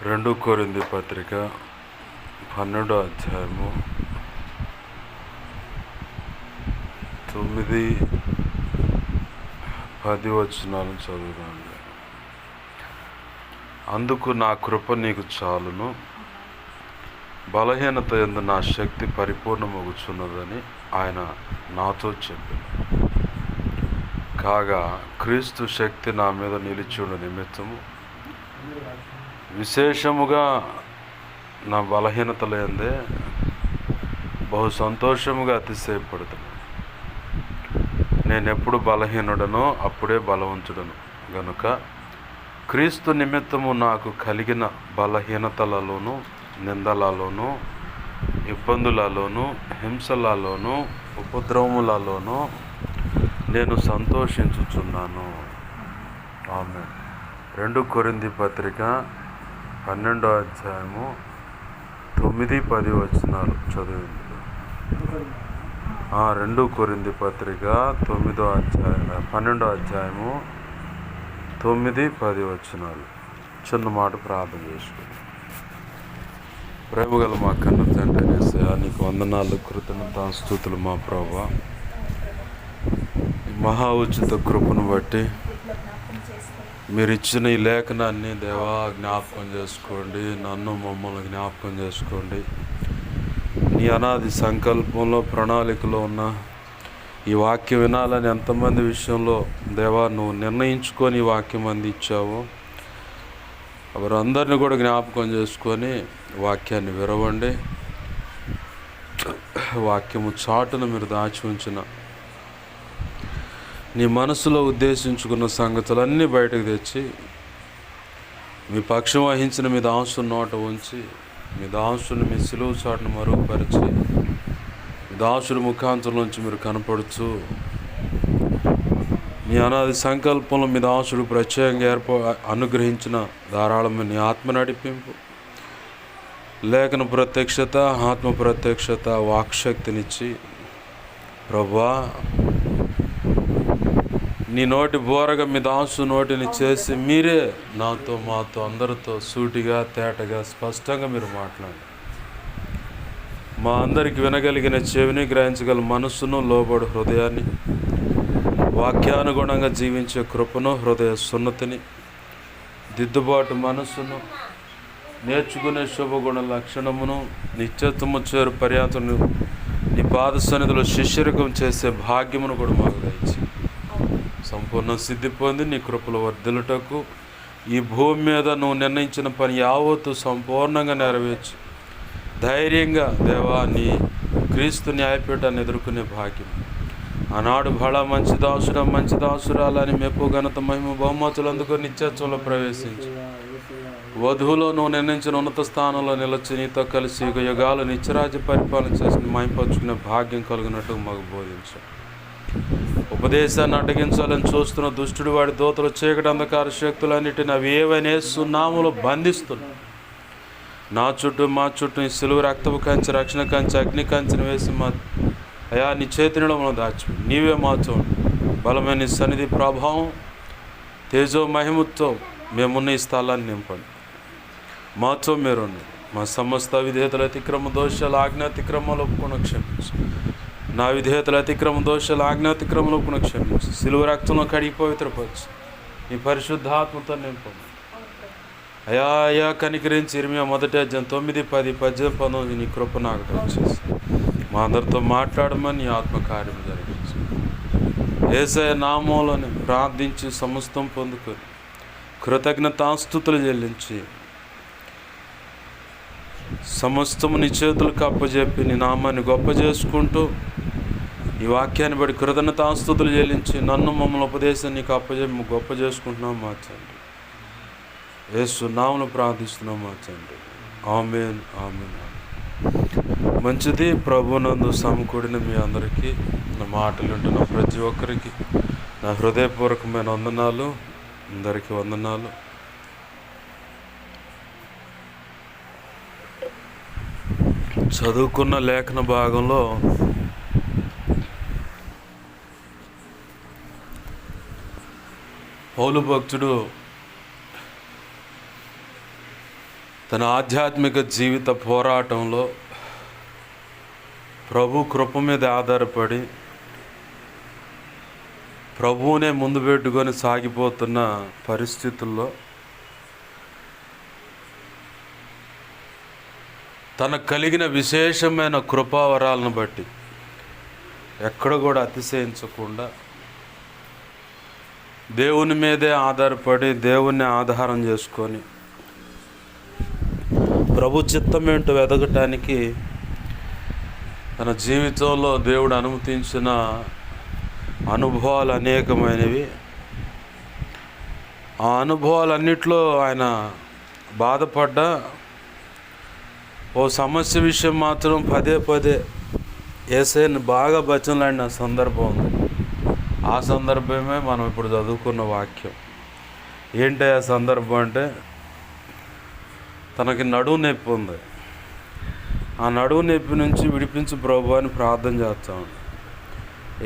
2 కొరింథీ పత్రిక 12వ అధ్యాయము 9-10 వచనాలను చదువుదాండి. అందుకు నా కృప నీకు చాలును, బలహీనత యందు నా శక్తి పరిపూర్ణమగుచున్నదని ఆయన నాతో చెప్పాను. కాగా క్రీస్తు శక్తి నా మీద నిలిచియుండు నిమిత్తము విశేషముగా నా బలహీనతలందే బహు సంతోషముగా అతిశయపడుతున్నాను. నేనెప్పుడు బలహీనుడనో అప్పుడే బలవంతుడను గనుక క్రీస్తు నిమిత్తము నాకు కలిగిన బలహీనతలలోనూ, నిందలలోనూ, ఇబ్బందులలోనూ, హింసలలోనూ, ఉపద్రవములలోనూ నేను సంతోషించుచున్నాను. ఆమేన్. 2 కొరింథీ పత్రిక 12వ అధ్యాయము 9-10 వచనాలు చదివింది. 2 కొరింథీ పత్రిక 12వ అధ్యాయము 9-10 వచనాలు. చిన్న మాట ప్రార్థన చేసుకోండి. ప్రేమగల మా కన్న తండ్రి యేసయ్యా, నీకు వందనాలు, కృతజ్ఞతాస్తుతులు మా ప్రభువా. మహా ఉచిత కృపను బట్టి మీరు ఇచ్చిన ఈ లేఖనాన్ని దేవా జ్ఞాపకం చేసుకోండి. నన్ను మమ్మల్ని జ్ఞాపకం చేసుకోండి. నీ అనాది సంకల్పంలో, ప్రణాళికలో ఉన్న ఈ వాక్యం వినాలని ఎంతమంది విషయంలో దేవా నువ్వు నిర్ణయించుకొని ఈ వాక్యం అందించావో వారందరినీ కూడా జ్ఞాపకం చేసుకొని వాక్యాన్ని విరవండి. వాక్యము చాటున మీరు దాచి ఉంచిన నీ మనసులో ఉద్దేశించుకున్న సంగతులన్నీ బయటకు తెచ్చి మీ పక్షం వహించిన మీ దాసుని నోట ఉంచి, మీ దాసుని మీ సిలువ చాటును మరుగుపరిచి, మీ దాసుడి ముఖాంతరం నుంచి మీరు కనపడుచు మీ అనాది సంకల్పంలో మీ దాసుడు ప్రత్యేకంగా అనుగ్రహించిన ధారాళమైన నీ ఆత్మ నడిపింపు, లేఖన ప్రత్యక్షత, ఆత్మ ప్రత్యక్షత, వాక్శక్తినిచ్చి ప్రభువా నీ నోటి బోరగా మీ దాసు నోటిని చేసి మీరే నాతో, మాతో, అందరితో సూటిగా, తేటగా, స్పష్టంగా మీరు మాట్లాడండి. మా అందరికి వినగలిగిన చెవిని, గ్రహించగల మనస్సును, లోబడు హృదయాన్ని, వాక్యానుగుణంగా జీవించే కృపను, హృదయ సున్నతిని, దిద్దుబాటు మనస్సును, నేర్చుకునే శుభగుణ లక్షణమును, నిత్యత్వము చేరు పర్యాంతను నీ పాద సన్నిధిలో శిష్యరికం చేసే భాగ్యమును కూడా మాకు దయచి సంపూర్ణ సిద్ధి పొంది నీ కృపలో వర్ధిల్లుటకు ఈ భూమి మీద నువ్వు నిర్ణయించిన పని యావత్తు సంపూర్ణంగా నెరవేర్చి ధైర్యంగా దేవా నీ క్రీస్తు న్యాయపీఠాన్ని ఎదుర్కొనే భాగ్యం. ఆనాడు బహళ మంచి దాసురాలని మెప్పు, ఘనత, మహిమ, బహుమతులు అందుకు నిత్యత్వంలో ప్రవేశించి వధువులో నువ్వు నిర్ణయించిన ఉన్నత స్థానంలో నిలిచి నీతో కలిసి యుగ యుగాలు నిత్యరాజ్య పరిపాలన చేసి మహిమపరుచుకునే భాగ్యం కలిగినట్టు మాకు బోధించు. ఉపదేశాన్ని అడ్డగించాలని చూస్తున్న దుష్టుడు, వాడి దూతలు, చీకటి, అంధకార శక్తులన్నిటిని అవి ఏవైనా సున్నాములో బంధిస్తున్నాయి. నా చుట్టూ, మా చుట్టూ నీ సిలువ రక్తపు కంచె, రక్షణ కంచె, అగ్ని కంచెను వేసి మా అయా నీ చేతిలో మనం దాచి నీవే మాతో బలమైన నీ సన్నిధి ప్రభావం, తేజో మహిమతో మేమున్న ఈ స్థలాన్ని నింపండి. మాతో మీరుండి. మా సమస్త విధేయతల అతిక్రమ దోషాలు, ఆజ్ఞాతిక్రమాలు ఒప్పుకున్న క్షమించు. నా విధేయతల అతిక్రమ దోషాలు, ఆజ్ఞాతిక్రమలు ఒప్పుకున్న క్షమించు. సిలువ రక్తంలో కడిగి పవిత్రపరచు. నీ పరిశుద్ధాత్మతో నింపండి. అయా కనికరించి ఇర్మియా 1వ అధ్యాయం 9, 10, 18, 19 నీ కృప నాకు దయచేసి మా అందరితో మాట్లాడమని నీ ఆత్మకార్యం జరిగించు. యేసయ్య నామములోనే ప్రార్థించి సమస్తం పొందుకొని కృతజ్ఞతాస్తుతులు చెల్లించి సమస్తము నీ చేతులకు అప్పజెప్పి నీ నామాన్ని గొప్ప చేసుకుంటూ ఈ వాక్యాన్ని బట్టి కృతజ్ఞతాస్తుతులు చెల్లించి నన్ను మమ్మల్ని ఉపదేశం నీకు అప్పజెప్పి గొప్ప చేసుకుంటున్నాం మా తండ్రి. యేసు నామములో ప్రార్థిస్తున్నాం మా తండ్రి. ఆమేన్, ఆమేన్. మంచిది. ప్రభునందు సమకూడిన మీ అందరికీ, నా మాటలు వింటున్న ప్రతి ఒక్కరికి నా హృదయపూర్వకమైన వందనాలు. అందరికీ వందనాలు. చదువుకున్న లేఖన భాగంలో పౌలు భక్తుడు తన ఆధ్యాత్మిక జీవిత పోరాటంలో ప్రభు కృప మీద ఆధారపడి ప్రభువునే ముందు పెట్టుకొని సాగిపోతున్న పరిస్థితుల్లో తనకు కలిగిన విశేషమైన కృపావరాలను బట్టి ఎక్కడ కూడా అతిశయించకుండా దేవుని మీదే ఆధారపడి దేవుణ్ణి ఆధారం చేసుకొని ప్రభు చిత్తం ఏంటో వెతకటానికి తన జీవితంలో దేవుడు అనుమతించిన అనుభవాలు అనేకమైనవి. ఆ అనుభవాలన్నిట్లో ఆయన బాధపడ్డా ఓ సమస్య విషయం మాత్రం పదే పదే యేసయ్యను బాగా బతిమలాడిన సందర్భం ఉంది. ఆ సందర్భమే మనం ఇప్పుడు చదువుకున్న వాక్యం. ఏంటి ఆ సందర్భం అంటే, తనకి నడువు నొప్పి ఉంది. ఆ నడువు నొప్పి నుంచి విడిపించు ప్రభు అని ప్రార్థన చేస్తాం.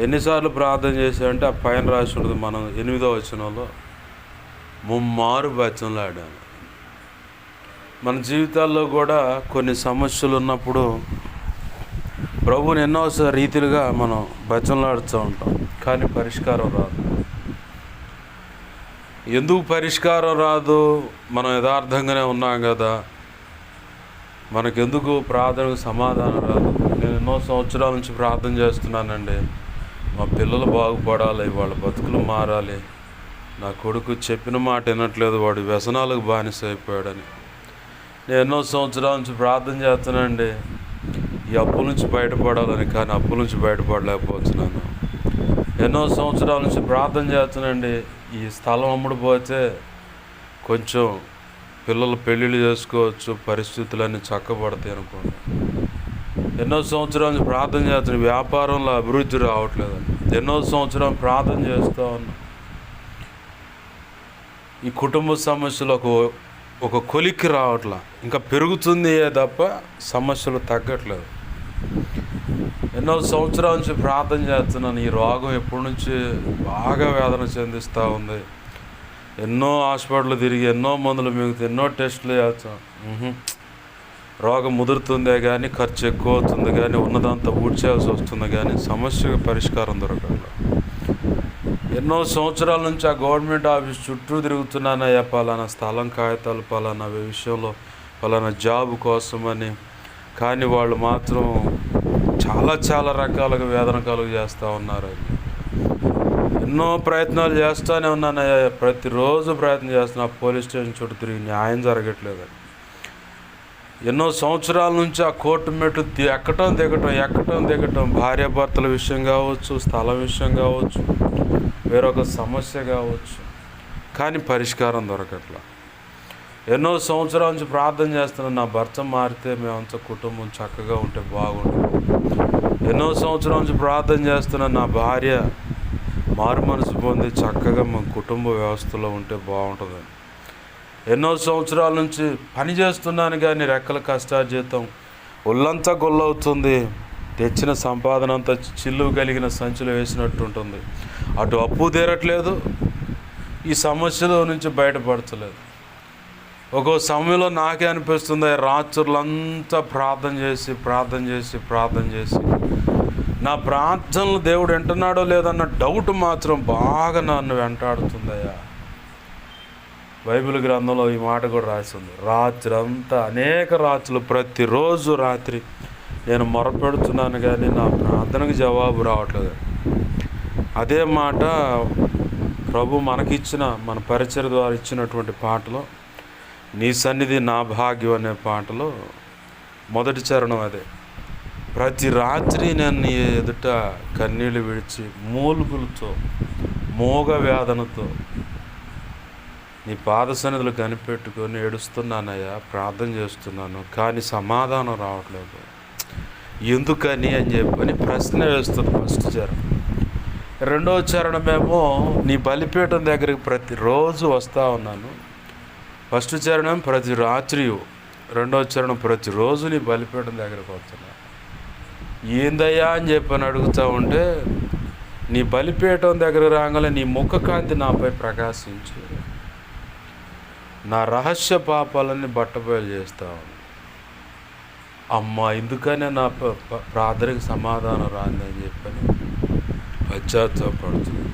ఎన్నిసార్లు ప్రార్థన చేశాడంటే ఆ పైన రాసి ఉంటుంది, మనం 8వ వచనంలో ముమ్మారు బతిమలాడాను. మన జీవితాల్లో కూడా కొన్ని సమస్యలు ఉన్నప్పుడు ప్రభువుని ఎన్నో రీతిలుగా మనం బతిమలాడుతూ ఉంటాం, కానీ పరిష్కారం రాదు. ఎందుకు పరిష్కారం రాదు? మనం యథార్థంగానే ఉన్నాం కదా, మనకెందుకు ప్రార్థనకు సమాధానం రాదు? నేను ఎన్నో సంవత్సరాల నుంచి ప్రార్థన చేస్తున్నానండి, మా పిల్లలు బాగుపడాలి, వాళ్ళ బతుకులు మారాలి, నా కొడుకు చెప్పిన మాట వినట్లేదు, వాడు వ్యసనాలకు బానిస అయిపోయాడని. నేను ఎన్నో సంవత్సరాల నుంచి ప్రార్థన చేస్తున్నానండి, ఈ అప్పుల నుంచి బయటపడాలని, కానీ అప్పుల నుంచి బయటపడలేకపోతున్నాను. ఎన్నో సంవత్సరాల నుంచి ప్రార్థన చేస్తున్నానండి, ఈ స్థలం అమ్ముడుపోతే కొంచెం పిల్లలు పెళ్ళిళ్ళు చేసుకోవచ్చు, పరిస్థితులన్నీ చక్కబడతాయి అనుకోండి. ఎన్నో సంవత్సరాల నుంచి ప్రార్థన చేస్తున్నాను, వ్యాపారంలో అభివృద్ధి రావట్లేదు. ఎన్నో సంవత్సరాలు ప్రార్థన చేస్తూ ఉన్నా, ఈ కుటుంబ సమస్యలు ఒక కొలిక్కి రావట్లా, ఇంకా పెరుగుతుంది తప్ప సమస్యలు తగ్గట్లేదు. ఎన్నో సంవత్సరాల నుంచి ప్రార్థన చేస్తున్నాను, ఈ రోగం ఎప్పటి నుంచి బాగా వేదన చెందిస్తూ ఉంది. ఎన్నో హాస్పిటల్ తిరిగి ఎన్నో మందులు మిగుతూ ఎన్నో టెస్టులు చేస్తాం, రోగం ముదురుతుందే కానీ ఖర్చు ఎక్కువ అవుతుంది, కానీ ఉన్నదంతా ఊడ్చేయాల్సి వస్తుంది, కానీ సమస్యకు పరిష్కారం దొరకట్లేదు. ఎన్నో సంవత్సరాల నుంచి ఆ గవర్నమెంట్ ఆఫీస్ చుట్టూ తిరుగుతున్నానయ్యా, పలానా స్థలం కాగితాలు, పలానా విషయంలో, పలానా జాబ్ కోసమని, కానీ వాళ్ళు మాత్రం చాలా రకాలుగా వేదన కలుగు చేస్తూ ఉన్నారు. ఎన్నో ప్రయత్నాలు చేస్తూనే ఉన్నానయ్యా, ప్రతిరోజు ప్రయత్నం చేస్తున్నా, పోలీస్ స్టేషన్ చుట్టూ తిరిగి న్యాయం జరగట్లేదని. ఎన్నో సంవత్సరాల నుంచి ఆ కోర్టు మెట్లు ఎక్కటం దిగటం, భార్యాభర్తల విషయం కావచ్చు, స్థలం విషయం కావచ్చు, వేరొక సమస్య కావచ్చు, కానీ పరిష్కారం దొరకట్లా. ఎన్నో సంవత్సరాల నుంచి ప్రార్థన చేస్తున్నాను, నా భర్త మారితే మేమంతా కుటుంబం చక్కగా ఉంటే బాగుంటుంది. ఎన్నో సంవత్సరాల నుంచి ప్రార్థన చేస్తున్నాను, నా భార్య మారు మనసు పొంది చక్కగా మన కుటుంబ వ్యవస్థలో ఉంటే బాగుంటుందని. ఎన్నో సంవత్సరాల నుంచి పని చేస్తున్నాను, కానీ రెక్కల కష్టార్జితం ఒళ్ళంతా గొల్లవుతుంది, తెచ్చిన సంపాదన అంతా చిల్లు కలిగిన సంచులు వేసినట్టు ఉంటుంది. అటు అప్పు తీరట్లేదు, ఈ సమస్యల నుంచి బయటపడతలేదు. ఒక్కో సమయంలో నాకే అనిపిస్తుంది, రాత్రులంతా ప్రార్థన చేసి నా ప్రార్థనలు దేవుడు వింటున్నాడో లేదన్న డౌట్ మాత్రం బాగా నన్ను వెంటాడుతుందయ్యా. బైబిల్ గ్రంథంలో ఈ మాట కూడా రాసింది, రాత్రి అంతా అనేక రాత్రులు ప్రతిరోజు రాత్రి నేను మొరపెడుతున్నాను, కానీ నా ప్రార్థనకు జవాబు రావట్లేదు. అదే మాట ప్రభు మనకిచ్చిన, మన పరిచర్య ద్వారా ఇచ్చినటువంటి పాటలో, నీ సన్నిధి నా భాగ్యం అనే పాటలో మొదటి చరణం అదే. ప్రతి రాత్రి నేను నీ ఎదుట కన్నీళ్ళు విడిచి మూలుగులతో, మోగ వేదనతో నీ పాద సన్నిధులు కనిపెట్టుకొని ఏడుస్తున్నానయ్యా, ప్రార్థన చేస్తున్నాను, కానీ సమాధానం రావట్లేదు, ఎందుకని అని చెప్పని ప్రశ్న వేస్తుంది ఫస్ట్ చరణం. రెండవ చరణమేమో నీ బలిపీఠం దగ్గరికి ప్రతిరోజు వస్తూ ఉన్నాను. ఫస్ట్ చరణం ప్రతి రాత్రి, రెండవ చరణం ప్రతిరోజు నీ బలిపీఠం దగ్గరికి వస్తున్నాను. ఏందయ్యా అని చెప్పని అడుగుతూ ఉంటే, నీ బలిపీఠం దగ్గర రాగానే నీ ముఖ కాంతి నాపై ప్రకాశించు, నా రహస్య పాపాలన్నీ బట్టబయలు చేస్తావు. అమ్మ ఎందుకనే నా ప్రార్థనకి సమాధానం రాందని చెప్పని పశ్చాత్తాపడుతుంది.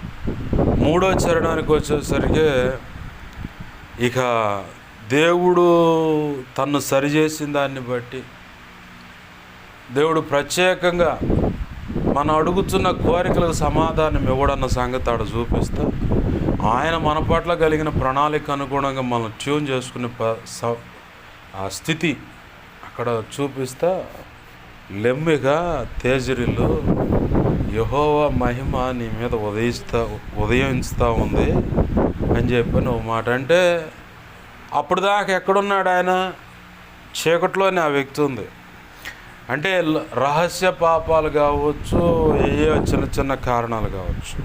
3వ చరణానికి వచ్చేసరికి ఇక దేవుడు తన్ను సరిచేసిన దాన్ని బట్టి దేవుడు ప్రత్యేకంగా మనం అడుగుతున్న కోరికలకు సమాధానం ఇవ్వడన్న సంగతి ఆడ చూపిస్తా, ఆయన మన పట్ల కలిగిన ప్రణాళిక అనుగుణంగా మనం ట్యూన్ చేసుకునే ఆ స్థితి అక్కడ చూపిస్తా. లెమ్మిగా తేజరిల్లు, యెహోవా మహిమ నీ మీద ఉదయిస్తూ ఉంది అని చెప్పని ఒక మాట. అంటే అప్పుడు దాకా ఎక్కడున్నాడు ఆయన? చీకట్లోనే ఆ వ్యక్తి ఉంది. అంటే రహస్య పాపాలు కావచ్చు, ఏ చిన్న చిన్న కారణాలు కావచ్చు.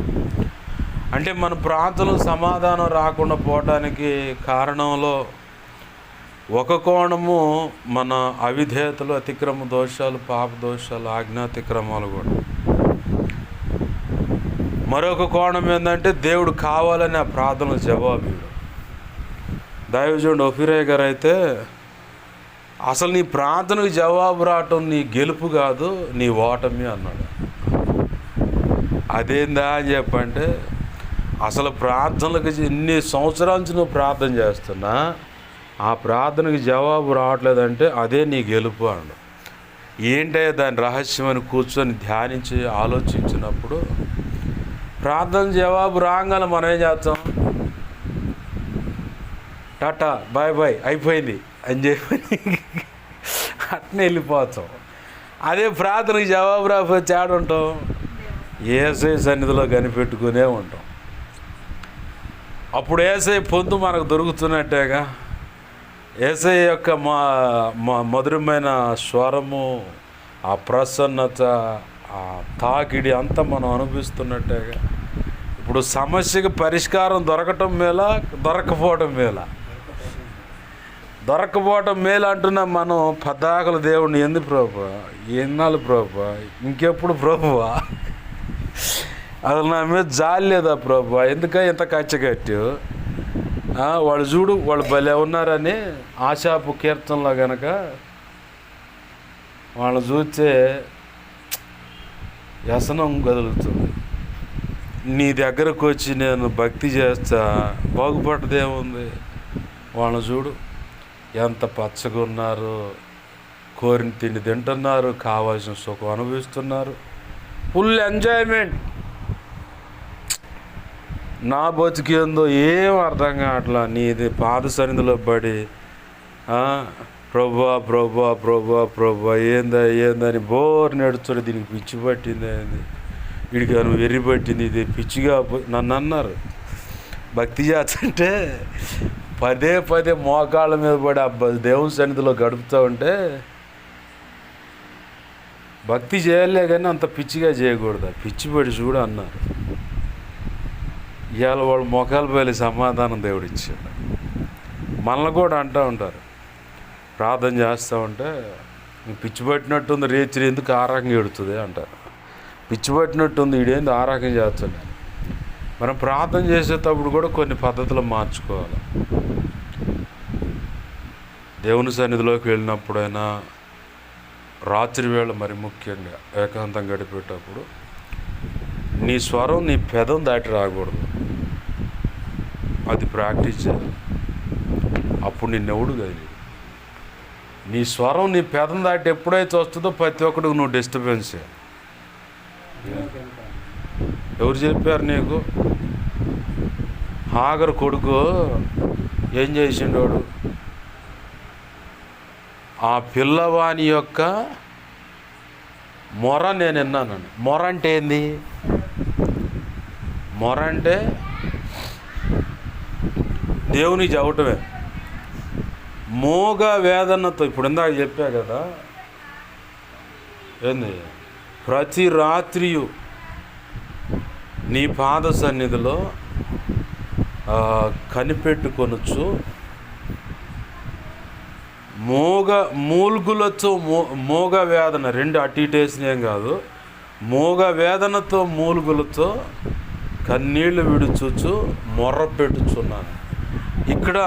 అంటే మన ప్రాంతంలో సమాధానం రాకుండా పోవటానికి కారణంలో ఒక కోణము మన అవిధేయతలు, అతిక్రమ దోషాలు, పాప దోషాలు, ఆజ్ఞాతిక్రమాలు కూడా. మరొక కోణం ఏంటంటే దేవుడు కావాలని ఆ ప్రార్థనకు జవాబు. దైవజనుడు ఒఫీరే గారు అయితే అసలు నీ ప్రార్థనకు జవాబు రావటం నీ గెలుపు కాదు, నీ ఓటమి అన్నాడు. అదేందా అని చెప్పంటే, అసలు ప్రార్థనలకు ఇన్ని సంవత్సరాల నుంచి నువ్వు ప్రార్థన చేస్తున్నా ఆ ప్రార్థనకు జవాబు రావట్లేదంటే అదే నీ గెలుపు అన్నాడు. ఏంటంటే దాని రహస్యమని కూర్చొని ధ్యానించి ఆలోచించినప్పుడు ప్రార్థన జవాబు రాగానే మనం ఏం చేస్తాం? టాటా బాయ్ బాయ్ అయిపోయింది అని చెప్పి అట్నే వెళ్ళిపోతాం. అదే ప్రార్థనకి జవాబు రాకపోతే ఆడుంటాం, యేసయ్య సన్నిధిలో కనిపెట్టుకునే ఉంటాం. అప్పుడు యేసయ్య పొందు మనకు దొరుకుతున్నట్టేగా. యేసయ్య యొక్క మధురమైన స్వరము, ఆ ప్రసన్నత, ఆ తాకిడి అంతా మనం అనుభవిస్తున్నట్టేగా. ఇప్పుడు సమస్యకి పరిష్కారం దొరకటం మేలా, దొరకపోవటం మేలా? దొరకపోవటం మేలు అంటున్నాం మనం. పద్దాకలు దేవుడిని ఎందుకు ప్రభువా, ఎన్నాళ్ళు ప్రభువా, ఇంకెప్పుడు ప్రభువా, అసలు నా మీద జాలి లేదా ప్రభువా, ఎందుక ఇంత కచ్చగట్టు, వాళ్ళు చూడు వాళ్ళు భలే ఉన్నారని ఆశాపు కీర్తనలో గనక వాళ్ళని చూస్తే వ్యసనం కదులుతుంది. నీ దగ్గరకు వచ్చి నేను భక్తి చేస్తా, బాగుపడ్డదేముంది? వాళ్ళని చూడు ఎంత పచ్చగా ఉన్నారు, కోరిన తిండి తింటున్నారు, కావాల్సిన సుఖం అనుభవిస్తున్నారు, ఫుల్ ఎంజాయ్మెంట్. నా బతికేందో ఏం అర్థం కావట్లా. నీది పాద సన్నిధిలో పడి ప్రభువా ప్రభువా ప్రభువా ప్రభువా ఏందని బోర్ నడుచుడు, దీనికి పిచ్చి పట్టింది, ఏంది వీడికి నువ్వు వెర్రి పట్టింది, ఇది పిచ్చిగా నన్ను అన్నారు. భక్తి చేస్తుంటే పదే పదే మోకాళ్ళ మీద పడి దేవుని సన్నిధిలో గడుపుతూ ఉంటే భక్తి చేయలే కానీ అంత పిచ్చిగా చేయకూడదు, పిచ్చి పడి చూడు అన్నారు. ఇవాళ వాళ్ళు మొఖాలు పోయి సమాధానం దేవుడు ఇచ్చాడు. మనల్ని కూడా అంటూ ఉంటారు, ప్రార్థన చేస్తూ ఉంటే పిచ్చి పట్టినట్టుంది, రేచి ఎందుకు ఆరాకంగా ఎడుతుంది అంటారు. పిచ్చి పట్టినట్టుంది, ఈడేంది ఆరాకం చేస్తున్నాను. మనం ప్రార్థన చేసేటప్పుడు కూడా కొన్ని పద్ధతులు మార్చుకోవాలి. దేవుని సన్నిధిలోకి వెళ్ళినప్పుడైనా, రాత్రి వేళ మరి ముఖ్యంగా ఏకాంతం గడిపేటప్పుడు నీ స్వరం నీ పెదం దాటి రాకూడదు. అది ప్రాక్టీస్ చేయాలి. అప్పుడు నిన్నెవడు కలిగి నీ స్వరం నీ పెదం దాటి ఎప్పుడైతే వస్తుందో ప్రతి ఒక్కడికి నువ్వు డిస్టర్బెన్స్ చేయాలి. ఎవరు చెప్పారు నీకు? హాగరు కొడుకు ఏం చేసిండోడు? ఆ పిల్లవాని యొక్క మొర నేను విన్నాను. మొర అంటే ఏంది? మొర అంటే దేవుని చెప్పటమే. మోగ వేదనతో, ఇప్పుడు ఇందాక చెప్పా కదా, ఏంది, ప్రతి రాత్రియు నీ పాద సన్నిధిలో కనిపెట్టుకొనొచ్చు మూల్గులతో మోగ వేదన, రెండు అటు ఇటు వేసినేం కాదు, మోగ వేదనతో మూల్గులతో కన్నీళ్లు విడుచుచు మొర్ర పెట్టుచున్నాను. ఇక్కడ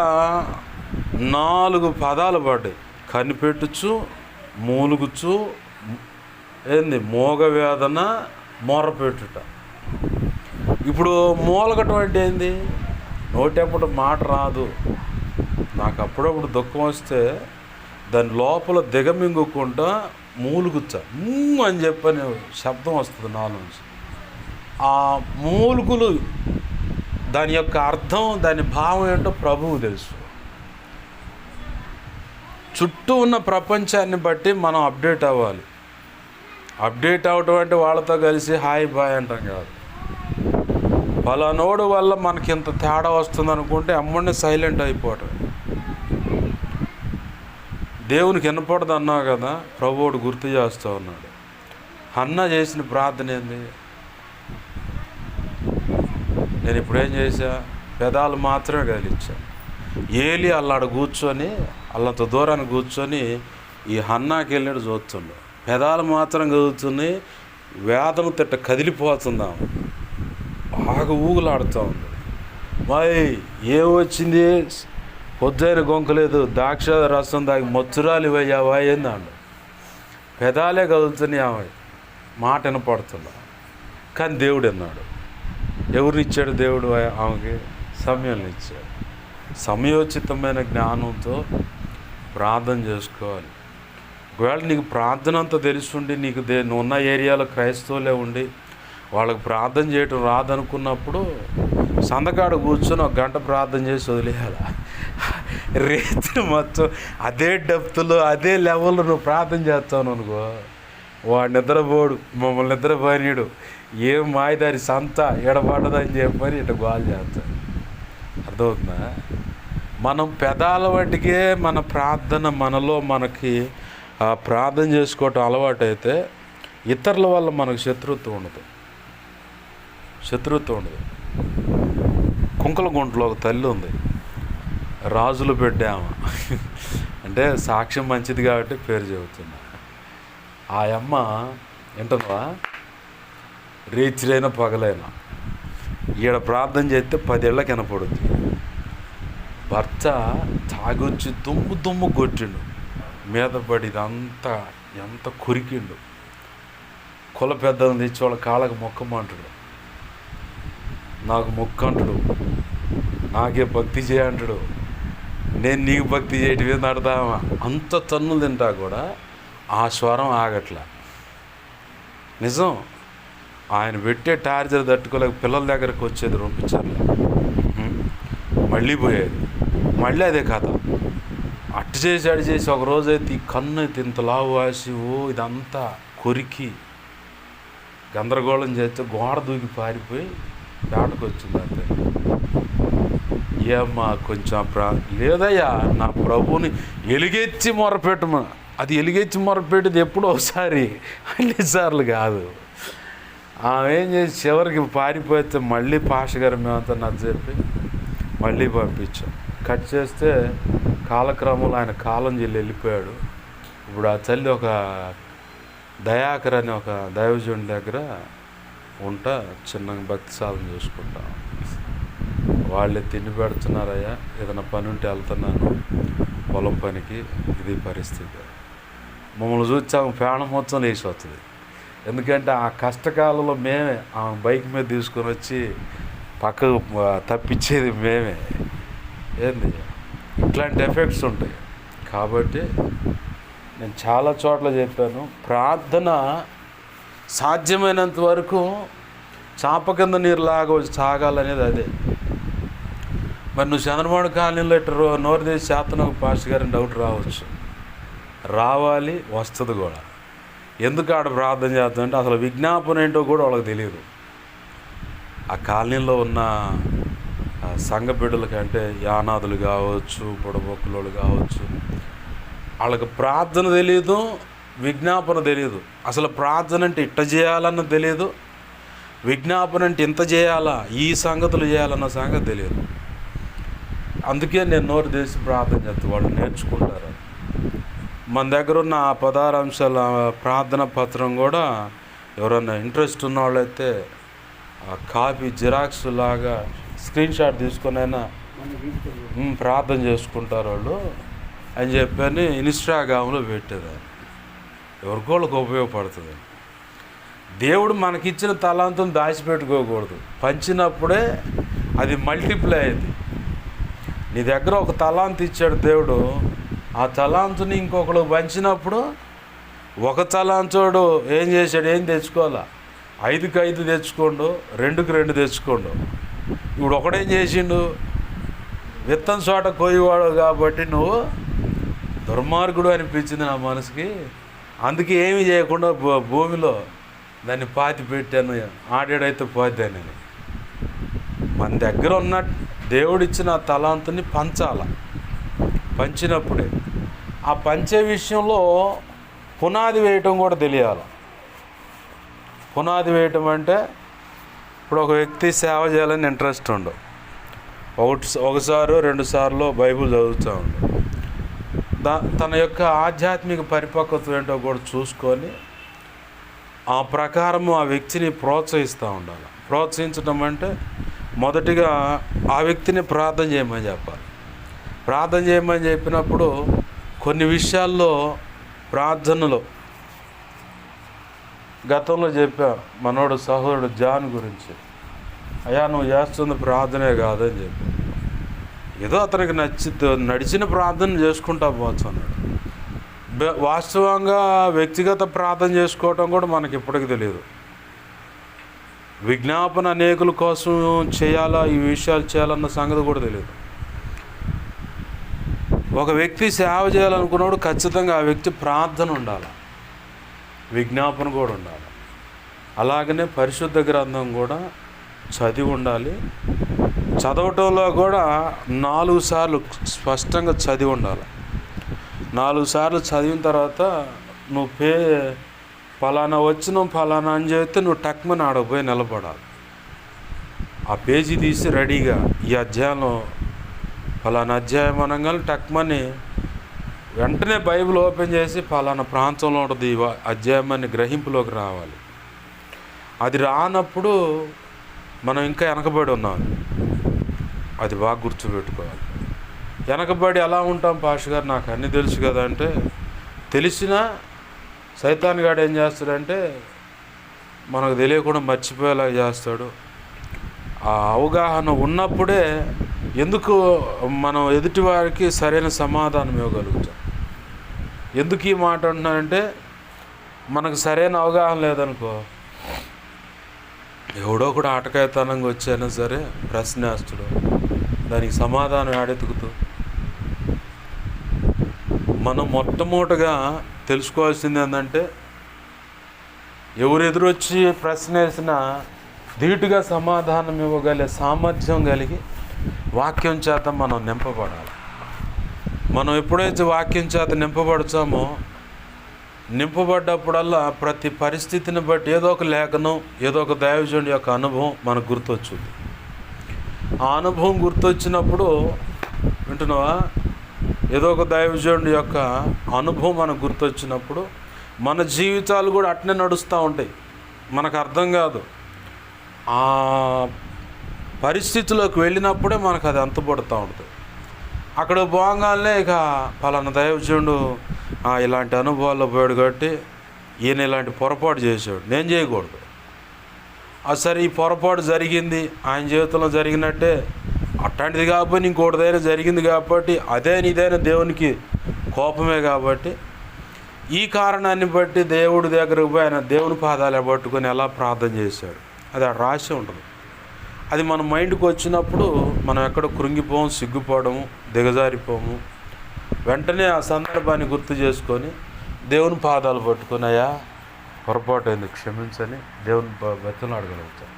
4 పదాలు పడ్డాయి. కనిపెట్టుచు, మూలుగుచు, మోగవేదన, మొరపెట్టుట. ఇప్పుడు మూలగటం అంటే ఏంది? నోటెప్పుడు మాట రాదు. నాకు అప్పుడప్పుడు దుఃఖం వస్తే దాని లోపల దిగమింగుకుంటా మూలుగుచ్చా అని చెప్పని శబ్దం వస్తుంది నాలో నుంచి. ఆ మూలుగులు దాని యొక్క అర్థం, దాని భావం ఏంటో ప్రభువు తెలుసు. చుట్టూ ఉన్న ప్రపంచాన్ని బట్టి మనం అప్డేట్ అవ్వాలి. అప్డేట్ అవ్వటం అంటే వాళ్ళతో కలిసి హాయ్ బాయ్ అంటాం కాదు. పలానోడు వల్ల మనకి ఇంత తేడా వస్తుంది అనుకుంటే అమ్మడిని సైలెంట్ అయిపోవటం. దేవునికి వినపడదు అన్నావు కదా, ప్రభువుడు గుర్తు చేస్తూ ఉన్నాడు. హన్నా చేసిన ప్రార్థన ఏంది? నేను ఇప్పుడేం చేశా? పెదాలు మాత్రమే కదిలిచ్చా. ఏలి అల్లాడ కూర్చొని, అల్లంత దూరాన్ని కూర్చొని ఈ హన్నాకి వెళ్ళాడు చూస్తుండు. పెదాలు మాత్రం కదులుతుంది, వేదన తిట్ట కదిలిపోతుందాం, బాగా ఊగులాడుతూ ఉంది. మరి ఏమొచ్చింది? పొద్దుైన గొంకలేదు, ద్రాక్ష రసం దాగి మచ్చురాలు ఇవయ్యావా ఏందాడు. పెదాలే కదులుతున్నాయి, ఆమె మాట వినపడుతున్నా. కానీ దేవుడు అన్నాడు. ఎవరినిచ్చాడు దేవుడు? ఆమెకి సమయాన్ని ఇచ్చాడు. సమయోచితమైన జ్ఞానంతో ప్రార్థన చేసుకోవాలి. ఒకవేళ నీకు ప్రార్థన అంతా తెలుసుండి, నీకు నువ్వు ఉన్న ఏరియాలో క్రైస్తవులే ఉండి వాళ్ళకి ప్రార్థన చేయటం రాదనుకున్నప్పుడు సందకాడ కూర్చొని 1 గంట ప్రార్థన చేసి వదిలేయాల. రేత్రి మొత్తం అదే డెప్త్లో, అదే లెవెల్లో నువ్వు ప్రార్థన చేస్తావు అనుకో, వాడు నిద్రపోడు, మమ్మల్ని నిద్రపోనీడు, ఏం మాయదారి సంత ఎడబడదని చెప్పని ఇట్లా గోల్ చేస్తాడు. అర్థమవుతుందా? మనం పెదాల వాటికే మన ప్రార్థన, మనలో మనకి ప్రార్థన చేసుకోవటం అలవాటు అయితే ఇతరుల వల్ల మనకు శత్రుత్వం ఉండదు. కుంకలగుంటలో ఒక తల్లి ఉంది, రాజులు పెట్టాము అంటే సాక్ష్యం మంచిది కాబట్టి పేరు చెబుతున్నా. ఆ అమ్మ ఏంటన్నా రేచిరైనా పగలైనా ఈడ ప్రార్థన చేస్తే 10 ఏళ్ళకి వినపడుద్ది. భర్త తాగొచ్చి దుమ్ము కొట్టిండు, మీద పడి ఇదంతా ఎంత కొరికిండు. కుల పెద్దలను తెచ్చి వాళ్ళ కాళ్ళకు మొక్కమంటాడు, నాకు మొక్క అంటాడు, నాకే భక్తి చేయంటాడు, నేను నీకు భక్తి చేయటమే నడదామా. అంత తన్నులు తింటా కూడా ఆ స్వరం ఆగట్లా. నిజం, ఆయన పెట్టే టార్చర్ తట్టుకోలేక పిల్లల దగ్గరకు వచ్చేది, పంపించాలి, మళ్ళీ పోయేది, మళ్ళీ అదే కథ. అటు చేసి ఒకరోజు అయితే ఈ కన్ను అయితే ఇంత లావు వాసి ఇదంతా కొరికి గందరగోళం చేస్తే గోడ దూకి పారిపోయి దాటకు వచ్చింది. అంతే. ఏమ్మా కొంచెం లేదయ్యా, నా ప్రభువుని ఎలుగెత్తి మొరపెట్టమా. అది ఎలుగెత్తి మొరపెట్టేది ఎప్పుడో ఒకసారి, అన్నిసార్లు కాదు. ఆమె ఏం చేసి చివరికి పారిపోతే మళ్ళీ పాషగారు మేమంతా నచ్చజెప్పి మళ్ళీ పంపించాం. కట్ చేస్తే కాలక్రమంలో ఆయన కాలం చెల్లి వెళ్ళిపోయాడు. ఇప్పుడు ఆ తల్లి ఒక దయాకర్ అని ఒక దైవజుని దగ్గర ఉంటా చిన్నగా భక్తి సాధన చేసుకుంటాం. వాళ్ళే తిండి పెడుతున్నారయ్యా, ఏదైనా పని ఉంటే వెళ్తున్నాను పొలం పనికి, ఇది పరిస్థితి. మమ్మల్ని చూసి ప్రాణం మొత్తం లేచి వస్తుంది. ఎందుకంటే ఆ కష్టకాలంలో మేమే ఆమె బైక్ మీద తీసుకొని వచ్చి పక్కకు తప్పించేది మేమే. ఏంది ఇట్లాంటి ఎఫెక్ట్స్ ఉంటాయి. కాబట్టి నేను చాలా చోట్ల చెప్పాను, ప్రార్థన సాధ్యమైనంత వరకు చాప కింద నీరు సాగాలనేది అదే. మరి నువ్వు చంద్రబాబు కాలనీలో ఇట్లా నోరు తీసి చేతనకు పాస్ గారిని డౌట్ రావచ్చు, రావాలి, వస్తుంది కూడా. ఎందుకు ఆడ ప్రార్థన చేస్తుందంటే అసలు విజ్ఞాపన ఏంటో కూడా వాళ్ళకి తెలియదు. ఆ కాలనీలో ఉన్న సంఘ బిడ్డలకంటే యానాదులు కావచ్చు, బుడబొక్కులోళ్ళు కావచ్చు, వాళ్ళకి ప్రార్థన తెలియదు, విజ్ఞాపన తెలియదు. అసలు ప్రార్థన అంటే ఇట్ట చేయాలన్న తెలియదు, విజ్ఞాపన అంటే ఇంత చేయాలా, ఈ సంగతులు చేయాలన్న సంగతి తెలియదు. అందుకే నేను నోరు తీసి ప్రార్థన చేస్తాను, వాళ్ళు నేర్చుకుంటారు. మన దగ్గర ఉన్న 16 అంశాల ప్రార్థన పత్రం కూడా ఎవరన్నా ఇంట్రెస్ట్ ఉన్న వాళ్ళైతే కాపీ జిరాక్స్ లాగా స్క్రీన్ షాట్ తీసుకొని అయినా ప్రార్థన చేసుకుంటారు వాళ్ళు అని చెప్పని ఇన్స్టాగ్రామ్లో పెట్టేదాన్ని. ఎవరికోళ్ళకి ఉపయోగపడుతుంది. దేవుడు మనకిచ్చిన తలాంతుని దాచిపెట్టుకోకూడదు. పంచినప్పుడే అది మల్టిప్లై అయింది. నీ దగ్గర ఒక తలాంతు ఇచ్చాడు దేవుడు, ఆ తలాంతుని ఇంకొకరు పంచినప్పుడు ఒక తలాంతోడు ఏం చేశాడు? ఏం తెచ్చుకోవాలా? 5కి 5 తెచ్చుకోండు, 2కి 2 తెచ్చుకోండు. ఇప్పుడు ఒకడేం చేసిండు? విత్తన చోట కోయివాడు కాబట్టి నువ్వు దుర్మార్గుడు అనిపించింది నా మనసుకి. అందుకే ఏమి చేయకుండా భూమిలో దాన్ని పాతి పెట్టాను, ఆడాడైతే పోద్దాను నేను. మన దగ్గర ఉన్న దేవుడిచ్చిన తలాంతుని పంచాల. పంచినప్పుడే ఆ పంచే విషయంలో పునాది వేయటం కూడా తెలియాలి. పునాది వేయటం అంటే ఇప్పుడు ఒక వ్యక్తి సేవ చేయాలని ఇంట్రెస్ట్ ఉండవు, ఒకసారి 2 సార్లు బైబిల్ చదువుతూ ఉండు. తన యొక్క ఆధ్యాత్మిక పరిపక్వత ఏంటో కూడా చూసుకొని ఆ ప్రకారము ఆ వ్యక్తిని ప్రోత్సహిస్తూ ఉండాలి. ప్రోత్సహించడం అంటే మొదటిగా ఆ వ్యక్తిని ప్రార్థన చేయమని చెప్పాలి. ప్రార్థన చేయమని చెప్పినప్పుడు కొన్ని విషయాల్లో ప్రార్థనలో గతంలో చెప్పా, మనోడు సహోదరుడు జాన్ గురించి, అయ్యా నువ్వు చేస్తుంది ప్రార్థనే కాదని చెప్పి, ఏదో అతనికి నడిచిన ప్రార్థన చేసుకుంటా పోవచ్చు అన్నాడు. వాస్తవంగా వ్యక్తిగత ప్రార్థన చేసుకోవటం కూడా మనకి ఇప్పటికి తెలియదు. విజ్ఞాపన అనేకుల కోసం చేయాలా, ఈ విషయాలు చేయాలన్న సంగతి కూడా తెలియదు. ఒక వ్యక్తి సేవ చేయాలనుకున్నప్పుడు ఖచ్చితంగా ఆ వ్యక్తి ప్రార్థన ఉండాలి, విజ్ఞాపన కూడా ఉండాలి. అలాగనే పరిశుద్ధ గ్రంథం కూడా చదివి ఉండాలి. చదవటంలో కూడా 4 సార్లు స్పష్టంగా చదివి ఉండాలి. 4 సార్లు చదివిన తర్వాత నువ్వు ఫలానా వచ్చినావు ఫలానా అని చెప్తే నువ్వు టక్మని ఆడపోయి నిలబడాలి. ఆ పేజీ తీసి రెడీగా ఈ అధ్యాయంలో ఫలానా అధ్యాయం అనగానే టక్మని వెంటనే బైబిల్ ఓపెన్ చేసి ఫలానా ప్రాంతంలో ఉంటుంది ఈ అధ్యాయం అని గ్రహింపులోకి రావాలి. అది రానప్పుడు మనం ఇంకా వెనకబడి ఉన్నాం. అది బాగా గుర్తుపెట్టుకోవాలి. వెనకబడి ఎలా ఉంటాం పాష గారు, నాకు అన్నీ తెలుసు కదా అంటే, తెలిసినా సైతాన్ గాడు ఏం చేస్తాడంటే మనకు తెలియకుండా మర్చిపోయేలా చేస్తాడు. ఆ అవగాహన ఉన్నప్పుడే ఎందుకు మనం ఎదుటి వారికి సరైన సమాధానం ఇవ్వగలుగుతాం. ఎందుకు ఈ మాట అంటున్నానంటే, మనకు సరైన అవగాహన లేదనుకో, ఎవడో కూడా ఆటకాయతనంగా వచ్చైనా సరే ప్రశ్నేస్తాడు, దానికి సమాధానం ఆడెతుకుతూ. మనం మొట్టమొదటిగా తెలుసుకోవాల్సింది ఏంటంటే, ఎవరు ఎదురొచ్చి ప్రశ్న వేసినా ధీటుగా సమాధానం ఇవ్వగలిగే సామర్థ్యం కలిగి వాక్యం చేత మనం నింపబడాలి. మనం ఎప్పుడైతే వాక్యం చేత నింపబడతామో, నింపబడ్డప్పుడల్లా ప్రతి పరిస్థితిని బట్టి ఏదో ఒక లేఖనం, ఏదో ఒక దైవజనుడి యొక్క అనుభవం మనకు గుర్తొచ్చుద్ది. ఆ అనుభవం గుర్తొచ్చినప్పుడు, వింటున్నావా, ఏదో ఒక దైవజనుడి యొక్క అనుభవం మనకు గుర్తొచ్చినప్పుడు మన జీవితాలు కూడా అట్నే నడుస్తూ ఉంటాయి. మనకు అర్థం కాదు. ఆ పరిస్థితిలోకి వెళ్ళినప్పుడే మనకు అది అంతుపడుతూ ఉంటుంది. అక్కడ పోగానే ఇక పలానా దైవజనుడు ఇలాంటి అనుభవాల్లో పోయాడు కాబట్టి ఈయన ఇలాంటి పొరపాటు చేశాడు, నేను చేయకూడదు. సరే ఈ పొరపాటు జరిగింది, ఆయన జీవితంలో జరిగినట్టే, అట్లాంటిది కాబట్టి ఇంకోటిదైనా జరిగింది కాబట్టి అదే ఇదైనా దేవునికి కోపమే కాబట్టి ఈ కారణాన్ని బట్టి దేవుడి దగ్గరకు పోయి ఆయన దేవుని పాదాలు పట్టుకొని ఎలా ప్రార్థన చేశాడు అది రాసి ఉంటుంది. అది మన మైండ్కి వచ్చినప్పుడు మనం ఎక్కడ కృంగిపోము, సిగ్గుపోవడము, దిగజారిపోము. వెంటనే ఆ సందర్భాన్ని గుర్తు చేసుకొని దేవుని పాదాలు పట్టుకొని అయ్యా పొరపాటు అయింది క్షమించని దేవుని బతులు అడగలుగుతాం.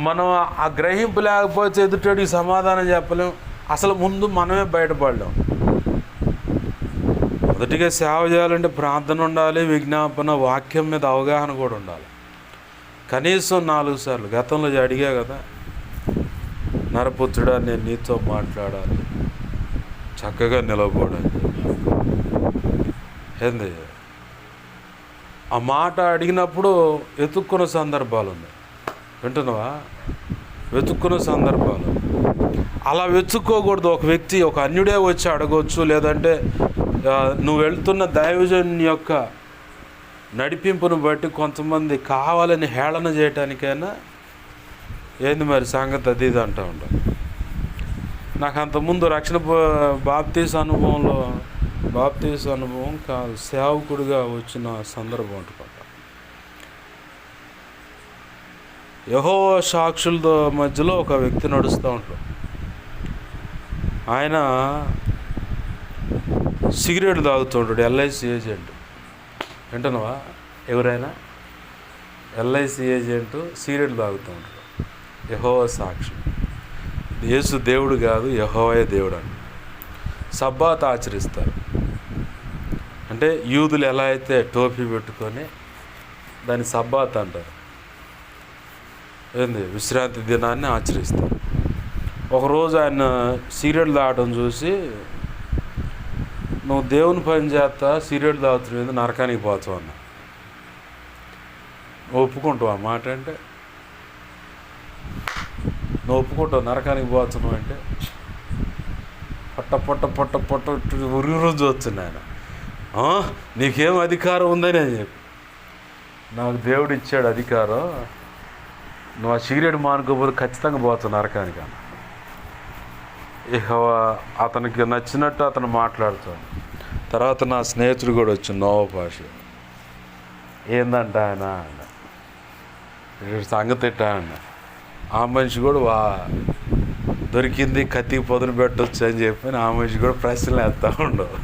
మనం ఆ గ్రహింపు లేకపోతే ఎదుటోడికి సమాధానం చెప్పలేం. అసలు ముందు మనమే బయటపడలేం. మొదటిగా సేవ చేయాలంటే ప్రార్థన ఉండాలి, విజ్ఞాపన, వాక్యం మీద అవగాహన కూడా ఉండాలి. కనీసం 4 సార్లు గతంలో అడిగా కదా, నరపుత్రుడా నేను నీతో మాట్లాడాలి, చక్కగా నిలబడాలి. ఏంది ఆ మాట అడిగినప్పుడు ఎత్తుక్కున్న సందర్భాలు ఉన్నాయి. వింటున్నావా? వెతుక్కున్న సందర్భాలు. అలా వెతుక్కోకూడదు. ఒక వ్యక్తి, ఒక అన్యుడే వచ్చి అడగవచ్చు, లేదంటే నువ్వు వెళ్తున్న దైవజన్ యొక్క నడిపింపును బట్టి కొంతమంది కావాలని హేళన చేయటానికైనా ఏంది మరి సంగతి అది ఇది అంటూ ఉంటారు. నాకు అంతకుముందు రక్షణ బాప్తీస అనుభవం కాదు, సేవకుడిగా వచ్చిన సందర్భం ఉంటుంది. యెహోవా సాక్షుల మధ్యలో ఒక వ్యక్తి నడుస్తూ ఉంటాడు. ఆయన సిగరెట్ తాగుతుంటాడు. LIC agent. వింటున్నావా? ఎవరైనా ఎల్ఐసి ఏజెంట్ సిగరెట్ తాగుతూ ఉంటాడు. యెహోవా సాక్షి. యేసు దేవుడు కాదు, యెహోవాయే దేవుడు అని. సబ్బాత్ ఆచరిస్తారు. అంటే యూదులు ఎలా అయితే టోపీ పెట్టుకొని దాన్ని సబ్బాత్ అంటారు, ఏంది విశ్రాంతి దినాన్ని ఆచరిస్తారు. ఒకరోజు ఆయన సిగరెట్ తాగడం చూసి, నువ్వు దేవుని పని చేస్తా సిగరెట్ తాగుతున్నది, నరకానికి పోతావు అన్న. నువ్వు ఒప్పుకుంటావు ఆ మాట? అంటే నువ్వు ఒప్పుకుంటావు నరకానికి పోతున్నావు అంటే పొట్ట ఉరి రోజు వచ్చింది ఆయన. నీకేం అధికారం ఉందని అని చెప్పి, నాకు దేవుడు ఇచ్చాడు అధికారం, నువ్వు ఆ సిగరెట్ మానుకోకపోతే ఖచ్చితంగా పోతావు నరకానికి అన్న. ఇక అతనికి నచ్చినట్టు అతను మాట్లాడుతాడు. తర్వాత నా స్నేహితుడు కూడా వచ్చింది, నోవా భాష. ఏందంట ఆయన అన్న, సంగతి ఎట్టా అన్న. ఆ మనిషి కూడా దొరికింది, కత్తికి పొదును పెట్టవచ్చు అని చెప్పి ఆ మనిషి కూడా ప్రశ్నలు వేస్తూ ఉండవు.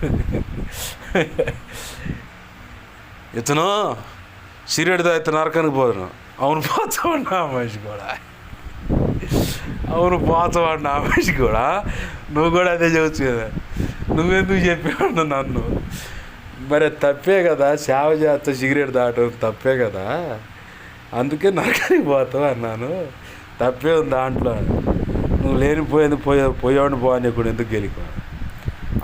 ఇతను సిగరెట్ తాగితే నరకానికి పోదును. అవును పోతామండి ఆ మనిషి కూడా. అవును పోతామండి ఆ మనిషి కూడా. నువ్వు కూడా అదే చెప్పచ్చు కదా, నువ్వెందుకు చెప్పావు నన్ను? మరి తప్పే కదా, సేవ చేస్తా సిగరెట్ తాగటం తప్పే కదా, అందుకే నరకానికి పోతావు అన్నాను. తప్పే ఉంది దాంట్లో, నువ్వు లేనిపోయింది పోయేవాడిని పోని కూడా ఎందుకు గెలిపా.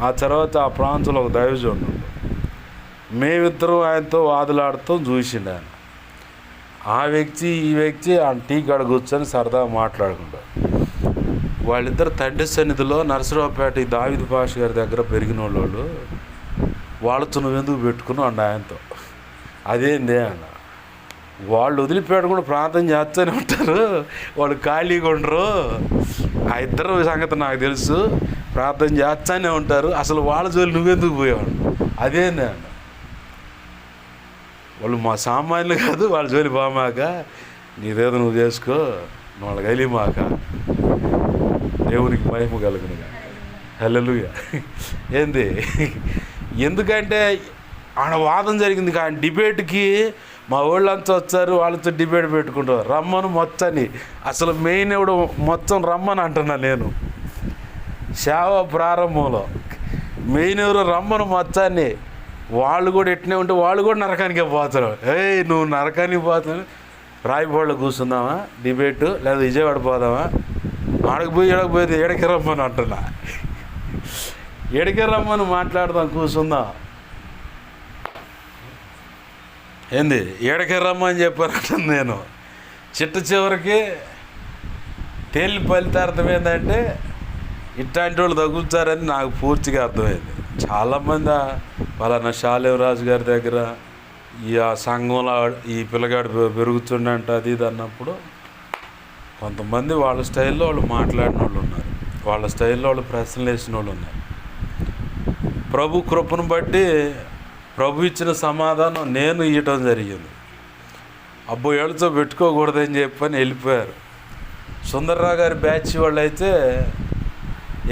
ఆ తర్వాత ఆ ప్రాంతంలో ఒక దైవజనుడు, మేమిద్దరం ఆయనతో వాదులాడుతూ చూసిండు ఆయన. ఆ వ్యక్తి ఈ వ్యక్తి ఆ టీ కాడ కూర్చొని సరదాగా మాట్లాడుకుంటారు. వాళ్ళిద్దరు తండ్రి సన్నిధిలో నరసరావుపేట ఈ దావీదు పాష గారి దగ్గర పెరిగిన వాళ్ళు, వాళ్ళతో నువ్వెందుకు పెట్టుకున్నావు అన్న ఆయనతో. అదేంది అన్న, వాళ్ళు వదిలిపెట్టకుండా ప్రార్థన చేస్తూనే ఉంటారు, వాళ్ళు ఖాళీగా ఉండరు. ఆ ఇద్దరు సంగతి నాకు తెలుసు, ప్రార్థన చేస్తూనే ఉంటారు, అసలు వాళ్ళ జోలి నువ్వెందుకు పోయేవాడు. అదేంది అన్న, వాళ్ళు మా సామాన్యులు కాదు, వాళ్ళ జోలి బామాక, నీదేదో నువ్వు చేసుకో, నువ్వు వాళ్ళకి కలిమాక, దేవునికి మహిమ కలుగునుగా. హల్లెలూయా. ఏంది, ఎందుకంటే ఆడ వాదన జరిగింది కానీ డిబేట్కి మా వాళ్ళంతా వచ్చారు, వాళ్ళతో డిబేట్ పెట్టుకుంటారు. రమ్మను మొత్తాన్ని, అసలు మెయిన్ ఎవడు మొత్తం రమ్మని అంటున్నా నేను. సేవ ప్రారంభంలో మెయిన్ ఎవరు రమ్మను మొత్తాన్ని. వాళ్ళు కూడా ఎట్నే ఉంటే వాళ్ళు కూడా నరకానికే పోతారు. నువ్వు నరకానికి పోతావు, రాయిపోళ్ళు కూర్చుందామా డిబేటు, లేదా విజయవాడ పోదామా, ఆడకపోయేది ఏడకి రమ్మని అంటున్నా. ఏడకి రమ్మని మాట్లాడదాం, కూర్చుందాం. ఏంది ఏడకి రమ్మని చెప్పానంటుంది నేను. చివరికి తేలి ఫలితార్థం ఏంటంటే ఇట్లాంటి వాళ్ళు తగులుతారని నాకు పూర్తిగా అర్థమైంది. చాలామంది పలానా శాలేవరాజు గారి దగ్గర ఈ ఆ సంఘంలో ఈ పిల్లగాడు పెరుగుతుండంట అది ఇది అన్నప్పుడు కొంతమంది వాళ్ళ స్టైల్లో వాళ్ళు మాట్లాడిన వాళ్ళు ఉన్నారు, వాళ్ళ స్టైల్లో వాళ్ళు ప్రశ్నలు వేసిన వాళ్ళు ఉన్నారు. ప్రభు కృపను బట్టి ప్రభు ఇచ్చిన సమాధానం నేను ఇవ్వటం జరిగింది. అబ్బో ఏళ్ళతో పెట్టుకోకూడదని చెప్పని వెళ్ళిపోయారు. సుందర్రావు గారి బ్యాచ్ వాళ్ళు అయితే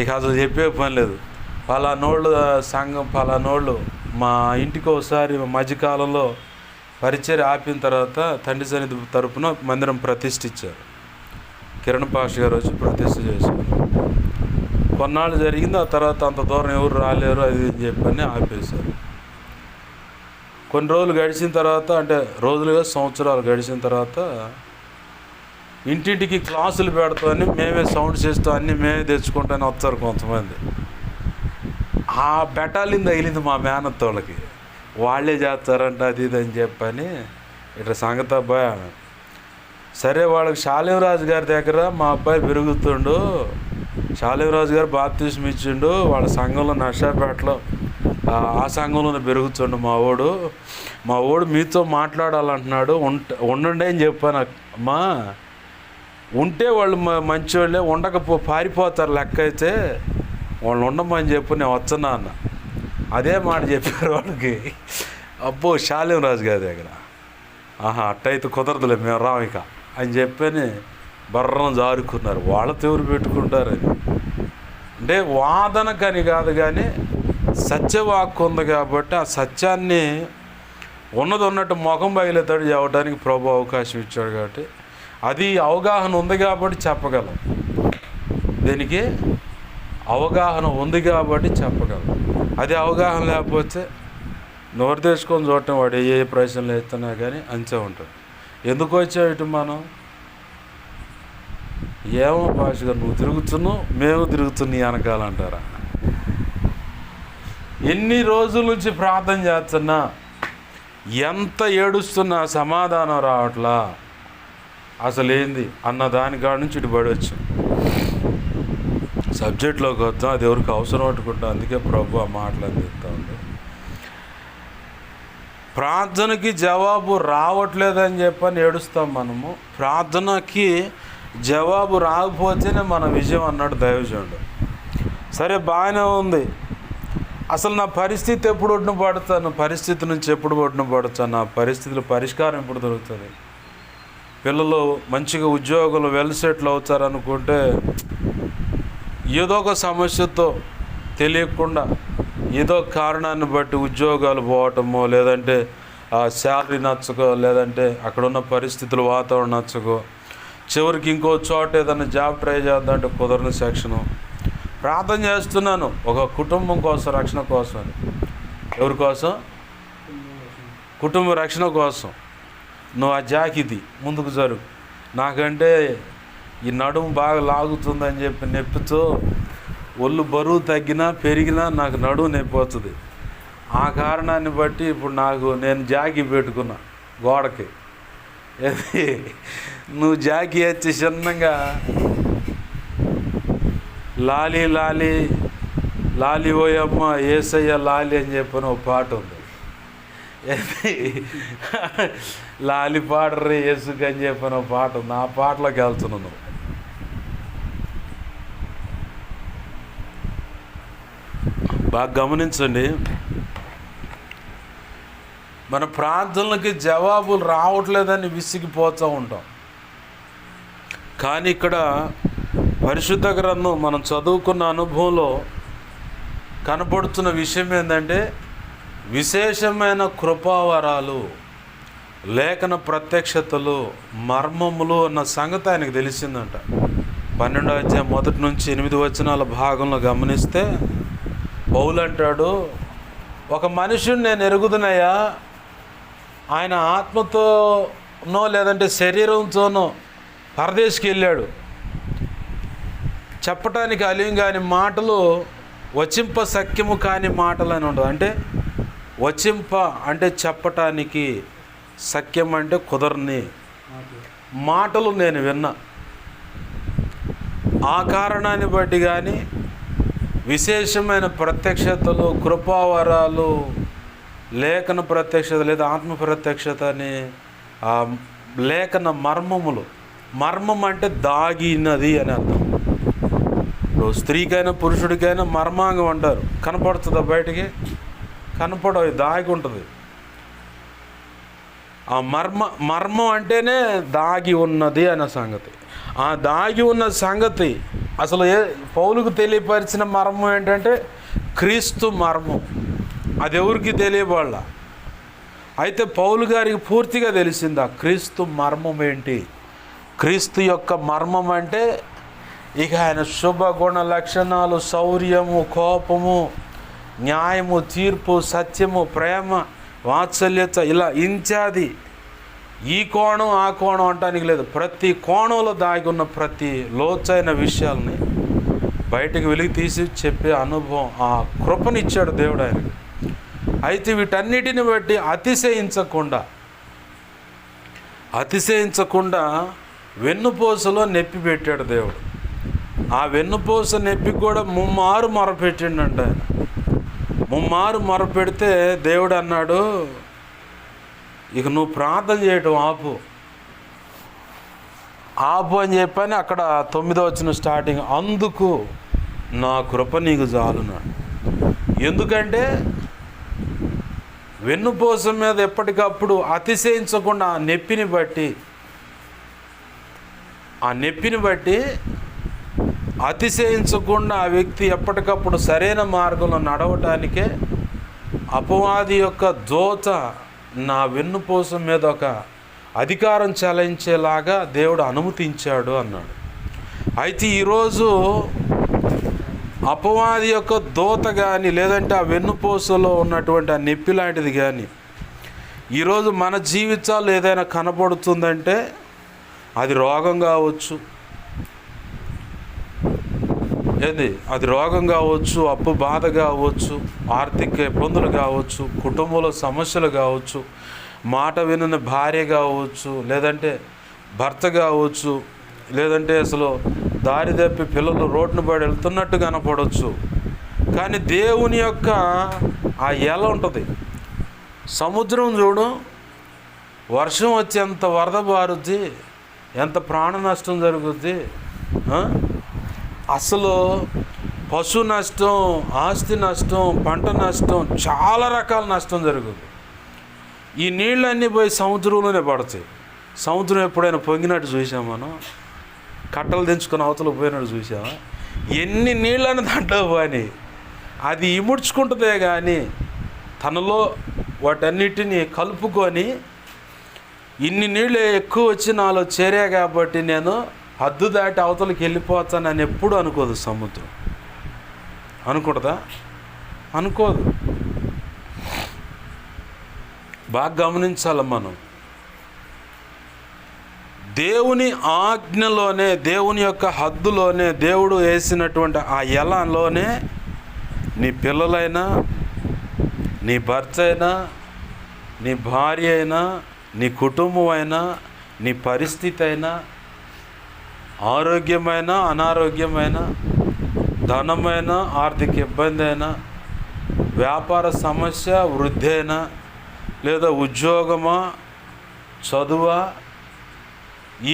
ఇక అసలు చెప్పే పని లేదు. పలానోళ్ళు సంఘం, పలానోళ్ళు మా ఇంటికి ఒకసారి మధ్యకాలంలో పరిచయం ఆపిన తర్వాత తండ్రి సన్నిధి తరపున మందిరం ప్రతిష్ఠించారు. కిరణ్ పాష గారు వచ్చి ప్రతిష్ఠ చేశారు. కొన్నాళ్ళు జరిగింది. ఆ తర్వాత అంత దూరం ఎవరు రాలేరు అది చెప్పని ఆపేశారు. కొన్ని రోజులు గడిచిన తర్వాత, అంటే రోజులుగా సంవత్సరాలు గడిచిన తర్వాత ఇంటింటికి క్లాసులు పెడతామని మేమే సౌండ్ చేస్తాం, అన్నీ మేమే తెచ్చుకుంటామని వస్తారు కొంతమంది. ఆ బెటాలిన్ తగిలింది మా మేనత్తోళ్ళకి, వాళ్ళే చేస్తారంట అది ఇది అని చెప్పని. ఇట్లా సంగతి అబ్బాయి సరే, వాళ్ళకి శాలివరాజు గారి దగ్గర మా అబ్బాయి పెరుగుతుండు, శాలివరాజు గారు బాప్తిస్మం ఇచ్చిండు, వాళ్ళ సంఘంలో నర్సాపేటలో ఆ సంఘంలోనే పెరుగుతుండు మా వాడు మీతో మాట్లాడాలంటున్నాడు, ఉండండి అని చెప్పాను. అమ్మా, ఉంటే వాళ్ళు మంచివాళ్ళే, పారిపోతారు లెక్క అయితే, వాళ్ళు ఉండమని చెప్పు, నేను వచ్చనా అన్న. అదే మాట చెప్పారు వాళ్ళకి. అబ్బో, శాలివరాజు గారి దగ్గర అట్టయితే కుదరదులే, మేము రాము ఇక అని చెప్పని బర్రం జారుకున్నారు. వాళ్ళతో ఎవరు పెట్టుకుంటారని. అంటే వాదనకని కాదు, కానీ సత్యవాక్కు ఉంది కాబట్టి ఆ సత్యాన్ని ఉన్నట్టు ముఖం బయలుతాడు చెప్పడానికి ప్రభు అవకాశం ఇచ్చాడు. కాబట్టి అది అవగాహన ఉంది కాబట్టి చెప్పగలం. దీనికి అవగాహన ఉంది కాబట్టి చెప్పగలం. అది అవగాహన లేకపోతే నోరు తెచ్చుకొని చూడటం, వాడు ఏ ప్రశ్నలు ఎత్తున్నా కానీ అంతే ఉంటుంది. ఎందుకు వచ్చావు ఇటు మనం? ఏమో భాషగా నువ్వు తిరుగుతున్నావు, మేము తిరుగుతున్నా వెనకాలంటారా? ఎన్ని రోజుల నుంచి ప్రార్థన చేస్తున్నా, ఎంత ఏడుస్తున్నా సమాధానం రావట్లా. అసలు ఏంది అన్న దాని కాడ నుంచి ఇటు పడవచ్చు. సబ్జెక్ట్లోకి వద్దాం, అది ఎవరికి అవసరం పట్టుకుంటాం. అందుకే ప్రభు ఆ మాటలు అందిస్తూ ఉంది. ప్రార్థనకి జవాబు రావట్లేదని చెప్పని ఏడుస్తాం మనము. ప్రార్థనకి జవాబు రాకపోతేనే మన విజయం అన్నాడు దైవజనుడు. సరే, బాగానే ఉంది. అసలు నా పరిస్థితి ఎప్పుడు ఒడ్డున పడతాను, పరిస్థితి నుంచి ఎప్పుడు ఒడ్డున పడతాను, నా పరిస్థితుల పరిష్కారం ఎప్పుడు దొరుకుతుంది? పిల్లలు మంచిగా ఉద్యోగులు వెల్ సెటిల్ అవుతారనుకుంటే ఏదో ఒక సమస్యతో తెలియకుండా ఏదో కారణాన్ని బట్టి ఉద్యోగాలు పోవటమో, లేదంటే శాలరీ నచ్చకో, లేదంటే అక్కడున్న పరిస్థితులు వాతావరణం నచ్చకో, చివరికి ఇంకో చోట ఏదైనా జాబ్ ట్రై చేద్దామంటే కుదరని సెక్షను. ప్రార్థన చేస్తున్నాను ఒక కుటుంబం కోసం, రక్షణ కోసం. ఎవరి కోసం? కుటుంబ రక్షణ కోసం. నువ్వు ఆ జాకిది ముందుకు జరుగు, నాకంటే ఈ నడుము బాగా లాగుతుందని చెప్పి నొప్పితో ఒళ్ళు బరువు తగ్గినా పెరిగినా నాకు నడుము నొప్పి వస్తుంది. ఆ కారణాన్ని బట్టి ఇప్పుడు నేను జాకీ పెట్టుకున్నా గోడకి. నువ్వు జాకీ వచ్చి చిన్నగా లాలి లాలి లాలి ఓయమ్మ ఏసయ్య లాలి అని చెప్పిన ఒక పాట ఉంది. లాలి పాడరే యేసుకు అని చెప్పిన ఒక పాట ఉంది. ఆ పాటలోకి వెళ్తున్నావు నువ్వు. బాగా గమనించండి, మన ప్రార్థనలకి జవాబులు రావట్లేదని విసిగిపోతూ ఉంటాం. కానీ ఇక్కడ పరిశుద్ధ గ్రంథం మనం చదువుకున్న అనుభవంలో కనపడుతున్న విషయం ఏంటంటే, విశేషమైన కృపావరాలు, లేఖన ప్రత్యక్షతలు, మర్మములు అన్న సంగతి ఆయనకు తెలిసిందంట. 12వ అధ్యాయం 1 నుంచి 8 వచనాల భాగంలో గమనిస్తే పౌలు అంటాడు, ఒక మనుషుని నేను ఎరుగుదునయ్యా, ఆయన ఆత్మతోనో లేదంటే శరీరంతోనో పరదేశికి వెళ్ళాడు. చెప్పటానికి అలిం కాని మాటలు, వచింప సఖ్యము కాని మాటలు అని ఉంటుంది. అంటే వచింప అంటే చెప్పటానికి, సఖ్యం అంటే కుదరని మాటలు నేను విన్నా. ఆ కారణాన్ని బట్టి కానీ విశేషమైన ప్రత్యక్షతలు, కృపావరాలు, లేఖన ప్రత్యక్షత లేదా ఆత్మ ప్రత్యక్షత అని లేఖన మర్మములు. మర్మం అంటే దాగినది అని అర్థం. ఇప్పుడు స్త్రీకైనా పురుషుడికైనా మర్మాంగం అంటారు. కనపడుతుందా బయటికి? కనపడవు, దాగి ఉంటుంది. ఆ మర్మం అంటేనే దాగి ఉన్నది అనే సంగతి. ఆ దాగి ఉన్న సంగతి అసలు పౌలుకు తెలియపరిచిన మర్మం ఏంటంటే క్రీస్తు మర్మం. అది ఎవరికి తెలియబడాల. అయితే పౌలు గారికి పూర్తిగా తెలిసింది ఆ క్రీస్తు మర్మం ఏంటి. క్రీస్తు యొక్క మర్మం అంటే ఇక ఆయన శుభగుణ లక్షణాలు, శౌర్యము, కోపము, న్యాయము, తీర్పు, సత్యము, ప్రేమ, వాత్సల్యత, ఇలా ఇంచాది. ఈ కోణం ఆ కోణం అంటానికి లేదు. ప్రతి కోణంలో దాగి ఉన్న ప్రతి లోతైన విషయాల్ని బయటకు వెలికి తీసి చెప్పే అనుభవం, ఆ కృపనిచ్చాడు దేవుడు ఆయనకి. అయితే వీటన్నిటిని బట్టి అతిశయించకుండా వెన్నుపూసలో నొప్పి పెట్టాడు దేవుడు. ఆ వెన్నుపూస నొప్పి కూడా ముమ్మారు మొరపెట్టిండంట ఆయన. ముమ్మారు మొరపెడితే దేవుడు అన్నాడు, ఇక నువ్వు ప్రార్థన చేయటం ఆపు అని చెప్పని అక్కడ 9వ వచనం స్టార్టింగ్, అందుకు నా కృప నీకు చాలున్నాడు. ఎందుకంటే వెన్నుపూస మీద ఎప్పటికప్పుడు అతిశయించకుండా ఆ నొప్పిని బట్టి అతిశయించకుండా ఆ వ్యక్తి ఎప్పటికప్పుడు సరైన మార్గంలో నడవటానికే అపవాది యొక్క దోత నా వెన్నుపూస మీద ఒక అధికారం చెలాయించేలాగా దేవుడు అనుమతించాడు అన్నాడు. అయితే ఈరోజు అపవాది యొక్క దోత కానీ లేదంటే ఆ వెన్నుపూసలో ఉన్నటువంటి ఆ నొప్పి లాంటిది కానీ ఈరోజు మన జీవితాలు ఏదైనా కనబడుతుందంటే అది రోగం కావచ్చు, అది రోగం కావచ్చు, అప్పు బాధ కావచ్చు, ఆర్థిక ఇబ్బందులు కావచ్చు, కుటుంబంలో సమస్యలు కావచ్చు, మాట వినని భార్య కావచ్చు, లేదంటే భర్త కావచ్చు, లేదంటే అసలు దారి తప్పి పిల్లలు రోడ్డును పడి వెళ్తున్నట్టు కనపడవచ్చు. కానీ దేవుని యొక్క ఆ ఎల ఉంటుంది. సముద్రం చూడు, వర్షం వచ్చి ఎంత వరద బారుద్ది, ఎంత ప్రాణ నష్టం జరుగుద్ది. అసలు పశు నష్టం, ఆస్తి నష్టం, పంట నష్టం, చాలా రకాల నష్టం జరుగుతుంది. ఈ నీళ్ళన్నీ పోయి సముద్రంలోనే పడతాయి. సముద్రం ఎప్పుడైనా పొంగినట్టు చూసాం మనం? కట్టలు దించుకొని అవతల పోయినట్టు చూసామా? ఎన్ని నీళ్ళని దాంట్లో పోని అది ఇముడ్చుకుంటుందే కానీ తనలో వాటన్నిటిని కలుపుకొని ఇన్ని నీళ్ళు ఎక్కువ వచ్చి నాలో చేరే కాబట్టి నేను హద్దు దాటి అవతలకి వెళ్ళిపోతానని ఎప్పుడు అనుకోదు సముద్రం. అనుకుంటుందా? అనుకోదు. బాగా గమనించాలి మనం. దేవుని ఆజ్ఞలోనే, దేవుని యొక్క హద్దులోనే, దేవుడు వేసినటువంటి ఆ ఎలలోనే నీ పిల్లలైనా, నీ భర్త అయినా, నీ భార్య అయినా, నీ కుటుంబం అయినా, నీ పరిస్థితి అయినా, ఆరోగ్యమైన అనారోగ్యమైన, ధనమైన ఆర్థిక ఇబ్బంది అయినా, వ్యాపార సమస్య, వృద్ధి అయినా, లేదా ఉద్యోగమా, చదువా,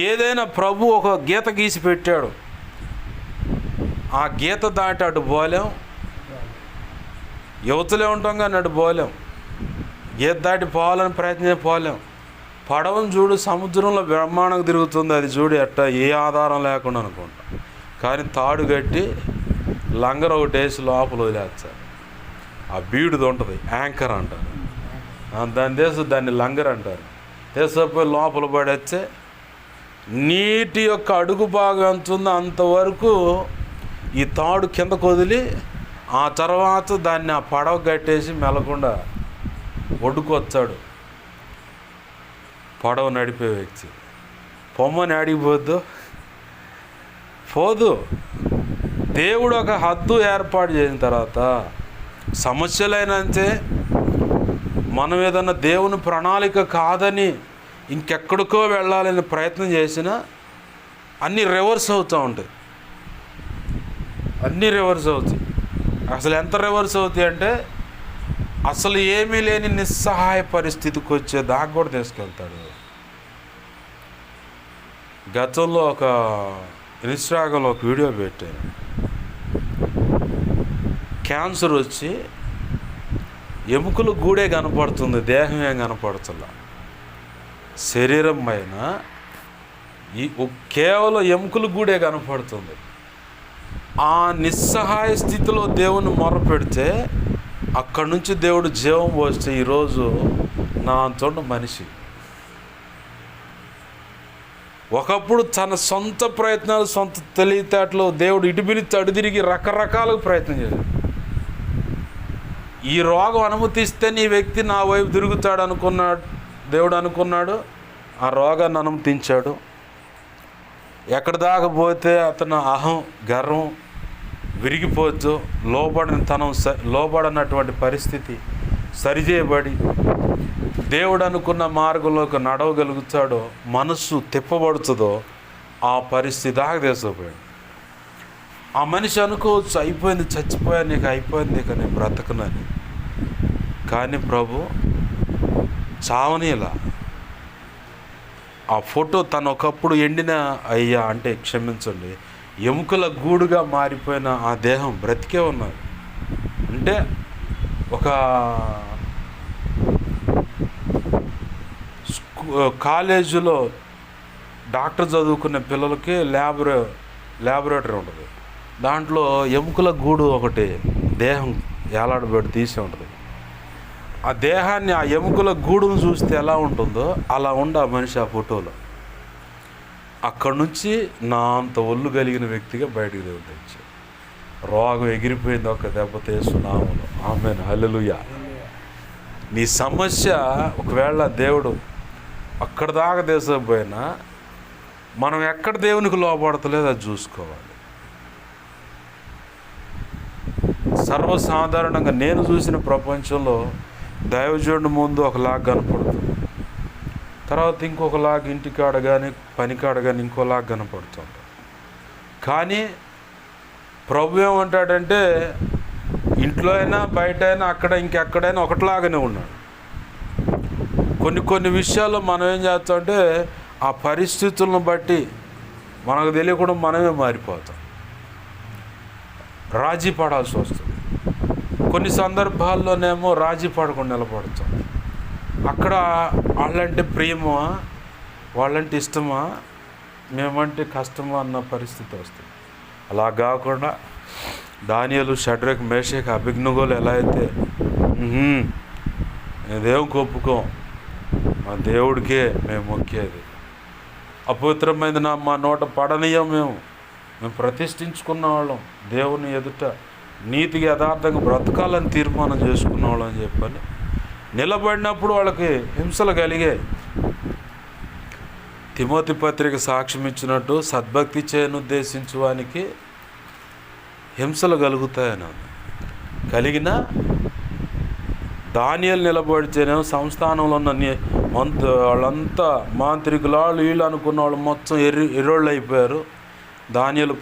ఏదైనా ప్రభు ఒక గీత గీసి పెట్టాడు. ఆ గీత దాటి అటు పోలేం, యువతలే ఉంటాం కానీ అటు పోలేం. గీత దాటి పోవాలని ప్రయత్నం పోలేం. పడవను చూడు, సముద్రంలో బ్రహ్మాండంగా తిరుగుతుంది. అది చూడు ఎట్ట ఏ ఆధారం లేకుండా అనుకుంటా. కానీ తాడు కట్టి లంగర్ ఒకటి వేసి లోపల వదిలేస్తారు. ఆ బీడుది ఉంటుంది, యాంకర్ అంటారు. దాన్ని లంగర్ అంటారు. తీసుకుపోయి లోపల పడేస్తే నీటి యొక్క అడుగు భాగం ఎంత ఉందో అంతవరకు ఈ తాడు కిందకు వదిలి ఆ తర్వాత దాన్ని ఆ పడవ కట్టేసి మెలకుండా ఒడ్డుకొచ్చాడు పడవ నడిపే వ్యక్తి. పొమ్మని అడిగిపోద్దు, పోదు. దేవుడు ఒక హద్దు ఏర్పాటు చేసిన తర్వాత సమస్యలైనంతే మనం ఏదన్నా దేవుని ప్రణాళిక కాదని ఇంకెక్కడికో వెళ్ళాలని ప్రయత్నం చేసినా అన్నీ రివర్స్ అవుతూ ఉంటాయి. అన్నీ రివర్స్ అవుతాయి. అసలు ఎంత రివర్స్ అవుతాయి అంటే అసలు ఏమీ లేని నిస్సహాయ పరిస్థితికి వచ్చే దాకా కూడా తీసుకెళ్తాడు. గతంలో ఒక ఇన్స్టాగ్రామ్లో ఒక వీడియో పెట్టాను. క్యాన్సర్ వచ్చి ఎముకలు గూడే కనపడుతుంది, దేహం ఏం కనపడుతుందా. శరీరం పైన కేవలం ఎముకలు గూడే కనపడుతుంది. ఆ నిస్సహాయ స్థితిలో దేవుని మొరపెడితే అక్కడి నుంచి దేవుడు జీవం పోస్తే ఈరోజు నా అంత మనిషి. ఒకప్పుడు తన సొంత ప్రయత్నాలు, సొంత తెలివితేటలు దేవుడు ఇటుబిలిచి అడుదిరిగి రకరకాలుగా ప్రయత్నం చేశాడు. ఈ రోగం అనుమతిస్తే నీ వ్యక్తి నా వైపు తిరుగుతాడు అనుకున్నాడు దేవుడు. అనుకున్నాడు, ఆ రోగాన్ని అనుమతించాడు. ఎక్కడి దాకా పోతే అతను అహం, గర్వం విరిగిపోవచ్చు, లోబడినటువంటి పరిస్థితి సరిచేయబడి దేవుడు అనుకున్న మార్గంలోకి నడవగలుగుతాడో, మనస్సు తిప్పబడుతుందో ఆ పరిస్థితి దాకా తీసుకుపోయాడు. ఆ మనిషి అనుకోవచ్చు, అయిపోయింది, చచ్చిపోయాను, నీకు అయిపోయింది, ఇక నేను బ్రతకనని. కానీ ప్రభు చావనీలా. ఆ ఫోటో తను ఒకప్పుడు ఎండిన అయ్యా అంటే క్షమించండి, ఎముకల గూడుగా మారిపోయిన ఆ దేహం బ్రతికే ఉన్నది. అంటే ఒక కాలేజీలో డాక్టర్ చదువుకునే పిల్లలకి ల్యాబొరేటరీ ఉంటుంది. దాంట్లో ఎముకల గూడు ఒకటి దేహం ఏలాడబెట్టి తీసి ఉంటుంది. ఆ దేహాన్ని, ఆ ఎముకల గూడును చూస్తే ఎలా ఉంటుందో అలా ఉండి ఆ మనిషి ఆ ఫోటోలో. అక్కడి నుంచి నా అంత ఒళ్ళు కలిగిన వ్యక్తిగా బయటికి దేవుడు తెచ్చాడు. రోగం ఎగిరిపోయింది ఒక దెబ్బతో యేసునామములో. ఆమేన్, హల్లెలూయా. నీ సమస్య ఒకవేళ దేవుడు అక్కడ దాకా తీసుకుపోయినా మనం ఎక్కడ దేవునికి లోపడతలేదు అది చూసుకోవాలి. సర్వసాధారణంగా నేను చూసిన ప్రపంచంలో దైవజనుడి ముందు ఒకలాగా కనపడుతుంది, తర్వాత ఇంకొకలాగా ఇంటికాడ కానీ పనికాడ కానీ ఇంకోలాగా కనపడుతుంది. కానీ ప్రభు ఏమంటాడంటే ఇంట్లో అయినా బయట అయినా అక్కడ ఇంకెక్కడైనా ఒకటిలాగానే ఉన్నాడు. కొన్ని విషయాల్లో మనం ఏం చేస్తామంటే ఆ పరిస్థితులను బట్టి మనకు తెలియకుండా మనమే మారిపోతాం, రాజీ పడాల్సి వస్తుంది. కొన్ని సందర్భాల్లోనేమో రాజీ పడకుండా నిలబడతాం. అక్కడ వాళ్ళంటే ప్రేమా, వాళ్ళంటే ఇష్టమా, మేమంటే కష్టమా అన్న పరిస్థితి వస్తుంది. అలా కాకుండా దానియేలు, షడ్రక్, మేషక్, అబేద్నెగోలు ఎలా అయితే దేవునికి ఒప్పుకోం, మా దేవుడికే మేము మొక్కేది, అపవిత్రమైన మా నోట పడనీయం, మేము ప్రతిష్ఠించుకున్న వాళ్ళం, దేవుని ఎదుట నీతిగా యథార్థంగా బ్రతకాలని తీర్మానం చేసుకున్న వాళ్ళం అని చెప్పని నిలబడినప్పుడు వాళ్ళకి హింసలు కలిగాయి. తిమోతి పత్రిక సాక్ష్యం ఇచ్చినట్టు సద్భక్తి చేయనుద్దేశించు వానికి హింసలు కలుగుతాయని కలిగిన దానియేలు నిలబడితేనేమో సంస్థానంలో ఉన్న వాళ్ళంతా మాంత్రికులు, వీళ్ళు అనుకున్న వాళ్ళు మొత్తం ఎర్రోళ్ళు అయిపోయారు. దానియేలు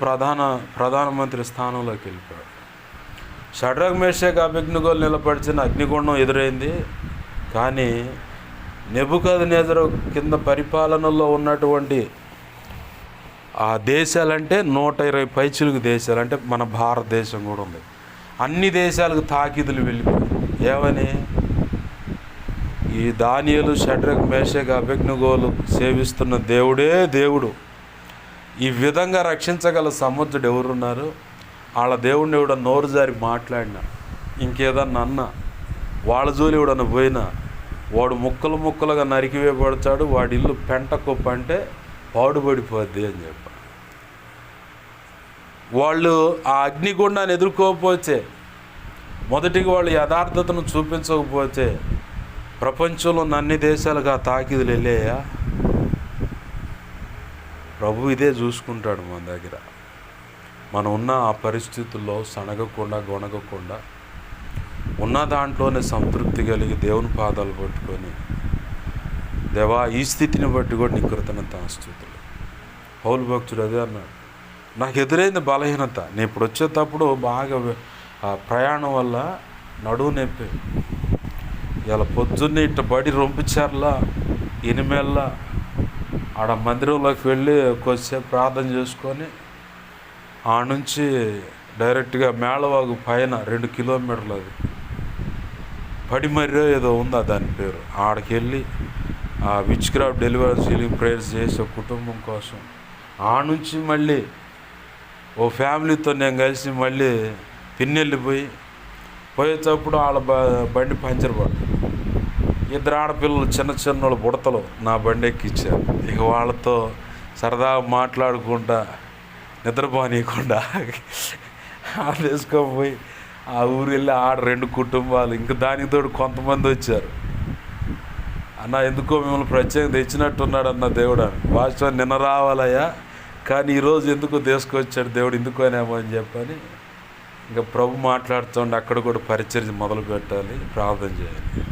ప్రధానమంత్రి స్థానంలోకి వెళ్ళిపోయాడు. షడ్రక్, మేషక్, అబేద్నెగోలు నిలబడిచిన అగ్నిగుండం ఎదురైంది. కానీ నెబుకద్నెజరు కింద పరిపాలనలో ఉన్నటువంటి ఆ దేశాలంటే 120 పైచిలుకు దేశాలు, అంటే మన భారతదేశం కూడా ఉంది. అన్ని దేశాలకు తాకీదులు వెళ్ళిపోయాయి. ఏమని? ఈ దానియేలు, షడ్రక్, మేషక్, అబేద్నెగోలు సేవిస్తున్న దేవుడే దేవుడు, ఈ విధంగా రక్షించగల సమర్థుడు ఎవరున్నారు? వాళ్ళ దేవుడిని ఎవడ నోరు జారి మాట్లాడినా, ఇంకేదన్నా అన్నా, వాళ్ళ జోలి ఎవడన్నా పోయినా వాడు ముక్కలుగా నరికివేయబడతాడు, వాడి ఇల్లు పెంట కుప్ప అంటే పాడుపడిపోద్ది అని చెప్ప. వాళ్ళు ఆ అగ్నిగుండాన్ని ఎదుర్కోకపోతే, మొదటిగా వాళ్ళు యథార్థతను చూపించకపోతే ప్రపంచంలో ఉన్న అన్ని దేశాలకు ఆ తాకీదులు వెళ్ళాయా? ప్రభు ఇదే చూసుకుంటాడు మన దగ్గర. మనం ఉన్న ఆ పరిస్థితుల్లో సనగకుండా గొనగకుండా ఉన్న దాంట్లోనే సంతృప్తి కలిగి దేవుని పాదాలు పట్టుకొని, దేవా ఈ స్థితిని బట్టి కూడా నీ కృతజ్ఞతాస్తుతులు. పౌలు భక్తుడు అదే అన్నాడు, నాకు ఎదురైంది బలహీనత, నేను ఇప్పుడు వచ్చేటప్పుడు బాగా ప్రయాణం వల్ల నడువు నొప్పి, ఇలా పొద్దున్నే ఇట్ట బడి రొంపిచారులా 8 ఆడ మందిరంలోకి వెళ్ళి కొద్దిసేపు ప్రార్థన చేసుకొని ఆ నుంచి డైరెక్ట్గా మేళవాగు పైన 2 కిలోమీటర్లు, అది పడిమర్రో ఏదో ఉందా దాని పేరు, ఆడికి వెళ్ళి ఆ which craft delivery healing prayers చేసే కుటుంబం కోసం ఆ నుంచి మళ్ళీ ఓ ఫ్యామిలీతో నేను కలిసి మళ్ళీ పోయేటప్పుడు వాళ్ళ బండి పంచర్ పడ్డ, 2 ఆడపిల్లలు చిన్న బుడతలు నా బండి ఎక్కిచ్చారు. ఇక వాళ్ళతో సరదాగా మాట్లాడుకుంటా నిద్రపోనీయకుండా తీసుకొని ఆ ఊరు వెళ్ళి ఆడ 2 కుటుంబాలు, ఇంకా దానికి తోడు కొంతమంది వచ్చారు. అన్న ఎందుకో మిమ్మల్ని ప్రత్యేకంగా తెచ్చినట్టున్నాడు అన్న దేవుడు అని. వాస్తవం నిన్న రావాలయ్యా, కానీ ఈరోజు ఎందుకో తీసుకొచ్చాడు దేవుడు, ఎందుకోనేమో అని చెప్పని ఇంకా ప్రభు మాట్లాడుతుండే అక్కడ కూడా పరిచర్య మొదలు పెట్టాలి, ప్రార్థన చేయాలి,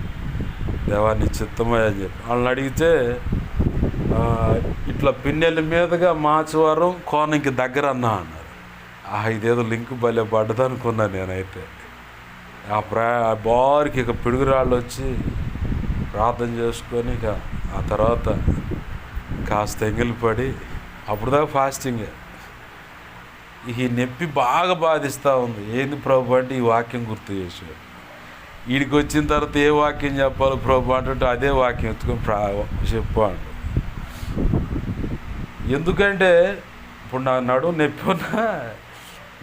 దేవా నీ చిత్తమే అని చెప్పి వాళ్ళని అడిగితే ఇట్లా పిన్నెల మీదుగా మాచవరం కోనంకి దగ్గర అన్నా అన్నారు. ఇదేదో లింక్ భలే పడ్డది అనుకున్నాను నేనైతే. బారికి ఇక పిడుగురాళ్ళు వచ్చి ప్రార్థన చేసుకొని ఇక ఆ తర్వాత కాస్త ఎంగిలిపడి అప్పుడు దాకా ఫాస్టింగే. ఈ నొప్పి బాగా బాధిస్తూ ఉంది. ఏంది ప్రభు అంటే ఈ వాక్యం గుర్తు చేసాడు. వీడికి వచ్చిన తర్వాత ఏ వాక్యం చెప్పాలో ప్రభు అంటే అదే వాక్యం ఎత్తుకొని చెప్పు అంట. ఎందుకంటే ఇప్పుడు నాకు నడుము నొప్పి ఉన్నా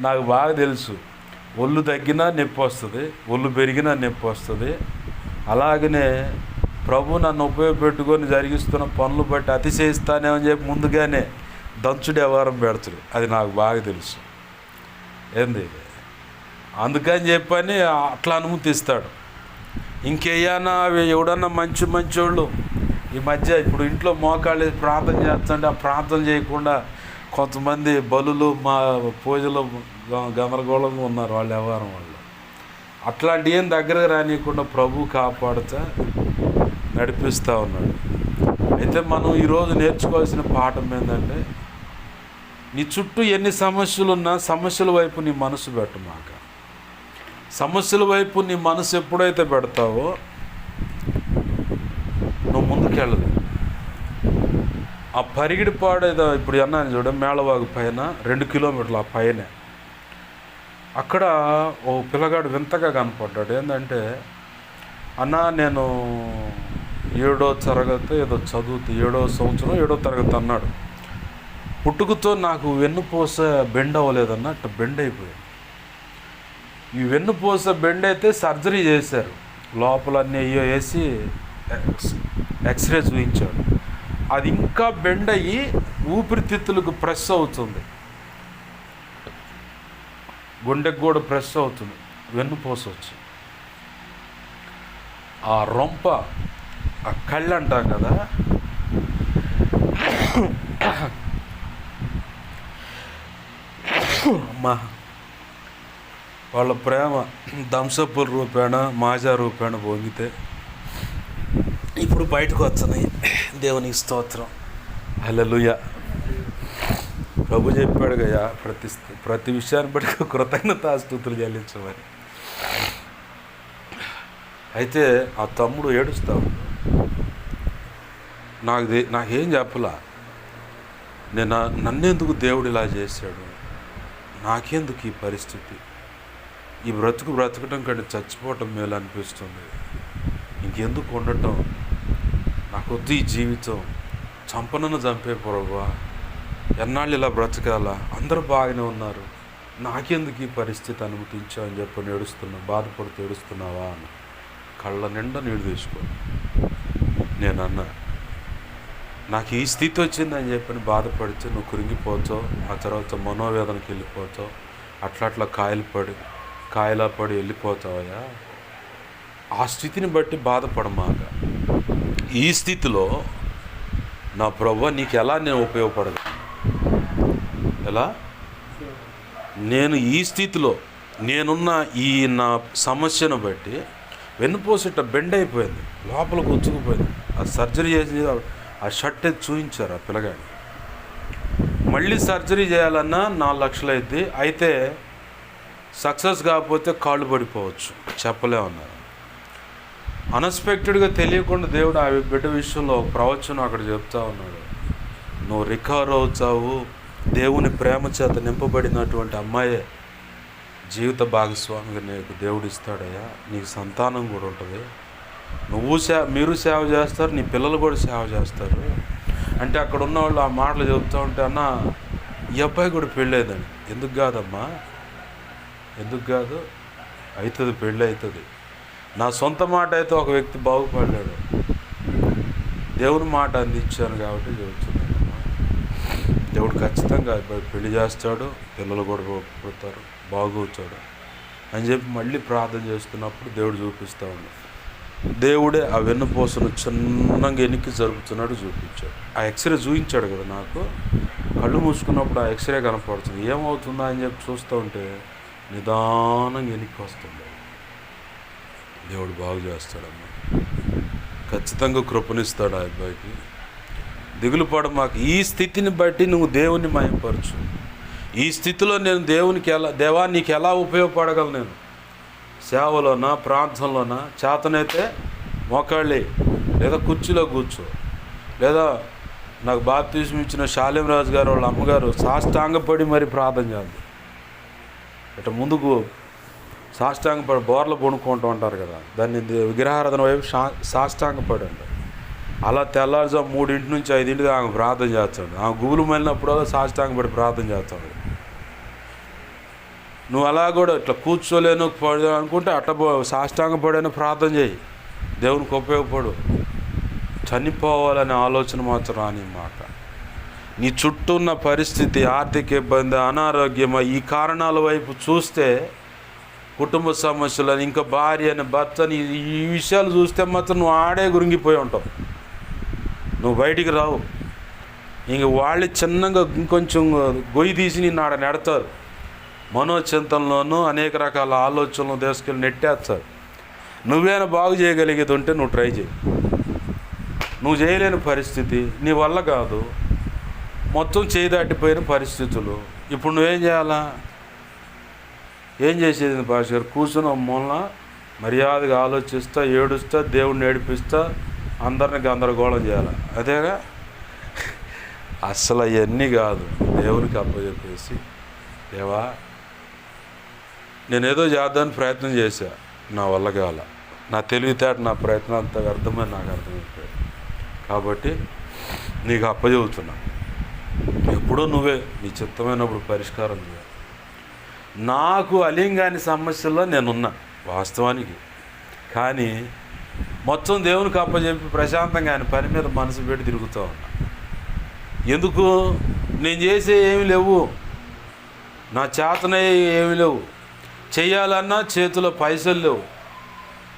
నాకు బాగా తెలుసు, ఒళ్ళు తగ్గినా నొప్పి వస్తుంది, ఒళ్ళు పెరిగినా నొప్పి వస్తుంది. అలాగనే ప్రభు నన్ను ఉపయోగపెట్టుకొని జరిగిస్తున్న పనులు బట్టి అతిశయిస్తానేమని చెప్పి ముందుగానే దంచుడు వ్యవహారం పెడతాడు. అది నాకు బాగా తెలుసు. ఏంది అందుకని చెప్పని అట్లా అనుమతిస్తాడు. ఇంకేయన్నా ఎవడన్నా మంచోళ్ళు ఈ మధ్య ఇప్పుడు ఇంట్లో మోకాళ్ళు ప్రార్థన చేస్తుంటే ఆ ప్రార్థన చేయకుండా కొంతమంది బలులు మా పూజలు గందరగోళంగా ఉన్నారు వాళ్ళ వ్యవహారం వాళ్ళు. అట్లాంటి ఏం దగ్గరకు రానియకుండా ప్రభు కాపాడుతా నడిపిస్తూ ఉన్నాడు. అయితే మనం ఈరోజు నేర్చుకోవాల్సిన పాఠం ఏంటంటే, నీ చుట్టూ ఎన్ని సమస్యలు ఉన్నా సమస్యల వైపు నీ మనసు పెట్టమాక. సమస్యల వైపు నీ మనసు ఎప్పుడైతే పెడతావో నువ్వు ముందుకెళ్ళదు. ఆ పరిగిడిపాడు ఏదో ఇప్పుడు అన్నాను చూడ, మేళవాగు పైన 2 కిలోమీటర్లు ఆ పైన అక్కడ ఓ పిల్లగాడు వింతగా కనపడ్డాడు. ఏంటంటే, అన్నా నేను 7వ తరగతి ఏదో చదువుతూ 7వ సంవత్సరం 7వ తరగతి అన్నాడు. పుట్టుకతో నాకు వెన్నుపూస బెండ్ అవ్వలేదన్న, అట్లా బెండ్ అయిపోయింది. ఈ వెన్నుపూస బెండ్ అయితే సర్జరీ చేశారు, లోపలన్నీ అయ్యో వేసి ఎక్స్రే చూపించాడు. అది ఇంకా బెండ్ అయ్యి ఊపిరితిత్తులకు ప్రెస్ అవుతుంది, గుండెకు కూడా ప్రెస్ అవుతుంది, వెన్నుపూస వచ్చి. ఆ రొంప ఆ కళ్ళు అంటాం కదా, అమ్మా వాళ్ళ ప్రేమ దంసపుల రూపేణ మాజా రూపేణ పొంగితే ఇప్పుడు బయటకు వస్తున్నాయి. దేవునికి స్తోత్రం, హల్లెలూయా. ప్రభు చెప్పాడు కదా, ప్రతి విషయాన్ని బట్టి కృతజ్ఞతాస్తుతులు చెల్లించమని. అయితే ఆ తమ్ముడు ఏడుస్తా ఉన్నాడు. నాకేం చెప్పలా, నన్నెందుకు దేవుడు ఇలా చేశాడు, నాకెందుకు ఈ పరిస్థితి, ఈ బ్రతకటం కంటే చచ్చిపోవటం మేలు అనిపిస్తుంది, ఇంకెందుకు ఉండటం, నాకొద్దు ఈ జీవితం, చంపనను చంపే ప్రభువా, ఎన్నాళ్ళు ఇలా బ్రతకాలా, అందరూ బాగానే ఉన్నారు, నాకెందుకు ఈ పరిస్థితి అనుమతించావు అని చెప్పని బాధపడుతూ ఏడుస్తున్నావా అని కళ్ళ నిండా నీళ్ళు తీసుకో. నేనన్నా, నాకు ఈ స్థితి వచ్చిందని చెప్పని బాధపడితే నువ్వు కృంగిపోతావు, ఆ తర్వాత మనోవేదనకి వెళ్ళిపోతావు, అట్లా కాయలా పడి వెళ్ళిపోతావయ్యా. ఆ స్థితిని బట్టి బాధపడమాక. ఈ స్థితిలో నా ప్రభువా నీకు ఎలా నేను ఉపయోగపడదు, ఎలా నేను ఈ స్థితిలో నేనున్న ఈ నా సమస్యను బట్టి వెన్నుపోసేట బెండ్ అయిపోయింది, లోపలికి వచ్చుకుపోయింది. ఆ సర్జరీ చేసి ఆ షర్ట్ చూపించారు ఆ పిల్లగాడిని. మళ్ళీ సర్జరీ చేయాలన్నా 4 లక్షలు అయితే సక్సెస్ కాకపోతే కాళ్ళు పడిపోవచ్చు, చెప్పలేమన్నారు. అన్ఎక్స్పెక్టెడ్గా తెలియకుండా దేవుడు ఆ బిడ్డ విషయంలో ప్రవచనం అక్కడ చెప్తా ఉన్నాడు. నువ్వు రికవర్ అవుతావు, దేవుని ప్రేమ చేత నింపబడినటువంటి అమ్మాయే జీవిత భాగస్వామిగా నీకు దేవుడు ఇస్తాడయ్యా, నీకు సంతానం కూడా ఉంటుంది, మీరు సేవ చేస్తారు, నీ పిల్లలు కూడా సేవ చేస్తారు అంటే అక్కడ ఉన్న వాళ్ళు ఆ మాటలు చెబుతూ ఉంటే, అన్న ఈ అబ్బాయి కూడా పెళ్ళేదండి. ఎందుకు కాదమ్మా, ఎందుకు కాదు, అవుతుంది, పెళ్ళి అవుతుంది. నా సొంత మాట అయితే ఒక వ్యక్తి బాగుపడ్డాడు, దేవుని మాట అందించాను కాబట్టి చెబుతున్నానమ్మా. దేవుడు ఖచ్చితంగా పెళ్లి చేస్తాడు, పిల్లలు కూడా పుడతారు, బాగవుతాడు అని చెప్పి మళ్ళీ ప్రార్థన చేస్తున్నప్పుడు దేవుడు చూపిస్తూ ఉన్నాడు. దేవుడే ఆ వెన్నుపూసను చిన్నగా ఎనికి జరుపుతున్నాడు చూపించాడు. ఆ ఎక్స్రే చూపించాడు కదా నాకు, కళ్ళు మూసుకున్నప్పుడు ఆ ఎక్స్రే కనపడుతుంది. ఏమవుతుందా అని చెప్పి చూస్తూ ఉంటే నిదానంగా ఎనికి వస్తుంది. దేవుడు బాగు చేస్తాడమ్మా, ఖచ్చితంగా కృపణిస్తాడు ఆ అబ్బాయికి. దిగులు పడ మాకు. ఈ స్థితిని బట్టి నువ్వు దేవుణ్ణి మహిమపరచు. ఈ స్థితిలో నేను దేవా నీకు ఎలా ఉపయోగపడగలను? నేను సేవలోనా, ప్రాంతంలోనా, చేతనైతే మోకాళ్ళే, లేదా కుర్చీలో కూర్చో, లేదా నాకు బాప్తిస్మం ఇచ్చిన శాలేం రాజు గారు వాళ్ళ అమ్మగారు సాష్టాంగపడి మరి ప్రార్థన చేద్దాం. ఇట్లా ముందుకు సాష్టాంగపడి బోర్లు పొనుక్కుంటూ ఉంటారు కదా, దాన్ని విగ్రహారాధన వైపు సాష్టాంగపడి అంటారు. అలా తెల్లారుజాము 3 నుంచి 5 ఆమె ప్రార్థన చేస్తాడు. ఆమె గుబులు మళ్ళినప్పుడు సాష్టాంగపడి ప్రార్థన చేస్తాడు. నువ్వు అలా కూడా ఇట్లా కూర్చోలేను అనుకుంటే అట్లా సాష్టాంగపడైనా ప్రార్థన చేయి, దేవునికి ఉపయోగపడు. చనిపోవాలనే ఆలోచన మాత్రం రాని మాట. నీ చుట్టూ ఉన్న పరిస్థితి, ఆర్థిక ఇబ్బంది, అనారోగ్యమా, ఈ కారణాల వైపు చూస్తే, కుటుంబ సమస్యలని, ఇంకా భార్య అని, భర్తని, ఈ విషయాలు చూస్తే మాత్రం నువ్వు ఆడే గురింగిపోయి ఉంటావు. నువ్వు బయటికి రావు. ఇంక వాళ్ళు చిన్నగా ఇంకొంచెం గొయ్యి తీసి నిన్ను ఆడ నెడతారు. మనోచింతనలోనూ అనేక రకాల ఆలోచనలు తీసుకెళ్ళి నెట్టేస్తారు. నువ్వేనా బాగు చేయగలిగేది ఉంటే నువ్వు ట్రై చేయి. నువ్వు చేయలేని పరిస్థితి, నీ వల్ల కాదు, మొత్తం చేయి దాటిపోయిన పరిస్థితులు. ఇప్పుడు నువ్వేం చేయాలా? ఏం చేసేది భాష గారు? కూర్చొని మూలన మర్యాదగా ఆలోచిస్తా, ఏడుస్తా, దేవుడిని ఏడిపిస్తా, అందరిని గందరగోళం చేయాలి. అదేగా? అసలు అవన్నీ కాదు. దేవునికి అప్పచెప్పేసి, దేవా నేనేదో చేద్దామని ప్రయత్నం చేశా, నా వల్ల కాల, నా తెలివితేట, నా ప్రయత్నం అంత అర్థమని నాకు అర్థమైపోయింది. కాబట్టి నీకు అప్పచెబుతున్నా, ఎప్పుడో నువ్వే నీ చిత్తమైనప్పుడు పరిష్కారం చేయాలి. నాకు అలింగాని సమస్యల్లో నేనున్నా వాస్తవానికి, కానీ మొత్తం దేవునికి అప్పచెప్పి ప్రశాంతంగా ఆయన పని మీద మనసు పెట్టి తిరుగుతూ ఉన్నా. ఎందుకు? నేను చేసే ఏమి లేవు, నా చేతనయ్యే ఏమి లేవు, చెయ్యాలన్నా చేతిలో పైసలు లేవు,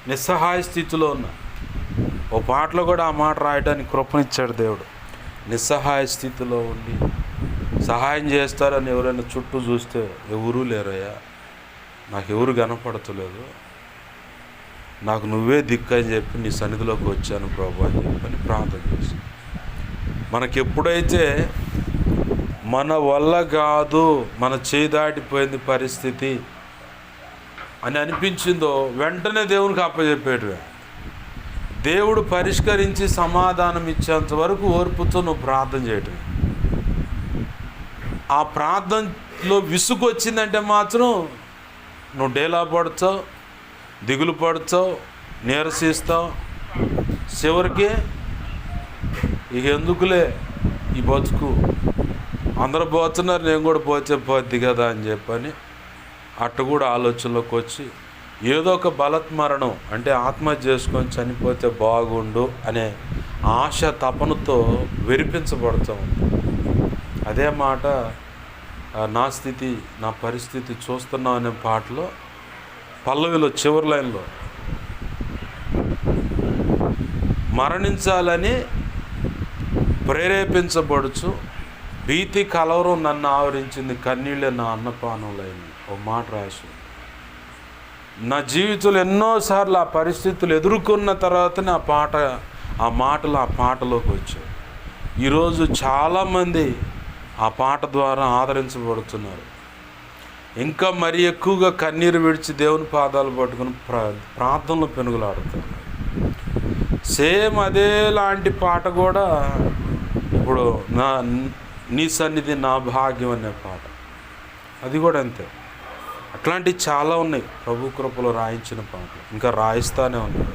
నిస్సహాయ స్థితిలో ఉన్నా. ఓ పాటలో కూడా ఆ మాట రాయడానికి కృపనిచ్చాడు దేవుడు. నిస్సహాయ స్థితిలో ఉండి సహాయం చేస్తారని ఎవరైనా చుట్టూ చూస్తే ఎవరూ లేరయ్యా, నాకెవరు కనపడతలేదు, నాకు నువ్వే దిక్కు అని చెప్పి నీ సన్నిధిలోకి వచ్చాను ప్రభు అని చెప్పని ప్రార్థన చేసి, మనకెప్పుడైతే మన వల్ల కాదు, మన చేయి దాటిపోయింది పరిస్థితి అని అనిపించిందో వెంటనే దేవునికి అప్పచెప్పేటివే. దేవుడు పరిష్కరించి సమాధానం ఇచ్చేంత వరకు ఓర్పుతో నువ్వు ప్రార్థన చేయటం. ఆ ప్రార్థనలో విసుగు వచ్చిందంటే మాత్రం నువ్వు డేలా పడతావు, దిగులు పడతావు, నీరసిస్తావు. చివరికి ఇక ఎందుకులే ఈ బతుకు, అందరూ పోతున్నారు, నేను కూడా పోతే పోద్ది కదా అని చెప్పని అట్ట కూడా ఆలోచనలోకి వచ్చి ఏదో ఒక బలత్మరణం, అంటే ఆత్మహత్య చేసుకొని చనిపోతే బాగుండు అనే ఆశ తపనతో వెరిపించబడుతూ ఉంది. అదే మాట నా స్థితి, నా పరిస్థితి చూస్తున్నాం అనే పాటలో పల్లవిలో చివరి లైన్లో, మరణించాలని ప్రేరేపించబడుచు భీతి కలవరం నన్ను ఆవరించింది, కన్నీళ్ళే నా అన్నపానంలైంది. ఓ మాట రాసి, నా జీవితంలో ఎన్నోసార్లు ఆ పరిస్థితులు ఎదుర్కొన్న తర్వాతనే ఆ పాటలోకి వచ్చాయి. ఈరోజు చాలామంది ఆ పాట ద్వారా ఆదరించబడుతున్నారు. ఇంకా మరీ ఎక్కువగా కన్నీరు విడిచి దేవుని పాదాలు పట్టుకుని ప్రార్థనలు పెనుగులాడుతున్నారు. సేమ్ అదే లాంటి పాట కూడా ఇప్పుడు నీ సన్నిధి నా భాగ్యం అనే పాట, అది కూడా అంతే. అట్లాంటివి చాలా ఉన్నాయి ప్రభు కృపలో రాయించిన పాటలు, ఇంకా రాయిస్తానే ఉన్నారు.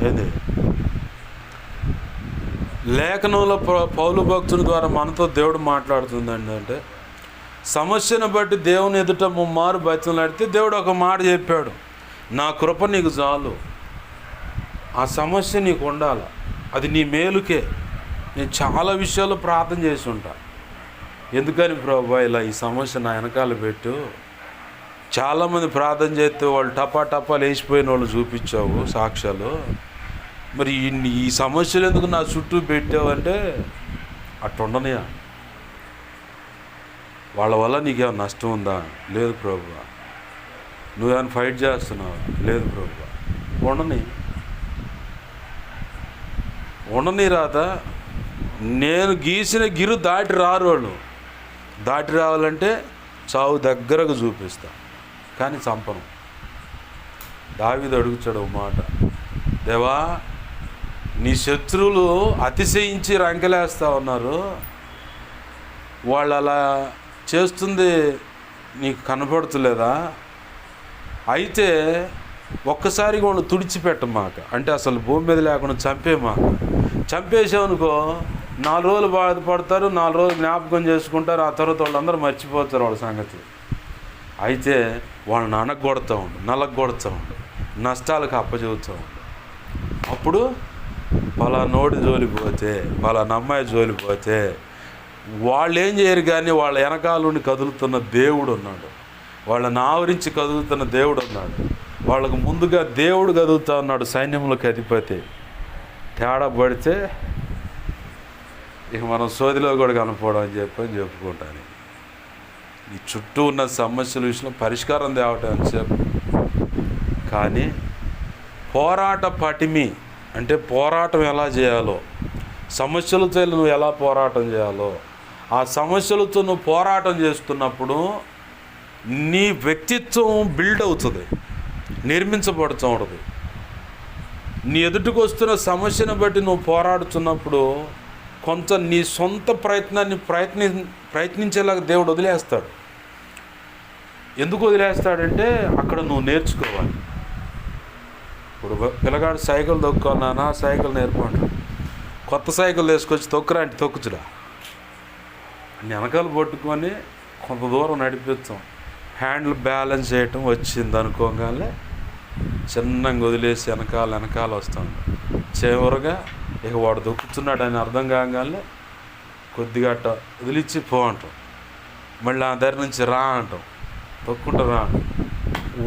ఏది లేఖనంలో పౌలు భక్తుని ద్వారా మనతో దేవుడు మాట్లాడుతుందండి అంటే, సమస్యను బట్టి దేవుని ఎదుట ముమ్మారు బతిమలాడితే దేవుడు ఒక మాట చెప్పాడు, నా కృప నీకు చాలు, ఆ సమస్య నీకు ఉండాలి, అది నీ మేలుకే. నేను చాలా విషయాల్లో ప్రార్థన చేసి ఉంటా, ఎందుకని ప్రభు ఇలా ఈ సమస్య నా వెనకాల పెట్టు. చాలామంది ప్రార్థన చేస్తే వాళ్ళు టపా లేచిపోయిన వాళ్ళు చూపించావు సాక్ష్యాలు, మరి ఈ సమస్యలు ఎందుకు నా చుట్టూ పెట్టావంటే అట్టుండనియా, వాళ్ళ వల్ల నీకేమైనా నష్టం ఉందా? లేదు ప్రభు. నువ్వేమైనా ఫైట్ చేస్తున్నావా? లేదు ప్రభు. ఉండని రాదా? నేను గీసిన గిరు దాటి రారు వాళ్ళు. దాటి రావాలంటే చావు దగ్గరకు చూపిస్తా, కానీ చంపను. దావీదు అడుగుతాడు ఒక మాట, దేవా నీ శత్రువులు అతిశయించి రంకెలేస్తా ఉన్నారు, వాళ్ళు అలా చేస్తుంది నీకు కనపడుతులేదా? అయితే ఒక్కసారి వాళ్ళు తుడిచిపెట్టమాక, అంటే అసలు భూమి మీద లేకుండా చంపేమాక. చంపేసామనుకో 4 రోజులు బాధపడతారు, 4 రోజులు జ్ఞాపకం చేసుకుంటారు, ఆ తర్వాత వాళ్ళందరూ మర్చిపోతారు వాళ్ళ సంగతి. అయితే వాళ్ళని అనగొడతా ఉండు, నలగొడతా ఉండు, నష్టాలకు అప్పచెబుతూ ఉండు. అప్పుడు పలానోడి జోలిపోతే, పలానా అమ్మాయి జోలిపోతే వాళ్ళు ఏం చేయరు, కానీ వాళ్ళ వెనకాలండి కదులుతున్న దేవుడు ఉన్నాడు, వాళ్ళని ఆవరించి కదులుతున్న దేవుడు ఉన్నాడు, వాళ్ళకు ముందుగా దేవుడు కదులుతూ ఉన్నాడు, సైన్యంలోకి అధిపతి. తేడా పడితే ఇక మనం సోదిలో కూడా కనపడం అని చెప్పుకుంటాను. ఈ చుట్టూ ఉన్న సమస్యల విషయంలో పరిష్కారం తేవటం చెప్పు, కానీ పోరాట పటిమి అంటే పోరాటం ఎలా చేయాలో, సమస్యలతో నువ్వు ఎలా పోరాటం చేయాలో, ఆ సమస్యలతో నువ్వు పోరాటం చేస్తున్నప్పుడు నీ వ్యక్తిత్వం బిల్డ్ అవుతుంది, నిర్మించబడుతూ ఉంటుంది. నీ ఎదుటికి వస్తున్న సమస్యను బట్టి నువ్వు పోరాడుతున్నప్పుడు కొంత నీ సొంత ప్రయత్నాన్ని ప్రయత్నించేలాగా దేవుడు వదిలేస్తాడు. ఎందుకు వదిలేస్తాడంటే అక్కడ నువ్వు నేర్చుకోవాలి. ఇప్పుడు పిల్లగాడు సైకిల్ తొక్కాలన్నా సైకిల్ నేర్పండి, కొత్త సైకిల్ తీసుకొచ్చి తొక్కురా అంటే తొక్కుచురా, వెనకాల పట్టుకొని కొంత దూరం నడిపిస్తాం, హ్యాండిల్ బ్యాలెన్స్ చేయటం వచ్చింది అనుకోగానే చిన్నగా వదిలేసి వెనకాల వస్తాడు. చివరిగా ఇక వాడు దొక్కుతున్నాడు అని అర్థం కాగానే కొద్దిగా అట్ట వదిలిచ్చి పో అంటాం, మళ్ళీ ఆ దగ్గర నుంచి రా అంటాం, తొక్కుంటూ రా.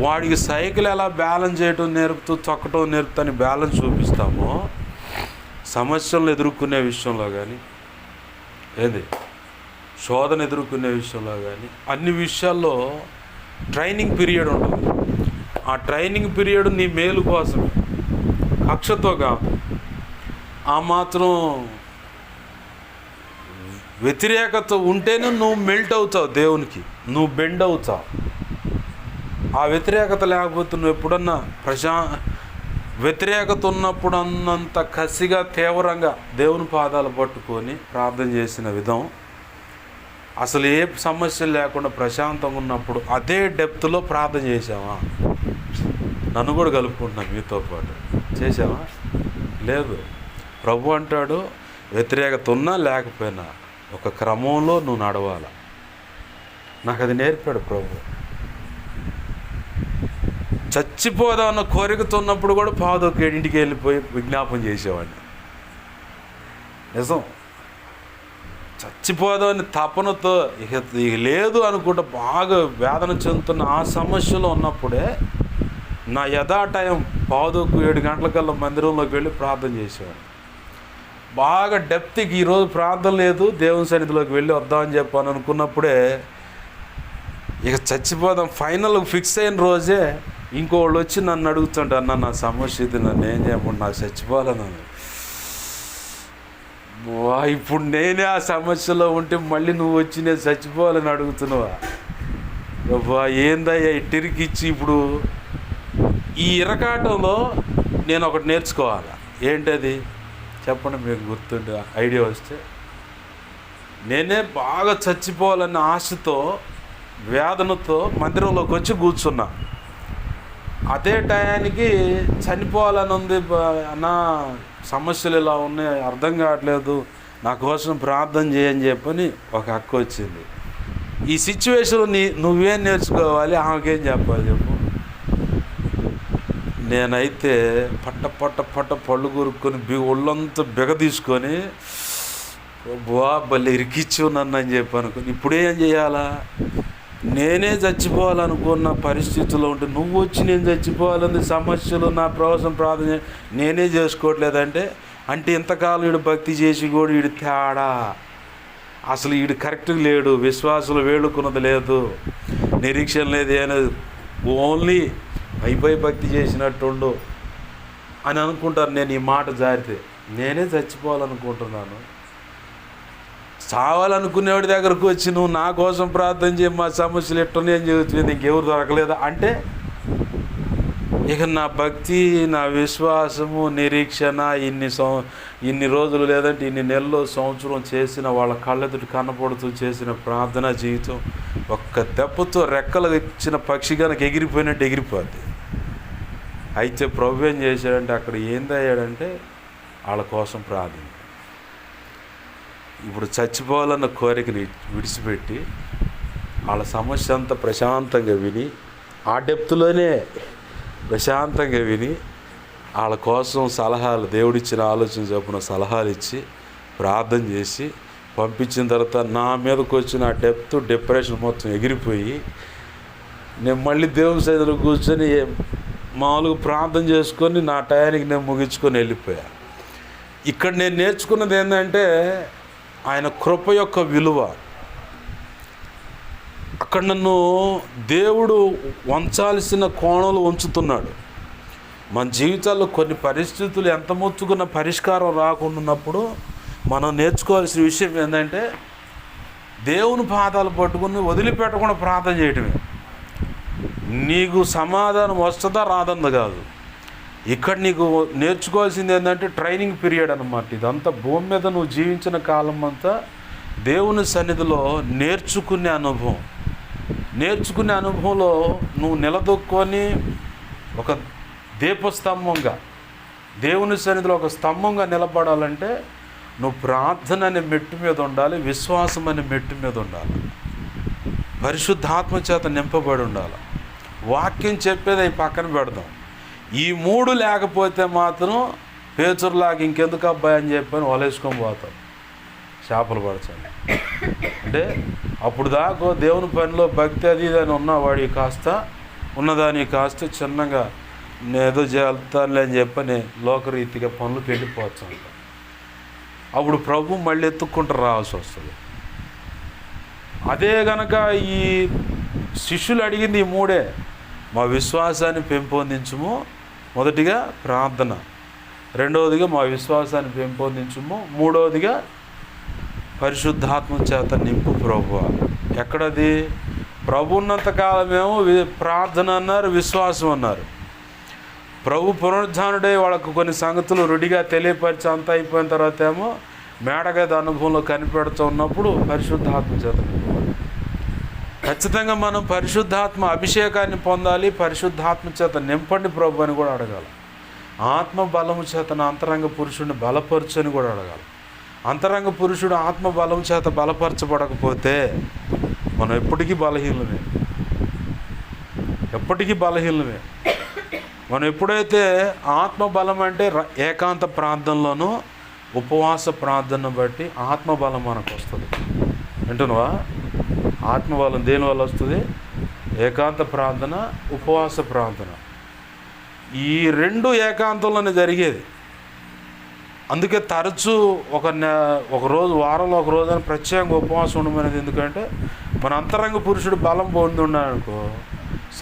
వాడికి సైకిల్ ఎలా బ్యాలెన్స్ చేయటం నేర్పుతూ తొక్కటం నేర్పుతూ బ్యాలెన్స్ చూపిస్తామో, సమస్యలను ఎదుర్కొనే విషయంలో కానీ, శోధన ఎదుర్కొనే విషయంలో కానీ, అన్ని విషయాల్లో ట్రైనింగ్ పీరియడ్ ఉంటుంది. ఆ ట్రైనింగ్ పీరియడ్ నీ మేలు కోసమే, కక్షతో కాదు. ఆ మాత్రం వ్యతిరేకత ఉంటేనే నువ్వు మెల్ట్ అవుతావు, దేవునికి నువ్వు బెండ్ అవుతావు. ఆ వ్యతిరేకత లేకపోతే నువ్వు ఎప్పుడన్నా వ్యతిరేకత ఉన్నప్పుడు అన్నంత కసిగా తీవ్రంగా దేవుని పాదాలు పట్టుకొని ప్రార్థన చేసిన విధం, అసలు ఏ సమస్యలు లేకుండా ప్రశాంతంగా ఉన్నప్పుడు అదే డెప్త్లో ప్రార్థన చేసావా? నన్ను కూడా కలుపుకుంటున్నా మీతో పాటు, చేసావా? లేదు. ప్రభు అంటాడు వ్యతిరేకత ఉన్నా లేకపోయినా ఒక క్రమంలో నువ్వు నడవాలి. నాకు అది నేర్పాడు ప్రభు. చచ్చిపోదామన్న కోరికతో ఉన్నప్పుడు కూడా 11:00 వెళ్ళిపోయి విజ్ఞాపం చేసేవాడిని. నిజం, చచ్చిపోదామని తపనతో ఇక లేదు అనుకుంటా బాగా వేదన చెందుతున్న ఆ సమస్యలో ఉన్నప్పుడే నా టైం 6:45 మందిరంలోకి వెళ్ళి ప్రార్థన చేసేవాడిని. బాగా డెప్త్కి ఈరోజు ప్రార్థన లేదు, దేవుని సన్నిధిలోకి వెళ్ళి వద్దామని చెప్పాను అనుకున్నప్పుడే ఇక చచ్చిపోదాం ఫైనల్ ఫిక్స్ అయిన రోజే ఇంకోళ్ళు వచ్చి నన్ను అడుగుతుంటే, అన్న నా సమస్య ఇది, నన్ను ఏం చేయకుండా నాకు చచ్చిపోవాలని. ఇప్పుడు నేనే ఆ సమస్యలో ఉంటే మళ్ళీ నువ్వు వచ్చి నేను చచ్చిపోవాలని అడుగుతున్నావా? ఏందయ్యా ఇట్టిరికిచ్చి. ఇప్పుడు ఈ ఇరకాటంలో నేను ఒకటి నేర్చుకోవాలి. ఏంటది చెప్పండి, మీకు గుర్తుండే ఐడియా వస్తే. నేనే బాగా చచ్చిపోవాలన్న ఆశతో వేదనతో మందిరంలోకి వచ్చి కూర్చున్నా. అదే టయానికి చనిపోవాలని ఉంది, అన్న సమస్యలు ఇలా ఉన్నాయి, అర్థం కావట్లేదు, నా కోసం ప్రార్థన చేయని చెప్పని ఒక అక్క వచ్చింది. ఈ సిచ్యువేషన్ నువ్వేం నేర్చుకోవాలి, ఆమెకేం చెప్పాలి చెప్పు. నేనైతే పట్ట పళ్ళు కొరుక్కొని ఒళ్ళంతా బిగ తీసుకొని భలే ఇరికిచ్చి నన్ను అని చెప్పి అనుకుని, ఇప్పుడేం చేయాలా? నేనే చచ్చిపోవాలనుకున్న పరిస్థితుల్లో ఉంటే నువ్వు వచ్చి నేను చచ్చిపోవాలని సమస్యలు నా కోసం ప్రార్థన నేనే చేసుకోవట్లేదంటే, అంటే ఇంతకాలం వీడు భక్తి చేసి కూడా వీడు తేడా, అసలు వీడు కరెక్ట్గా లేడు, విశ్వాసులు వేడుకున్నది లేదు, నిరీక్షణ లేదు, ఏమలేదు, ఓన్లీ అయిపోయి భక్తి చేసినట్టుండు అని అనుకుంటారు. నేను ఈ మాట జారితే నేనే చచ్చిపోవాలనుకుంటున్నాను, చావాలనుకునేవాడి దగ్గరకు వచ్చి నువ్వు నా కోసం ప్రార్థన చేయి, మా సమస్యలు ఎట్టున్నాయి అని చెబుతుంది, ఇంకెవరు దొరకలేదా అంటే ఇక నా భక్తి, నా విశ్వాసము, నిరీక్షణ ఇన్ని రోజులు లేదంటే ఇన్ని నెలలు, సంవత్సరం చేసిన వాళ్ళ కళ్ళెదుటి కనపడుతూ చేసిన ప్రార్థనా జీవితం ఒక్క దెబ్బతో రెక్కలు ఇచ్చిన పక్షి కనుక ఎగిరిపోయినట్టు ఎగిరిపోద్ది. అయితే ప్రభు ఏం చేశాడంటే అక్కడ ఏందయ్యాడంటే వాళ్ళ కోసం ప్రార్థన. ఇప్పుడు చచ్చిపోవాలన్న కోరికని విడిచిపెట్టి వాళ్ళ సమస్య అంతా ప్రశాంతంగా విని, ఆ డెప్త్లోనే ప్రశాంతంగా విని వాళ్ళ కోసం సలహాలు, దేవుడిచ్చిన ఆలోచన చొప్పున సలహాలు ఇచ్చి ప్రార్థన చేసి పంపించిన తర్వాత నా మీదకి వచ్చిన ఆ డెప్త్, డిప్రెషన్ మొత్తం ఎగిరిపోయి నేను మళ్ళీ దేవుని సన్నిధిలో కూర్చొని మామూలుగా ప్రార్థన చేసుకొని నా టయానికి నేను ముగించుకొని వెళ్ళిపోయా. ఇక్కడ నేను నేర్చుకున్నది ఏంటంటే ఆయన కృప యొక్క విలువ. అక్కడ నన్ను దేవుడు వంచాల్సిన కోణంలో ఉంచుతున్నాడు. మన జీవితాల్లో కొన్ని పరిస్థితులు ఎంత మొత్తుకున్న పరిష్కారం రాకుండా ఉన్నప్పుడు మనం నేర్చుకోవాల్సిన విషయం ఏంటంటే దేవుని పాదాలు పట్టుకుని వదిలిపెట్టకుండా ప్రార్థన చేయటమే. నీకు సమాధానం వస్తుందా రాదందా కాదు. ఇక్కడ నీకు నేర్చుకోవాల్సింది ఏంటంటే ట్రైనింగ్ పీరియడ్ అన్నమాట. ఇదంతా భూమి మీద నువ్వు జీవించిన కాలం అంతా దేవుని సన్నిధిలో నేర్చుకునే అనుభవం. నేర్చుకునే అనుభవంలో నువ్వు నిలదొక్కొని ఒక దీపస్తంభంగా, దేవుని సన్నిధిలో ఒక స్తంభంగా నిలబడాలంటే నువ్వు ప్రార్థన అనే మెట్టు మీద ఉండాలి, విశ్వాసం అనే మెట్టు మీద ఉండాలి, పరిశుద్ధాత్మ చేత నింపబడి ఉండాలి. వాక్యం చెప్పేది అవి పక్కన పెడదాం. ఈ మూడు లేకపోతే మాత్రం పేచురులాగా ఇంకెందుకు అబ్బాయి అని చెప్పని వలేసుకొని పోతాం, చేపలు పడచండి. అంటే అప్పుడు దాకా దేవుని పనిలో భక్తి అది ఇది అని ఉన్నవాడికి కాస్త ఉన్నదానికి కాస్త చిన్నగా నేదో చేస్తానులే అని చెప్పని లోకరీతిగా పనులకు వెళ్ళిపోవచ్చు. అప్పుడు ప్రభు మళ్ళీ ఎత్తుక్కుంటూ రావాల్సి వస్తుంది. అదే గనక ఈ శిష్యులు అడిగింది ఈ మూడే. మా విశ్వాసాన్ని పెంపొందించుము, మొదటిగా ప్రార్థన, రెండవదిగా మా విశ్వాసాన్ని పెంపొందించుము, మూడవదిగా పరిశుద్ధాత్మ చేత నింపు ప్రభువా. ఎక్కడది? ప్రభు ఉన్నంతకాలమేమో ప్రార్థన అన్నారు, విశ్వాసం అన్నారు. ప్రభు పునరుద్ధానుడై వాళ్ళకు కొన్ని సంగతులు రుడిగా తెలియపరిచి అంతా అయిపోయిన తర్వాత ఏమో మేడగద అనుభవంలో కనిపెడుతూ ఉన్నప్పుడు పరిశుద్ధాత్మ చేత నింపబడి. ఖచ్చితంగా మనం పరిశుద్ధాత్మ అభిషేకాన్ని పొందాలి, పరిశుద్ధాత్మ చేత నింపండి ప్రభు అని కూడా అడగాలి. ఆత్మ బలము చేత నా అంతరంగ పురుషుడిని బలపరచు అని కూడా అడగాలి. అంతరంగ పురుషుడు ఆత్మ బలం చేత బలపరచబడకపోతే మనం ఎప్పటికీ బలహీనమే, ఎప్పటికీ బలహీనమే. మనం ఎప్పుడైతే ఆత్మ బలం అంటే ఏకాంత ప్రార్థనలోనూ ఉపవాస ప్రార్థనను బట్టి ఆత్మబలం మనకు వస్తుంది. వింటున్నావా? ఆత్మబలం దేనివల్ల వస్తుంది? ఏకాంత ప్రార్థన, ఉపవాస ప్రార్థన. ఈ రెండు ఏకాంతంలోనే జరిగేది. అందుకే తరచూ ఒక రోజు, వారంలో ఒక రోజు అని ప్రత్యేకంగా ఉపవాసం ఉండమనేది. ఎందుకంటే మన అంతరంగ పురుషుడు బలం పొంది ఉన్నాడనుకో,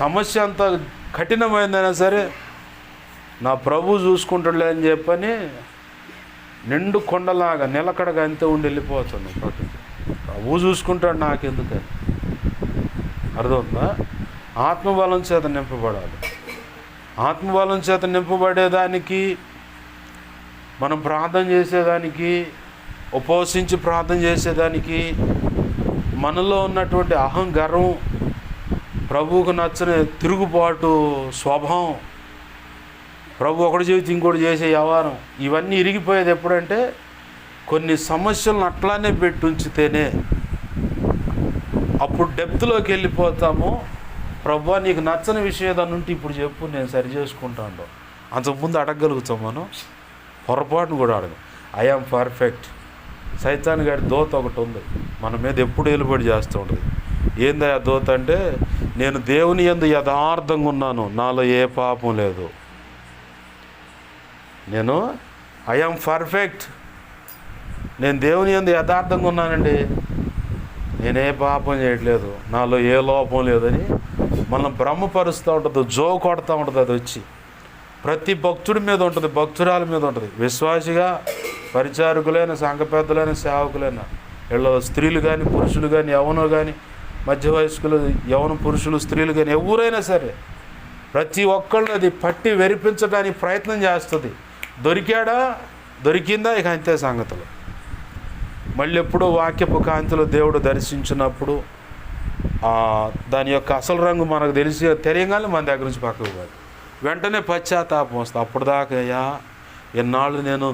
సమస్య అంత కఠినమైందైనా సరే నా ప్రభు చూసుకుంటాడులే అని చెప్పని నిండు కొండలాగా నిలకడగా అంతే ఉండి వెళ్ళిపోతాను. ప్రభు చూసుకుంటాడు నాకెందుకని. అర్థమవుతుందా? ఆత్మబలం చేత నింపబడాలి. ఆత్మబలం చేత నింపబడేదానికి, మనం ప్రార్థన చేసేదానికి, ఉపవసించి ప్రార్థన చేసేదానికి మనలో ఉన్నటువంటి అహం, గర్వం, ప్రభువుకు నచ్చని తిరుగుబాటు స్వభావం, ప్రభు ఒకటి జీవితం ఇంకోటి చేసే వ్యవహారం, ఇవన్నీ ఇరిగిపోయేది ఎప్పుడంటే కొన్ని సమస్యలను అట్లానే పెట్టి ఉంచితేనే. అప్పుడు డెప్త్లోకి వెళ్ళిపోతాము. ప్రభు నీకు నచ్చని విషయం ఏదన్నా ఉంటే ఇప్పుడు చెప్పు, నేను సరి చేసుకుంటాను. అంతకుముందు అడగగలుగుతాం మనం, పొరపాటును కూడా అడగం. I am perfect. సైతాన్ గారి దోత ఒకటి ఉంది మన మీద, ఎప్పుడు వెలుబడి చేస్తూ ఉంటుంది. ఏందా ఆ దోత అంటే, నేను దేవుని యందు యథార్థంగా ఉన్నాను, నాలో ఏ పాపం లేదు. నేను ఐ యామ్ పర్ఫెక్ట్, నేను దేవుని యందు యథార్థంగా ఉన్నానండి, నేనే పాపం చేయట్లేదు, నాలో ఏ లోపం లేదని మనం భ్రమపరుస్తూ ఉంటుంది, జో కొడుతూ ఉంటుంది. అది వచ్చి ప్రతి భక్తుడి మీద ఉంటుంది, భక్తురాల మీద ఉంటుంది. విశ్వాసిగా, పరిచారకులైన, సంఘ పెద్దలైన, సేవకులైన వీళ్ళు స్త్రీలు కానీ పురుషులు కానీ యవ్వనులు కానీ మధ్య వయస్కులు యవ్వన పురుషులు స్త్రీలు కానీ ఎవరైనా సరే ప్రతి ఒక్కళ్ళు అది పట్టి వెరిపించడానికి ప్రయత్నం చేస్తుంది. దొరికిందా ఇక అంతే సంగతులు. మళ్ళీ ఎప్పుడో వాక్యపు కాంతిలో దేవుడు దర్శించినప్పుడు దాని యొక్క అసలు రంగు మనకు తెలియగానే మన దగ్గర నుంచి పక్కకు పోదు. వెంటనే పశ్చాత్తాపం వస్తుంది. అప్పుడు దాకా ఎన్నాళ్ళు నేను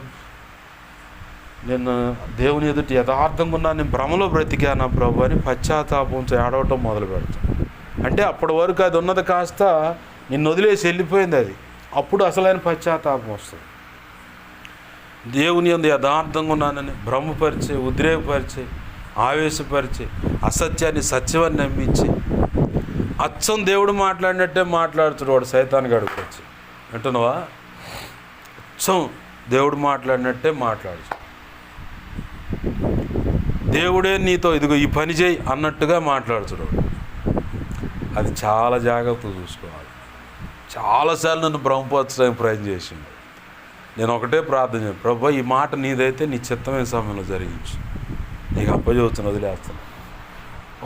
దేవుని ఎదుటి యథార్థంగా ఉన్నా, నేను భ్రమలో బ్రతికానా ప్రభు అని పశ్చాత్తాపంతో ఏడవటం మొదలు పెడతాను. అంటే అప్పటి వరకు అది ఉన్నది కాస్త నిన్ను వదిలేసి వెళ్ళిపోయింది. అది అప్పుడు అసలైన పశ్చాత్తాపం వస్తుంది. దేవుని యందు యథార్థంగా ఉన్నానని భ్రమపరిచే, ఉద్రేకపరిచే, ఆవేశపరిచే, అసత్యాన్ని సత్యమని నమ్మించి అచ్చం దేవుడు మాట్లాడినట్టే మాట్లాడుతాడు వాడు సైతానికి అడుగుకొచ్చి. వింటున్నావా? అచ్చం దేవుడు మాట్లాడినట్టే మాట్లాడు. దేవుడే నీతో ఇదిగో ఈ పని చేయి అన్నట్టుగా మాట్లాడుతాడు. అది చాలా జాగ్రత్తగా చూసుకోవాలి. చాలాసార్లు నన్ను భ్రమపరచడానికి ప్రయత్నం చేసిండు. నేను ఒకటే ప్రార్థన చేశాను, ప్రభు ఈ మాట నీదైతే నీ చిత్తమైన సమయంలో జరిగించు, నీకు అప్పచెబుతున్నా, వదిలేస్తాను.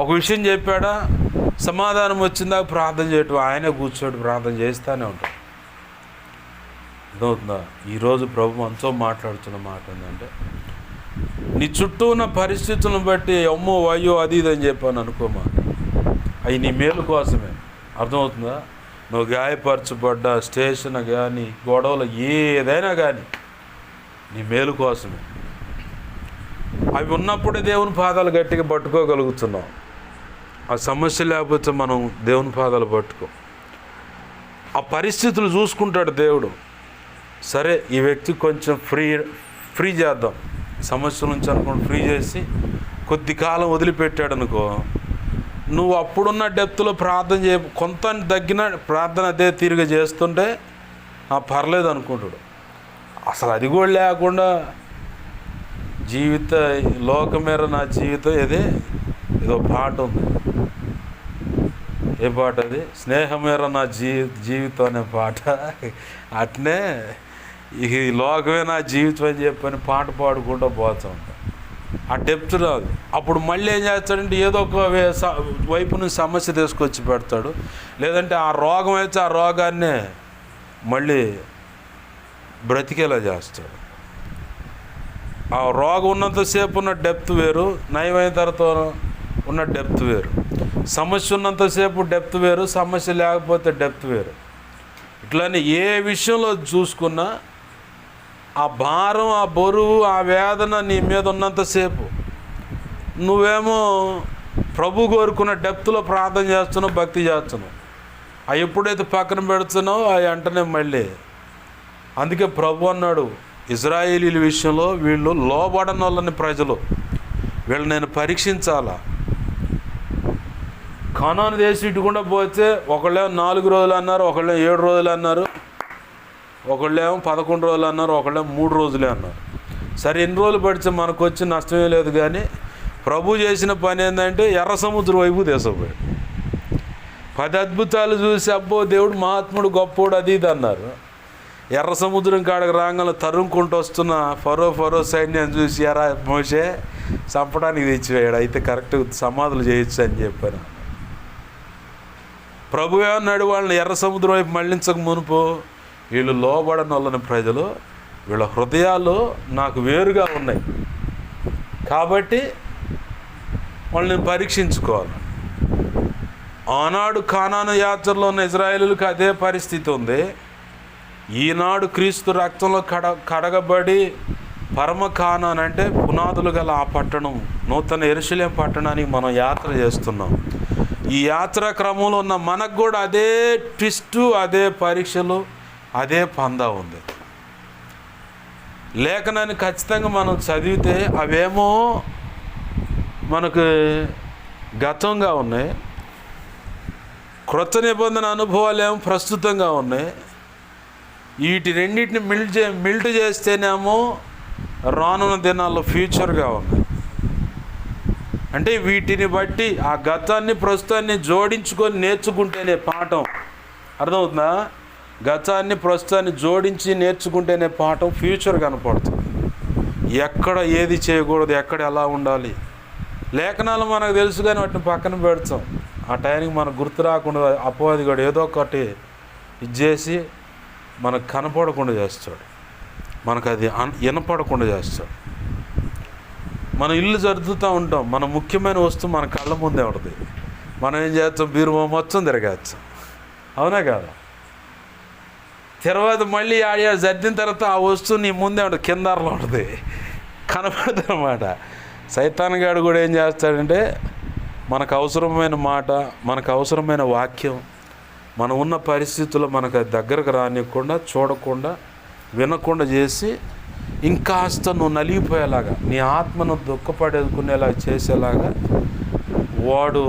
ఒక విషయం చెప్పాడా, సమాధానం వచ్చిందాక ప్రార్థన చేయటం, ఆయనే కూర్చోటి ప్రార్థన చేస్తూనే ఉంటాడు. అర్థమవుతుందా? ఈరోజు ప్రభు మనతో మాట్లాడుతున్న మాట ఏంటంటే, నీ చుట్టూ ఉన్న పరిస్థితులను బట్టి అమ్మో అయ్యో అది ఇది అని చెప్పాను అనుకోమా, అవి నీ మేలు కోసమే. అర్థమవుతుందా? నువ్వు గాయపరచబడ్డ స్టేషన్ కానీ గొడవలు ఏదైనా కానీ నీ మేలు కోసమే. అవి ఉన్నప్పుడే దేవుని పాదాలు గట్టిగా పట్టుకోగలుగుతున్నాం. ఆ సమస్య లేకపోతే మనం దేవుని పాదాలు పట్టుకో. ఆ పరిస్థితులు చూసుకుంటాడు దేవుడు. సరే ఈ వ్యక్తి కొంచెం ఫ్రీ చేద్దాం, సమస్య నుంచి అనుకోండి, ఫ్రీ చేసి కొద్ది కాలం వదిలిపెట్టాడు అనుకో, నువ్వు అప్పుడున్న డెప్త్లో ప్రార్థన కొంత తగ్గిన ప్రార్థన అదే తీరుగా చేస్తుంటే పర్లేదు అనుకుంటాడు. అసలు అది కూడా లేకుండా లోకమేర నా జీవితం ఏదో పాట ఉంది. ఏ పాట అది? స్నేహమేర నా జీవితం అనే పాట. అట్నే ఈ లోకమే నా జీవితం అని చెప్పని పాట పాడుకుంటూ పోతూ ఉంటాం. ఆ డెప్త్ రాదు. అప్పుడు మళ్ళీ ఏం చేస్తాడంటే ఏదో ఒక వైపు నుంచి సమస్య తీసుకొచ్చి పెడతాడు. లేదంటే ఆ రోగం అయితే ఆ రోగాన్నే మళ్ళీ బ్రతికేలా చేస్తాడు. ఆ రోగం ఉన్నంతసేపు ఉన్న డెప్త్ వేరు, నయమైన తర్వాత ఉన్న డెప్త్ వేరు. సమస్య ఉన్నంతసేపు డెప్త్ వేరు, సమస్య లేకపోతే డెప్త్ వేరు. ఇట్లానే ఏ విషయంలో చూసుకున్నా ఆ భారం, ఆ బరువు, ఆ వేదన నీ మీద ఉన్నంతసేపు నువ్వేమో ప్రభు కోరుకున్న డెప్త్లో ప్రార్థన చేస్తున్నావు, భక్తి చేస్తున్నావు. అవి ఎప్పుడైతే పక్కన పెడుతున్నావు అవి వెంటనే మళ్ళీ. అందుకే ప్రభు అన్నాడు, ఇజ్రాయేలీల విషయంలో వీళ్ళు లోబడని వాళ్ళని ప్రజలు, వీళ్ళు నేను పరీక్షించాలా. కనాను దేశం ఇటుకుండా పోతే ఒకళ్ళేమో 4 రోజులు అన్నారు, ఒకళ్ళేమో 7 రోజులు అన్నారు, ఒకళ్ళేమో 11 రోజులు అన్నారు, ఒకళ్ళేమో 3 రోజులే అన్నారు. సరే ఎన్ని రోజులు పడితే మనకు వచ్చి నష్టమే లేదు. కానీ ప్రభు చేసిన పని ఏంటంటే ఎర్ర సముద్రం వైపు తీసుకుపోయాడు. 10 అద్భుతాలు చూసి అబ్బో దేవుడు మహాత్ముడు గొప్పోడు అది ఇది అన్నారు. ఎర్ర సముద్రం కాడకు రాగానే తరుముకుంటూ వస్తున్న ఫరో సైన్యాన్ని చూసి ఎరా మోసే చంపడానికి తెచ్చిపోయాడు, అయితే కరెక్ట్ సమాధులు చేయొచ్చు అని చెప్పాను. ప్రభు ఏమన్నాడు, వాళ్ళని ఎర్ర సముద్రం వైపు మళ్ళించక మునుపు వీళ్ళు లోబడని వాళ్ళని ప్రజలు, వీళ్ళ హృదయాలు నాకు వేరుగా ఉన్నాయి కాబట్టి వాళ్ళని పరీక్షించుకోవాలి. ఆనాడు కానాను యాత్రలో ఉన్న ఇజ్రాయేలులకు అదే పరిస్థితి ఉంది. ఈనాడు క్రీస్తు రక్తంలో కడగబడి పరమ కానాన్ అంటే పునాదులు గల ఆ పట్టణం, నూతన యెరూషలేము పట్టణానికి మనం యాత్ర చేస్తున్నాం. ఈ యాత్రా క్రమంలో ఉన్న మనకు కూడా అదే ట్విస్టు, అదే పరీక్షలు, అదే పందా ఉంది. లేఖనాన్ని ఖచ్చితంగా మనం చదివితే అవేమో మనకు గతంగా ఉన్నాయి, క్రొత్త నిబంధన అనుభవాలు ఏమో ప్రస్తుతంగా ఉన్నాయి. వీటి రెండింటిని మిల్ట్ చేస్తేనేమో రానున్న దినాల్లో ఫ్యూచర్గా ఉన్నాయి. అంటే వీటిని బట్టి ఆ గతాన్ని ప్రస్తుతాన్ని జోడించుకొని నేర్చుకుంటేనే పాఠం అర్థమవుతుందా? గతాన్ని ప్రస్తుతాన్ని జోడించి నేర్చుకుంటేనే పాఠం ఫ్యూచర్ కనపడుతుంది. ఎక్కడ ఏది చేయకూడదు, ఎక్కడ ఎలా ఉండాలి, లేఖనాలు మనకు తెలుసు కానీ వాటిని పక్కన పెడతాం. ఆ టైంకి మనకు గుర్తు రాకుండా అపవాది కూడా ఏదో ఒకటి ఇది చేసి మనకు కనపడకుండా చేస్తాడు, మనకు అది వినపడకుండా చేస్తాడు. మనం ఇల్లు సర్దుతూ ఉంటాం, మన ముఖ్యమైన వస్తువు మన కళ్ళ ముందే ఉంటుంది. మనం ఏం చేస్తాం, బీరువా మొత్తం తిరగేస్తాం, అవునా కాదా? తర్వాత మళ్ళీ ఆడ సర్దిన తర్వాత ఆ వస్తువు నీ ముందే ఉంటుంది, కిందారలో ఉంటుంది, కనపడదు అన్నమాట. సైతాన్ గాడు కూడా ఏం చేస్తాడంటే మనకు అవసరమైన మాట, మనకు అవసరమైన వాక్యం, మనం ఉన్న పరిస్థితుల్లో మనకు అది దగ్గరకు రానివ్వకుండా, చూడకుండా, వినకుండా చేసి ఇంకాస్త నువ్వు నలిగిపోయేలాగా, నీ ఆత్మను దుఃఖపడేసుకునేలా చేసేలాగా వాడు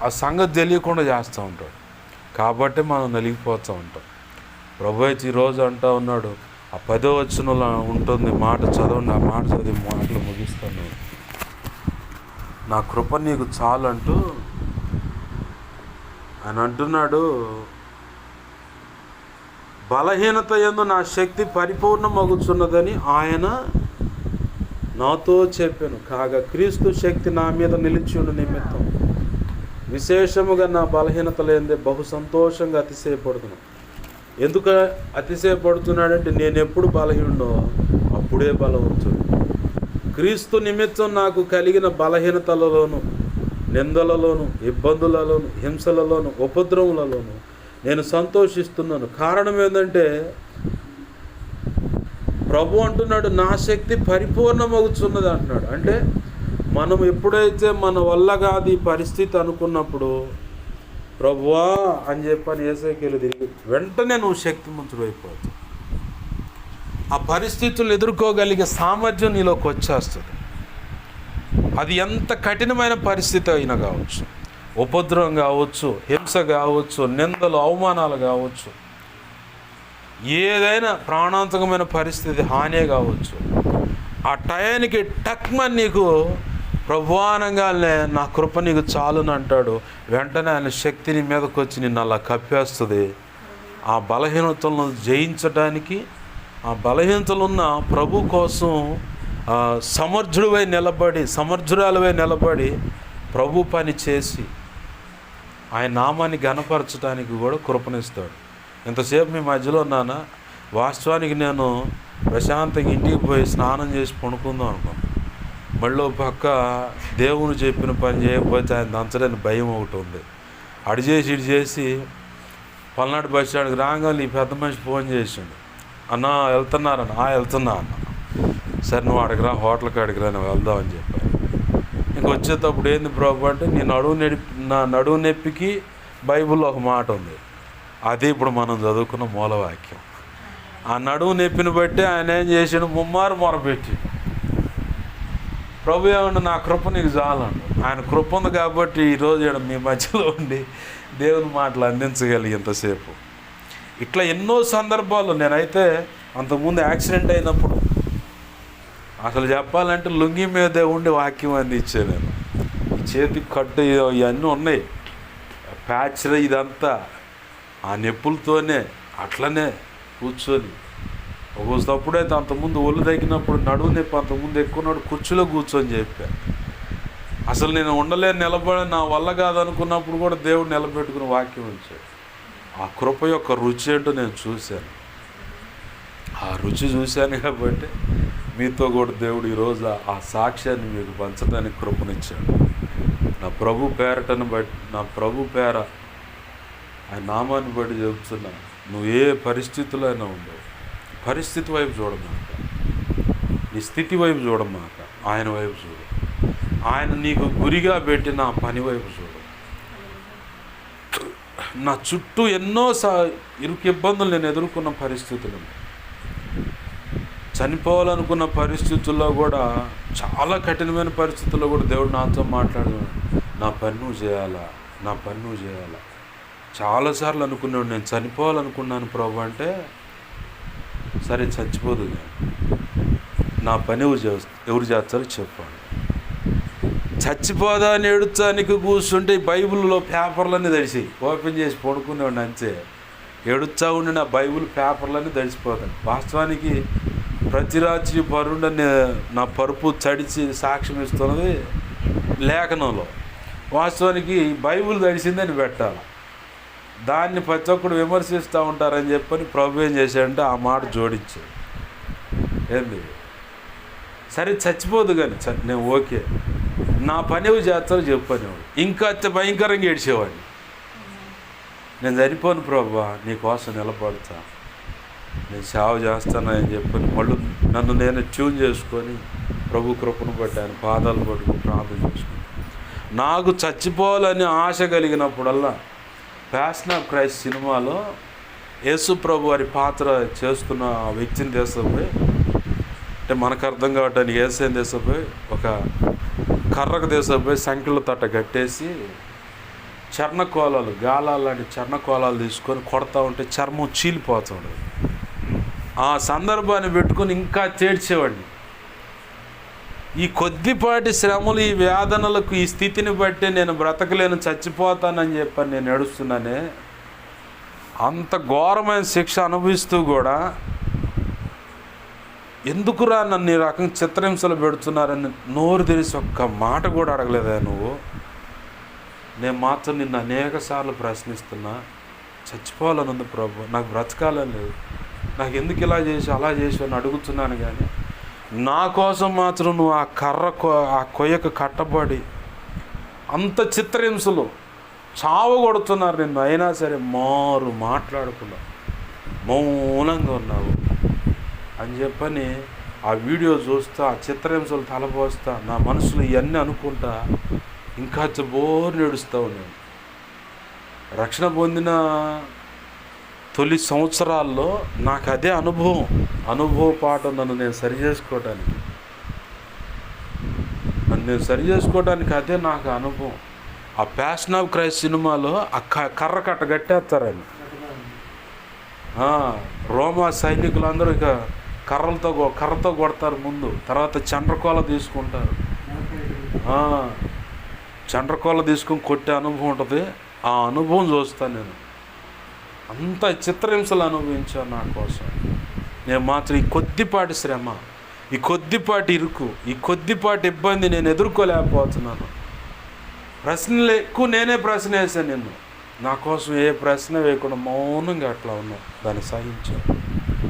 ఆ సంగతి తెలియకుండా చేస్తూ ఉంటాడు. కాబట్టి మనం నలిగిపోతూ ఉంటాం. ప్రభు అయితే ఈరోజు అంటూ ఉన్నాడు, ఆ 10వ వచనంలో ఉంటుంది మాట, చదవండి. ఆ మాట చదివి మాటలు ముగిస్తాను. నా కృప నీకు చాలు అంటూ ఆయన అంటున్నాడు, బలహీనత యందు నా శక్తి పరిపూర్ణమగుచున్నదని ఆయన నాతో చెప్పాను. కాగా క్రీస్తు శక్తి నా మీద నిలిచియుండు నిమిత్తం విశేషముగా నా బలహీనత లేదే బహు సంతోషంగా అతిశయపడుతున్నాను. ఎందుకు అతిశయపడుతున్నాడంటే నేను ఎప్పుడు బలహీనుడో అప్పుడే బలవంతుడు. క్రీస్తు నిమిత్తం నాకు కలిగిన బలహీనతలలోను, నిందలలోను, ఇబ్బందులలోను, హింసలలోను, ఉపద్రవములలోను నేను సంతోషిస్తున్నాను. కారణం ఏంటంటే ప్రభు అంటున్నాడు, నా శక్తి పరిపూర్ణమవుతున్నది అంటున్నాడు. అంటే మనం ఎప్పుడైతే మన వల్ల కాదు ఈ పరిస్థితి అనుకున్నప్పుడు ప్రభువా అని చెప్పని యేసయ్యకి వెళ్ళి తిరిగి వెంటనే నువ్వు శక్తిమంతుడు అయిపోతావు. ఆ పరిస్థితులు ఎదుర్కోగలిగే సామర్థ్యం నీలోకి వచ్చేస్తుంది. అది ఎంత కఠినమైన పరిస్థితి అయినా కావచ్చు, ఉపద్రవం కావచ్చు, హింస కావచ్చు, నిందలు, అవమానాలు కావచ్చు, ఏదైనా ప్రాణాంతకమైన పరిస్థితి, హానే కావచ్చు, ఆ టయానికి టక్మని నీకు ప్రభువానంగానే నా కృప నీకు చాలుని అంటాడు. వెంటనే ఆయన శక్తిని మీదకి వచ్చి నిన్ను అలా కప్పేస్తుంది. ఆ బలహీనతలను జయించడానికి, ఆ బలహీనతలున్న ప్రభు కోసం సమర్థుడివై నిలబడి, సమర్థురాలువై నిలబడి ప్రభు పని చేసి ఆయన నామాన్ని ఘనపరచడానికి కూడా కృపణిస్తాడు. ఇంతసేపు మీ మధ్యలో ఉన్నానా, వాస్తవానికి నేను ప్రశాంతంగా ఇంటికి పోయి స్నానం చేసి పడుకుందాం అనుకున్నాను. మళ్ళీ పక్క దేవుని చెప్పిన పని చేయకపోతే ఆయన దంచడానికి భయం ఒకటి ఉంది. అడి చేసి ఇటు చేసి పల్నాడు బస్ స్టాండ్కి రాగానే ఈ పెద్ద మనిషి ఫోన్ చేసిండు, అన్న వెళ్తున్నారన్న. వెళ్తున్నా అన్న. సరే నువ్వు అడిగిరా, హోటల్కి అడిగిరా, నువ్వు వెళ్దామని చెప్పాను. ఇంక వచ్చేటప్పుడు ఏంది ప్రభు అంటే, నా నడువు నొప్పికి బైబిల్లో ఒక మాట ఉంది, అది ఇప్పుడు మనం చదువుకున్న మూలవాక్యం. ఆ నడువు నొప్పిని బట్టి ఆయన ఏం చేసాడు, ముమ్మారు మొరపెట్టి ప్రభు ఏమంటే నా కృప నీకు చాలండు. ఆయన కృప ఉంది కాబట్టి ఈరోజు మీ మధ్యలో ఉండి దేవుని మాటలు అందించగలిగేంతసేపు. ఇట్లా ఎన్నో సందర్భాలు. నేనైతే అంతకుముందు యాక్సిడెంట్ అయినప్పుడు అసలు చెప్పాలంటే లుంగి మీదే ఉండి వాక్యం అందించాను నేను. ఈ చేతికి కట్టు ఇవన్నీ ఉన్నాయి, ప్యాచ్లు, ఇదంతా ఆ నొప్పులతోనే అట్లనే కూర్చొని ఒక్కొక్కప్పుడైతే అంతకుముందు ఒళ్ళు తగ్గినప్పుడు నడువు నొప్పి అంతకుముందు ఎక్కువనాడు కుర్చీలో కూర్చొని చెప్పాను. అసలు నేను ఉండలేని నిలబడి నా వల్ల కాదనుకున్నప్పుడు కూడా దేవుడు నిలబెట్టుకుని వాక్యం ఇచ్చాడు. ఆ కృప యొక్క రుచి ఏంటో నేను చూశాను. ఆ రుచి చూశాను కాబట్టి మీతో కూడా దేవుడు ఈరోజు ఆ సాక్ష్యాన్ని మీకు పంచడానికి కృపనిచ్చాడు. నా ప్రభు పేరటను బట్టి, నా ప్రభు పేర ఆయన నామాన్ని బట్టి చెబుతున్నా, నువ్వు ఏ పరిస్థితుల్లో అయినా ఉండవు, పరిస్థితి వైపు చూడమాక, నీ స్థితి వైపు చూడమాక, ఆయన వైపు చూడు. ఆయన నీకు గురిగా పెట్టిన పని వైపు చూడు. నా చుట్టూ ఎన్నో ఇరుకు ఇబ్బందులు నేను ఎదుర్కొన్న పరిస్థితులు, చనిపోవాలనుకున్న పరిస్థితుల్లో కూడా, చాలా కఠినమైన పరిస్థితుల్లో కూడా దేవుడు నాతో మాట్లాడుతున్నాడు, నా పని నువ్వు చేయాలా, నా పని నువ్వు చేయాలా. చాలాసార్లు అనుకున్నాడు, నేను చనిపోవాలనుకున్నాను ప్రభు అంటే, సరే చచ్చిపోదు, నా పని ఎవరు చేస్తారో చెప్పాను. చచ్చిపోదా అని ఏడుచానికి కూర్చుంటే బైబిల్లో పేపర్లన్నీ తడిసి ఓపెన్ చేసి పడుకునేవాడిని. అంతే ఏడుచా ఉండి నా బైబిల్ పేపర్లన్నీ తడిసిపోతాను. వాస్తవానికి ప్రతి రాత్రి పరుండని నా పరుపు చడిచి సాక్ష్యం ఇస్తున్నది లేఖనంలో. వాస్తవానికి బైబిల్ తడిసిందని పెట్టాలి. దాన్ని ప్రతి ఒక్కడు విమర్శిస్తూ ఉంటారని చెప్పని ప్రభు ఏం చేశాడంటే ఆ మాట జోడించాడు. ఏంది, సరే చచ్చిపోదు కానీ నేను ఓకే, నా పనివి చేస్తాను చెప్పనేవాడు. ఇంకా భయంకరంగా ఏడ్చేవాడిని. నేను చనిపోను ప్రభా, నీ కోసం నిలబడతా, నేను సేవ చేస్తానని చెప్పని మళ్ళీ నన్ను నేను ట్యూన్ చేసుకొని ప్రభు కృపను బట్టి ఆయన పాదాలు పట్టుకుని ప్రార్థన చేసుకుని నాకు చచ్చిపోవాలని ఆశ కలిగినప్పుడల్లా ప్యాషన్ ఆఫ్ క్రైస్ట్ సినిమాలో యేసు ప్రభు వారి పాత్ర చేస్తున్న ఆ వ్యక్తిని తీసుకుపోయి, అంటే మనకు అర్థం కావటానికి ఏసైని తీసుకుపోయి ఒక కర్రకు తీసుకుపోయి సంఖ్యల తట్ట కట్టేసి చర్ణకోలాలు, గాలాలు లాంటి చర్ణకోలాలు తీసుకొని కొడతా ఉంటే చర్మం చీలిపోతుంది. ఆ సందర్భాన్ని పెట్టుకొని ఇంకా చేడ్చేవాడిని. ఈ కొద్దిపాటి శ్రమలు, ఈ వేదనలకు, ఈ స్థితిని బట్టి నేను బ్రతకలేను, చచ్చిపోతానని చెప్పని నేను ఏడుస్తున్నానే. అంత ఘోరమైన శిక్ష అనుభవిస్తూ కూడా ఎందుకురా నన్ను ఈ రకం చిత్రహింసలు పెడుతున్నారని నోరు తెరిచి ఒక్క మాట కూడా అడగలేదా నువ్వు? నేను మాత్రం నిన్ను అనేక సార్లు ప్రశ్నిస్తున్నా, చచ్చిపోవాలని ఉంది ప్రభు, నాకు బ్రతకాలని లేదు, నాకు ఎందుకు ఇలా చేసి అలా చేసి అని అడుగుతున్నాను. కానీ నా కోసం మాత్రం నువ్వు ఆ కొయ్యకు కట్టబడి అంత చిత్రహింసలు చావగొడుతున్నారు నిన్ను, అయినా సరే మారు మాట్లాడకుండా మౌనంగా ఉన్నావు అని చెప్పని ఆ వీడియో చూస్తా, ఆ చిత్రహింసలు తలపోస్తా, నా మనసులో ఇవన్నీ అనుకుంటా ఇంకా బోర్ని ఏడుస్తూ ఉన్నాను. రక్షణ పొందిన తొలి సంవత్సరాల్లో నాకు అదే అనుభవ పాఠం. నన్ను నేను సరి చేసుకోవడానికి అదే నాకు అనుభవం. ఆ ప్యాషన్ ఆఫ్ క్రైస్ట్ సినిమాలో ఆ కర్ర కట్ట కట్టేస్తారని రోమా సైనికులందరూ ఇక కర్రతో కొడతారు ముందు, తర్వాత చండ్రకోల తీసుకుంటారు. చండ్రకోల తీసుకొని కొట్టే అనుభవం ఉంటుంది. ఆ అనుభవం చూస్తాను నేను. అంత చిత్రహింసలు అనుభవించాను నా కోసం. నేను మాత్రం ఈ కొద్దిపాటి శ్రమ, ఈ కొద్దిపాటి ఇరుకు, ఈ కొద్దిపాటి ఇబ్బంది నేను ఎదుర్కోలేకపోతున్నాను. ప్రశ్నలు ఎక్కువ నేనే ప్రశ్న వేసాను నిన్ను. నా కోసం ఏ ప్రశ్న వేయకుండా మౌనంగా అట్లా ఉన్నావు, దాన్ని సహించాను.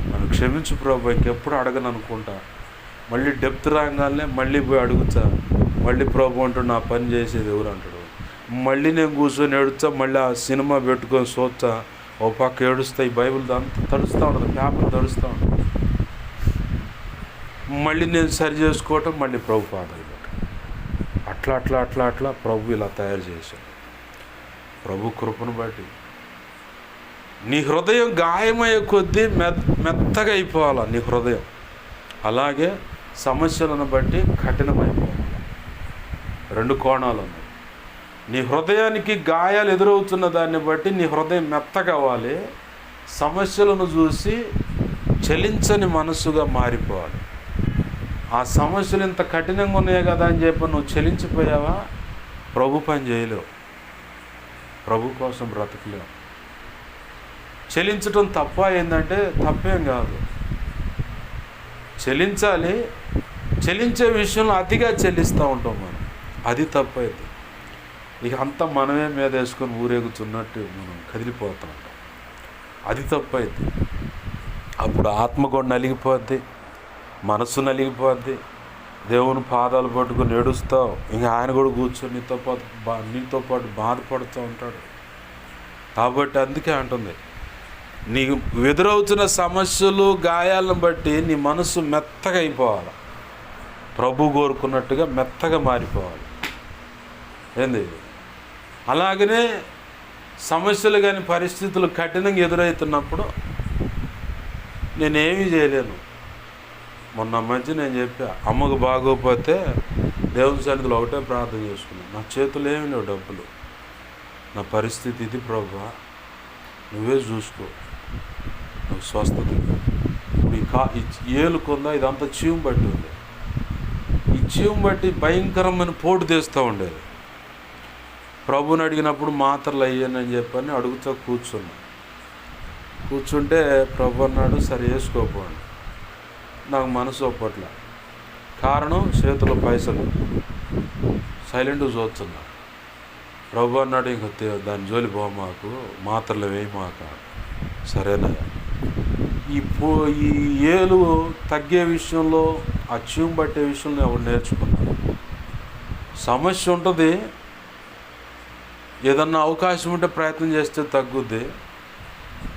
నన్ను క్షమించు ప్రభు, ఇంకెప్పుడు అడగను అనుకుంటా. మళ్ళీ డెప్త్ రాగానే మళ్ళీ పోయి అడుగుతా. మళ్ళీ ప్రభు అంటూ నా పని చేసేది ఎవరు అంటాడు. మళ్ళీ నేను కూర్చొని ఏడుస్తా, మళ్ళీ ఆ సినిమా పెట్టుకొని చూస్తా, ఓ పక్క ఏడుస్తా. ఈ బైబిల్ అంతా తడుస్తూ ఉంటుంది, పేపర్ తడుస్తూ ఉంటుంది. మళ్ళీ నేను సరి చేసుకోవటం, మళ్ళీ ప్రభు పాదాలు పెట్టడం. అట్లా ప్రభు ఇలా తయారు చేశాడు. ప్రభు కృపను బట్టి నీ హృదయం గాయమయ్యే కొద్దీ మెత్తగా అయిపోవాలి నీ హృదయం. అలాగే సమస్యలను బట్టి కఠినమైపోవాలి. రెండు కోణాలు ఉన్నాయి. నీ హృదయానికి గాయాలు ఎదురవుతున్న దాన్ని బట్టి నీ హృదయం మెత్తగవ్వాలి. సమస్యలను చూసి చలించని మనస్సుగా మారిపోవాలి. ఆ సమస్యలు ఇంత కఠినంగా ఉన్నాయి కదా అని చెప్పి నువ్వు చలించిపోయావా, ప్రభు పని చేయలేవు, ప్రభు కోసం బ్రతకలేవు. చెలించటం తప్ప ఏంటంటే తప్పేం కాదు, చెల్లించాలి. చెల్లించే విషయంలో అతిగా చెల్లిస్తూ ఉంటాం మనం, అది తప్పైంది. ఇక అంతా మనమే మీద వేసుకొని ఊరేగుతున్నట్టు మనం కదిలిపోతూ ఉంటాం, అది తప్పైంది. అప్పుడు ఆత్మ కూడా నలిగిపోద్ది, మనస్సు నలిగిపోద్ది. దేవుని పాదాలు పట్టుకుని ఏడుస్తావు. ఇంకా ఆయన కూడా కూర్చొని నీతో పాటు బాధపడుతూ ఉంటాడు. కాబట్టి అందుకే అంటుంది, నీకు ఎదురవుతున్న సమస్యలు, గాయాలను బట్టి నీ మనసు మెత్తగా అయిపోవాలి. ప్రభు కోరుకున్నట్టుగా మెత్తగా మారిపోవాలి. ఏంది? అలాగనే సమస్యలు కానీ పరిస్థితులు కఠినంగా ఎదురవుతున్నప్పుడు నేనేమీ చేయలేను. మొన్న మధ్య నేను చెప్పా, అమ్మకు బాగోకపోతే దేవుని సన్నిధిలో ఒకటే ప్రార్థన చేసుకున్నాను. నా చేతులు ఏమి లేవు డబ్బులు, నా పరిస్థితి ఇది ప్రభువా, నువ్వే చూసుకో, నువ్వు స్వస్థత. ఇప్పుడు ఈ ఏలుకుందా ఇదంతా చీము బట్టి ఉంది. ఈ చీము బట్టి భయంకరమైన పోటు తెస్తూ ఉండేది. ప్రభుని అడిగినప్పుడు మాత్రలు అయ్యానని చెప్పని అడుగుతూ కూర్చుంటే ప్రభు అన్నాడు, సరే వేసుకోపోండి. నాకు మనసు ఒప్పట్ల. కారణం చేతిలో పైసలు, సైలెంట్గా చూస్తున్నా. ప్రభు అన్నాడు, ఇంక దాని జోలి పో, మాకు మాత్రలు వేయి మాక. సరేనా? ఈ ఏలు తగ్గే విషయంలో, ఆ చీము పట్టే విషయంలో ఎవరు నేర్చుకున్నాను. సమస్య ఉంటుంది, ఏదన్నా అవకాశం ఉంటే ప్రయత్నం చేస్తే తగ్గుద్ది.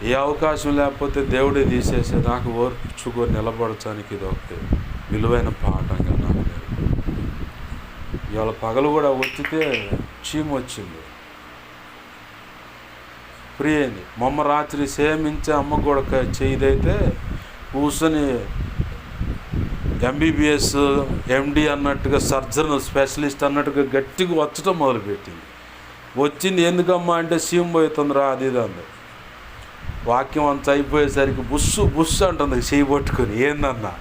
ఏ అవకాశం లేకపోతే దేవుడే తీసేసే నాకు ఓర్చుకొని నిలబడటానికి ఇది ఒకటి విలువైన పాఠంగా నాకు ఇవాళ పగలు కూడా వచ్చితే చీము వచ్చింది, ఫ్రీ అయింది. మొమ్మ రాత్రి సేమించే అమ్మ కూడా చేయదైతే కూర్చొని ఎంబీబీఎస్ ఎండి అన్నట్టుగా, సర్జన్ స్పెషలిస్ట్ అన్నట్టుగా గట్టిగా వచ్చటం మొదలుపెట్టింది. వచ్చింది ఎందుకమ్మా అంటే సీమ్ పోతుందిరా అది ఇది అంది. వాక్యం అంత అయిపోయేసరికి బుస్సు అంటుంది చేయి పట్టుకొని. ఏందన్నా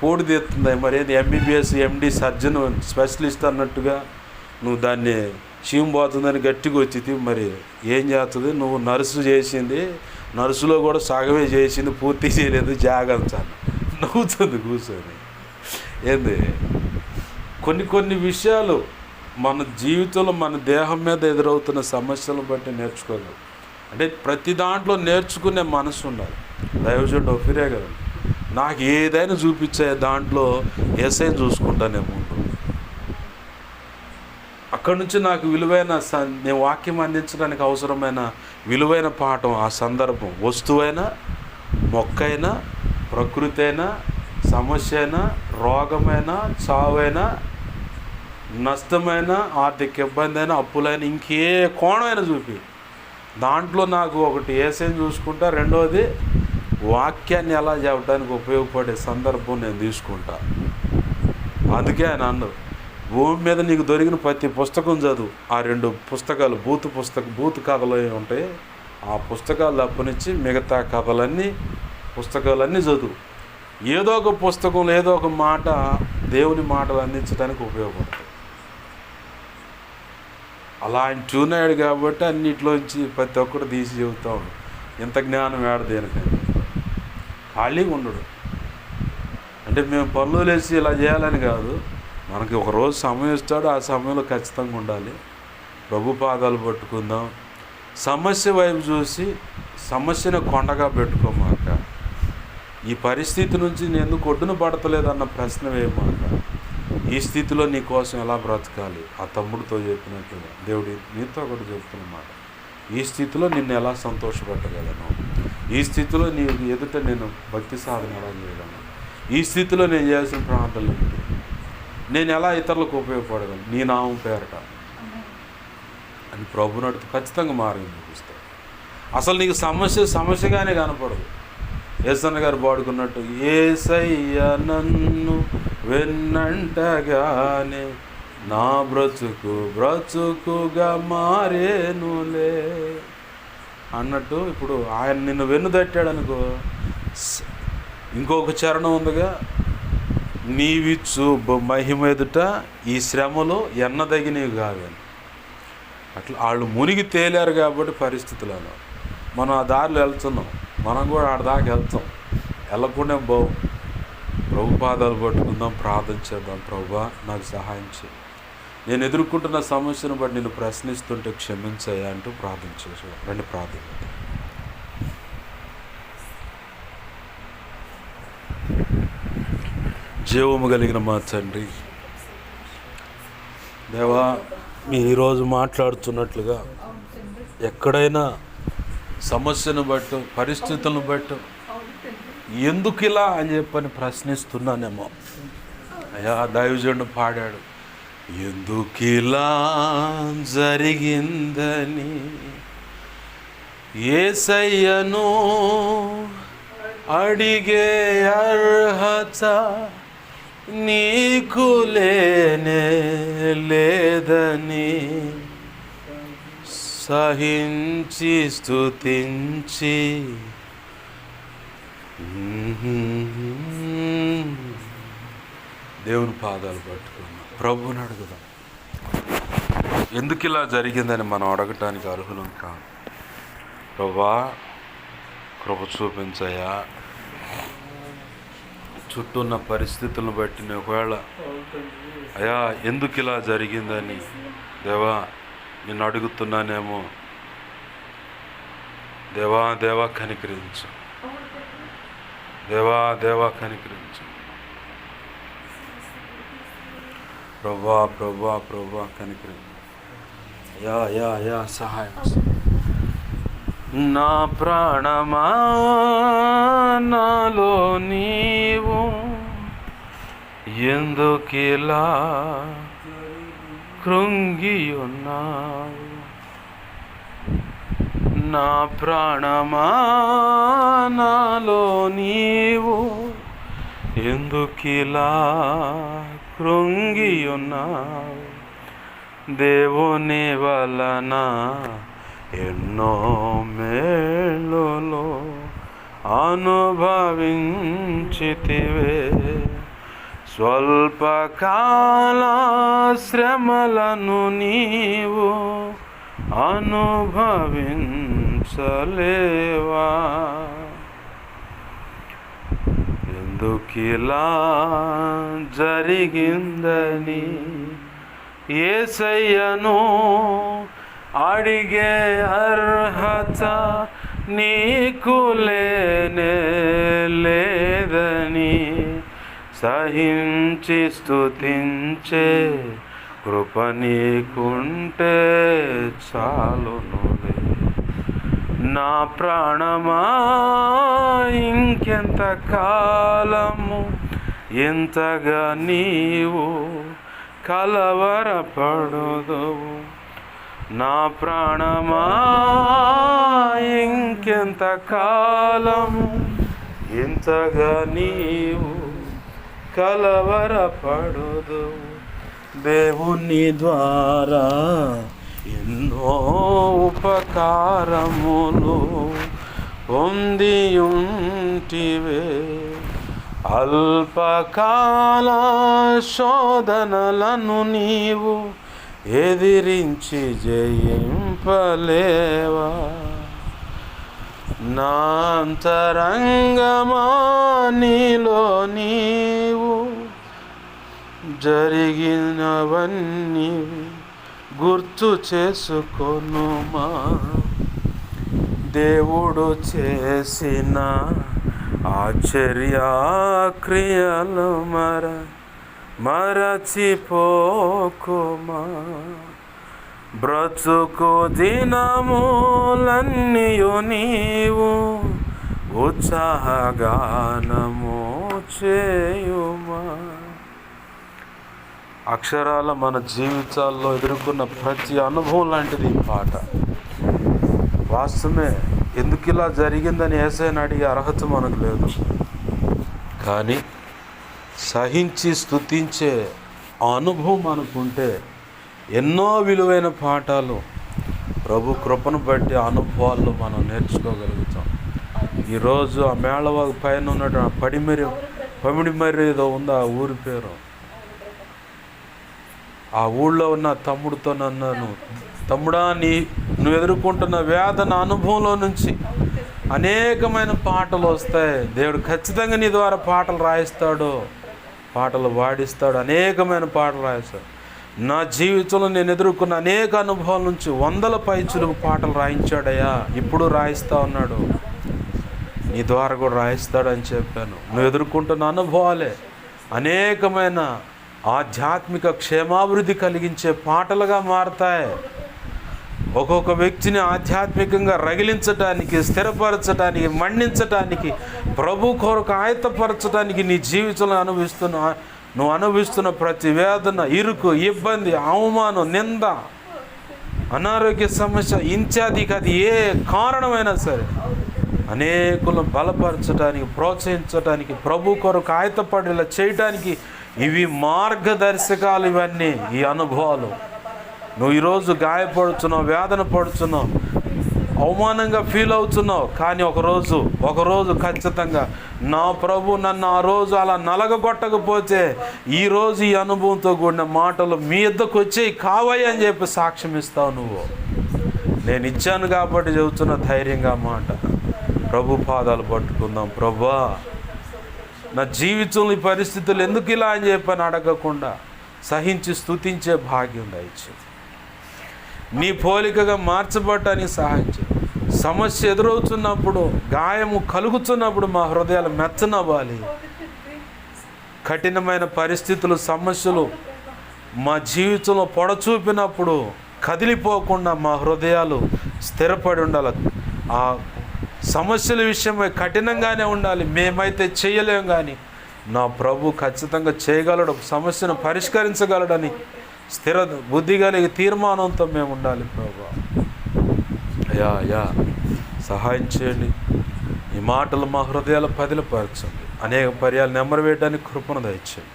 పోటీ తీస్తుంది మరి, ఏంది ఎంబీబీఎస్ ఎండి సర్జన్ స్పెషలిస్ట్ అన్నట్టుగా నువ్వు దాన్ని చీము పోతుందని గట్టిగా వచ్చింది. మరి ఏం చేస్తుంది, నువ్వు నర్సు చేసింది, నర్సులో కూడా సగమే చేసింది, పూర్తి చేయలేదు, జాగ్రత్త నవ్వుతుంది కూర్చొని. ఏంది కొన్ని విషయాలు మన జీవితంలో మన దేహం మీద ఎదురవుతున్న సమస్యలను బట్టి నేర్చుకోగలం. అంటే ప్రతి దాంట్లో నేర్చుకునే మనసు ఉండాలి. దైవజనుడు ఒఫిరే కదా, నాకు ఏదైనా చూపించే దాంట్లో యేసయ్యను చూసుకుంటానేమో. అక్కడి నుంచి నాకు విలువైన నేను వాక్యం అందించడానికి అవసరమైన విలువైన పాఠం, ఆ సందర్భం, వస్తువైనా, మొక్కైనా, ప్రకృతి అయినా, సమస్య అయినా, రోగమైనా, చావైనా, నష్టమైన, ఆర్థిక ఇబ్బంది అయినా, అప్పులైనా, ఇంకే కోణమైనా చూపి దాంట్లో నాకు ఒకటి యేసయ్యను చూసుకుంటా, రెండోది వాక్యాన్ని ఎలా చెప్పడానికి ఉపయోగపడే సందర్భం నేను తీసుకుంటా. అందుకే ఆయన అన్నారు, భూమి మీద నీకు దొరికిన ప్రతి పుస్తకం చదువు. ఆ 2 పుస్తకాలు బూతు కథలు ఉంటాయి, ఆ పుస్తకాలు తప్పనిచ్చి మిగతా పుస్తకాలన్నీ చదువు. ఏదో ఒక పుస్తకంలో ఏదో ఒక మాట దేవుని మాటలు అందించడానికి ఉపయోగపడుతుంది. అలా ఆయన ట్యూన్ అయ్యాడు కాబట్టి అన్నింటిలోంచి ప్రతి ఒక్కరు తీసి చెబుతాడు. ఇంత జ్ఞానం ఏడ దేనికని ఖాళీగా ఉండడు. అంటే మేము పనులు లేచి ఇలా చేయాలని కాదు, మనకి ఒకరోజు సమయం ఇస్తాడు, ఆ సమయంలో ఖచ్చితంగా ఉండాలి. ప్రభు పాదాలు పట్టుకుందాం. సమస్య వైపు చూసి సమస్యను కొండగా పెట్టుకోమాక. ఈ పరిస్థితి నుంచి నేను ఎందుకు ఒడ్డున పడతలేదన్న ప్రశ్న వేయమాక. ఈ స్థితిలో నీ కోసం ఎలా బ్రతకాలి, ఆ తమ్ముడితో చెప్పినట్టుగా దేవుడి నీతో కూడా చెప్తున్నమాట. ఈ స్థితిలో నిన్ను ఎలా సంతోషపెట్టగలను, ఈ స్థితిలో నీ ఎదుట నేను భక్తి సాధన ఎలా చేయగలను, ఈ స్థితిలో నేను చేయాల్సిన ప్రార్థనలు ఏంటి, నేను ఎలా ఇతరులకు ఉపయోగపడగలను నీ నామం పేరట అని ప్రభుని అడిగితే ఖచ్చితంగా మార్గం చూపిస్తాడు. అసలు నీకు సమస్యగానే కనపడదు. యేసన్న గారు పాడుకున్నట్టు, యేసయ్య నన్ను వెన్నంటగానే నా బ్రతుకుగా మారేనులే అన్నట్టు. ఇప్పుడు ఆయన నిన్ను వెన్ను తట్టాడు అనుకో, ఇంకొక చరణం ఉందిగా, నీవిచ్చు మహిమ ఎదుట ఈ శ్రమలు ఎన్నదగినవి కాదని. అట్లా వాళ్ళు మునిగి తేలారు కాబట్టి పరిస్థితులలో మనం ఆ దారిలో వెళ్తున్నాం. మనం కూడా ఆడదాకా వెళ్తాం, వెళ్ళకుండా బావు. ప్రభు పాదాలు పట్టుకుందాం, ప్రార్థన చేద్దాం. ప్రభువా నాకు సహాయం చేయి, నేను ఎదుర్కొంటున్న సమస్యను బట్టి నేను ప్రశ్నిస్తుంటే క్షమించయ్యా అంటూ ప్రార్థన చేసాం. రండి ప్రార్థన. జీవము కలిగిన మా తండ్రి దేవా, మీరు ఈరోజు మాట్లాడుతున్నట్లుగా ఎక్కడైనా సమస్యను బట్టి, పరిస్థితులను బట్టి ఎందుకు ఇలా అని చెప్పని ప్రశ్నిస్తున్నానేమో. అయ్యా దైవజనుడు పాడాడు, ఎందుకిలా జరిగిందని యేసయ్యను అడిగే అర్హత నీకు లేనే లేదని సహించి స్తుతించి దేవుని పాదాలు పట్టుకున్నాం. ప్రభువుని అడుగుదాం. ఎందుకు ఇలా జరిగిందని మనం అడగటానికి అర్హులం కాదు. ప్రభువా కృప చూపించయ్యా, చుట్టూ ఉన్న పరిస్థితులను బట్టి ఒకవేళ అయ్యా ఎందుకు ఇలా జరిగిందని దేవా నిన్ను అడుగుతున్నానేమో. దేవా దేవా కనికరించు, దేవా దేవా కనికరించు, ప్రభా ప్రభా ప్రభా కనికరించు. యా యా యా సహాయం. నా ప్రాణమా నాలో నీవు ఎందుకిలా కృంగి ఉన్నావు. నా ప్రాణమా నాలో నీవు ఎందుకిలా కృంగి ఉన్నావు. దేవుని వలన ఎన్నో మేలులు అనుభవించితివే. స్వల్పకాల శ్రమలను నీవు అనుభవించలేవా. ఎందుకిలా జరిగిందని యేసయ్యను అడిగే అర్హత నీకు లేనే లేదని సహించి స్తుతించే కృప నీకుంటే చాలునులే. నా ప్రాణమా ఇంకెంత కాలము ఎంతగా నీవు కలవరపడదువు. నా ప్రాణమా ఇంకెంత కాలము ఎంతగా నీవు కలవరపడదువు. దేవుని ద్వారా ఎన్నో ఉపకారములు పొందియుంటివే. అల్పకాల శోధనలను నీవు ఎదిరించి జయింపలేవా. నా అంతరంగమా నీలో నీవు జరిగినవన్నీ గుర్తు చేసుకొనుమా. దేవుడు చేసిన ఆశ్చర్యక్రియలు మరచిపోకుమా. బ్రతుకు దినములన్నీయు నీవు ఉత్సాహగానము చేయుమా. అక్షరాల మన జీవితాల్లో ఎదుర్కొన్న ప్రతి అనుభవం లాంటిది ఈ పాట. వాస్తవమే, ఎందుకు ఇలా జరిగిందని యేసయ్యను అడిగే అర్హత మనకు లేదు. కానీ సహించి స్తుతించే అనుభవం మనకుంటే ఎన్నో విలువైన పాఠాలు ప్రభు కృపను బట్టి అనుభవాల్లో మనం నేర్చుకోగలుగుతాం. ఈరోజు ఆ మేళవాగు పైన ఉన్నట్టు పమిడిమర్రి ఏదో ఉంది, ఆ ఊరి పేరు. ఆ ఊళ్ళో ఉన్న తమ్ముడితో నన్ను, తమ్ముడా నువ్వు ఎదుర్కొంటున్న వేదన అనుభవంలో నుంచి అనేకమైన పాటలు వస్తాయి. దేవుడు ఖచ్చితంగా నీ ద్వారా పాటలు రాయిస్తాడు, పాటలు పాడిస్తాడు, అనేకమైన పాటలు రాయిస్తాడు. నా జీవితంలో నేను ఎదుర్కొన్న అనేక అనుభవాల నుంచి 100 పైచులకు పాటలు రాయించాడయ్యా, ఇప్పుడు రాయిస్తా ఉన్నాడు, నీ ద్వారా కూడా రాయిస్తాడని చెప్పాను. నువ్వు ఎదుర్కొంటున్న అనుభవాలే అనేకమైన ఆధ్యాత్మిక క్షేమాభివృద్ధి కలిగించే పాటలుగా మారతాయి. ఒక్కొక్క వ్యక్తిని ఆధ్యాత్మికంగా రగిలించటానికి, స్థిరపరచడానికి, మండించటానికి, ప్రభు కొరకు ఆయత్తపరచడానికి నీ జీవితంలో నువ్వు అనుభవిస్తున్న ప్రతి వేదన, ఇరుకు, ఇబ్బంది, అవమానం, నింద, అనారోగ్య సమస్య ఇత్యాదికి అది ఏ కారణమైనా సరే అనేకులను బలపరచడానికి, ప్రోత్సహించడానికి, ప్రభు కొరకు ఆయత్తపడేలా చేయటానికి ఇవి మార్గదర్శకాలు. ఇవన్నీ ఈ అనుభవాలు. నువ్వు ఈరోజు గాయపడుతున్నావు, వేదన పడుతున్నావు, అవమానంగా ఫీల్ అవుతున్నావు. కానీ ఒకరోజు ఖచ్చితంగా నా ప్రభు నన్ను ఆ రోజు అలా నలగగొట్టకపోతే ఈరోజు ఈ అనుభవంతో కూడిన మాటలు మీ ఇద్దరికి వచ్చేవి కావయ్య అని చెప్పి సాక్ష్యం ఇస్తావు నువ్వు. నేను ఇచ్చాను కాబట్టి చెబుతున్న ధైర్యంగా మాట. ప్రభు పాదాలు పట్టుకుందాం. ప్రభువా నా జీవితంలో ఈ పరిస్థితులు ఎందుకు ఇలా అని చెప్పని అడగకుండా సహించి స్తుతించే భాగ్యం దయచేయి. నీ పోలికగా మార్చబడటానికి సహాయం చేయి. సమస్య ఎదురవుతున్నప్పుడు, గాయము కలుగుతున్నప్పుడు మా హృదయాలు మెత్తనవ్వాలి. కఠినమైన పరిస్థితులు, సమస్యలు మా జీవితంలో పొడచూపినప్పుడు కదిలిపోకుండా మా హృదయాలు స్థిరపడి ఉండాలి. ఆ సమస్యల విషయమై కఠినంగానే ఉండాలి. మేమైతే చేయలేం, కానీ నా ప్రభు ఖచ్చితంగా చేయగలడు, సమస్యను పరిష్కరించగలడని స్థిర బుద్ధి కలిగి తీర్మానంతో మేము ఉండాలి. ప్రభు అయ్యా సహాయం చేయండి. ఈ మాటలు మా హృదయాలు పదిలపరచండి. అనేక పర్యాలు నెమ్మరు వేయడానికి కృపను దయచేయండి.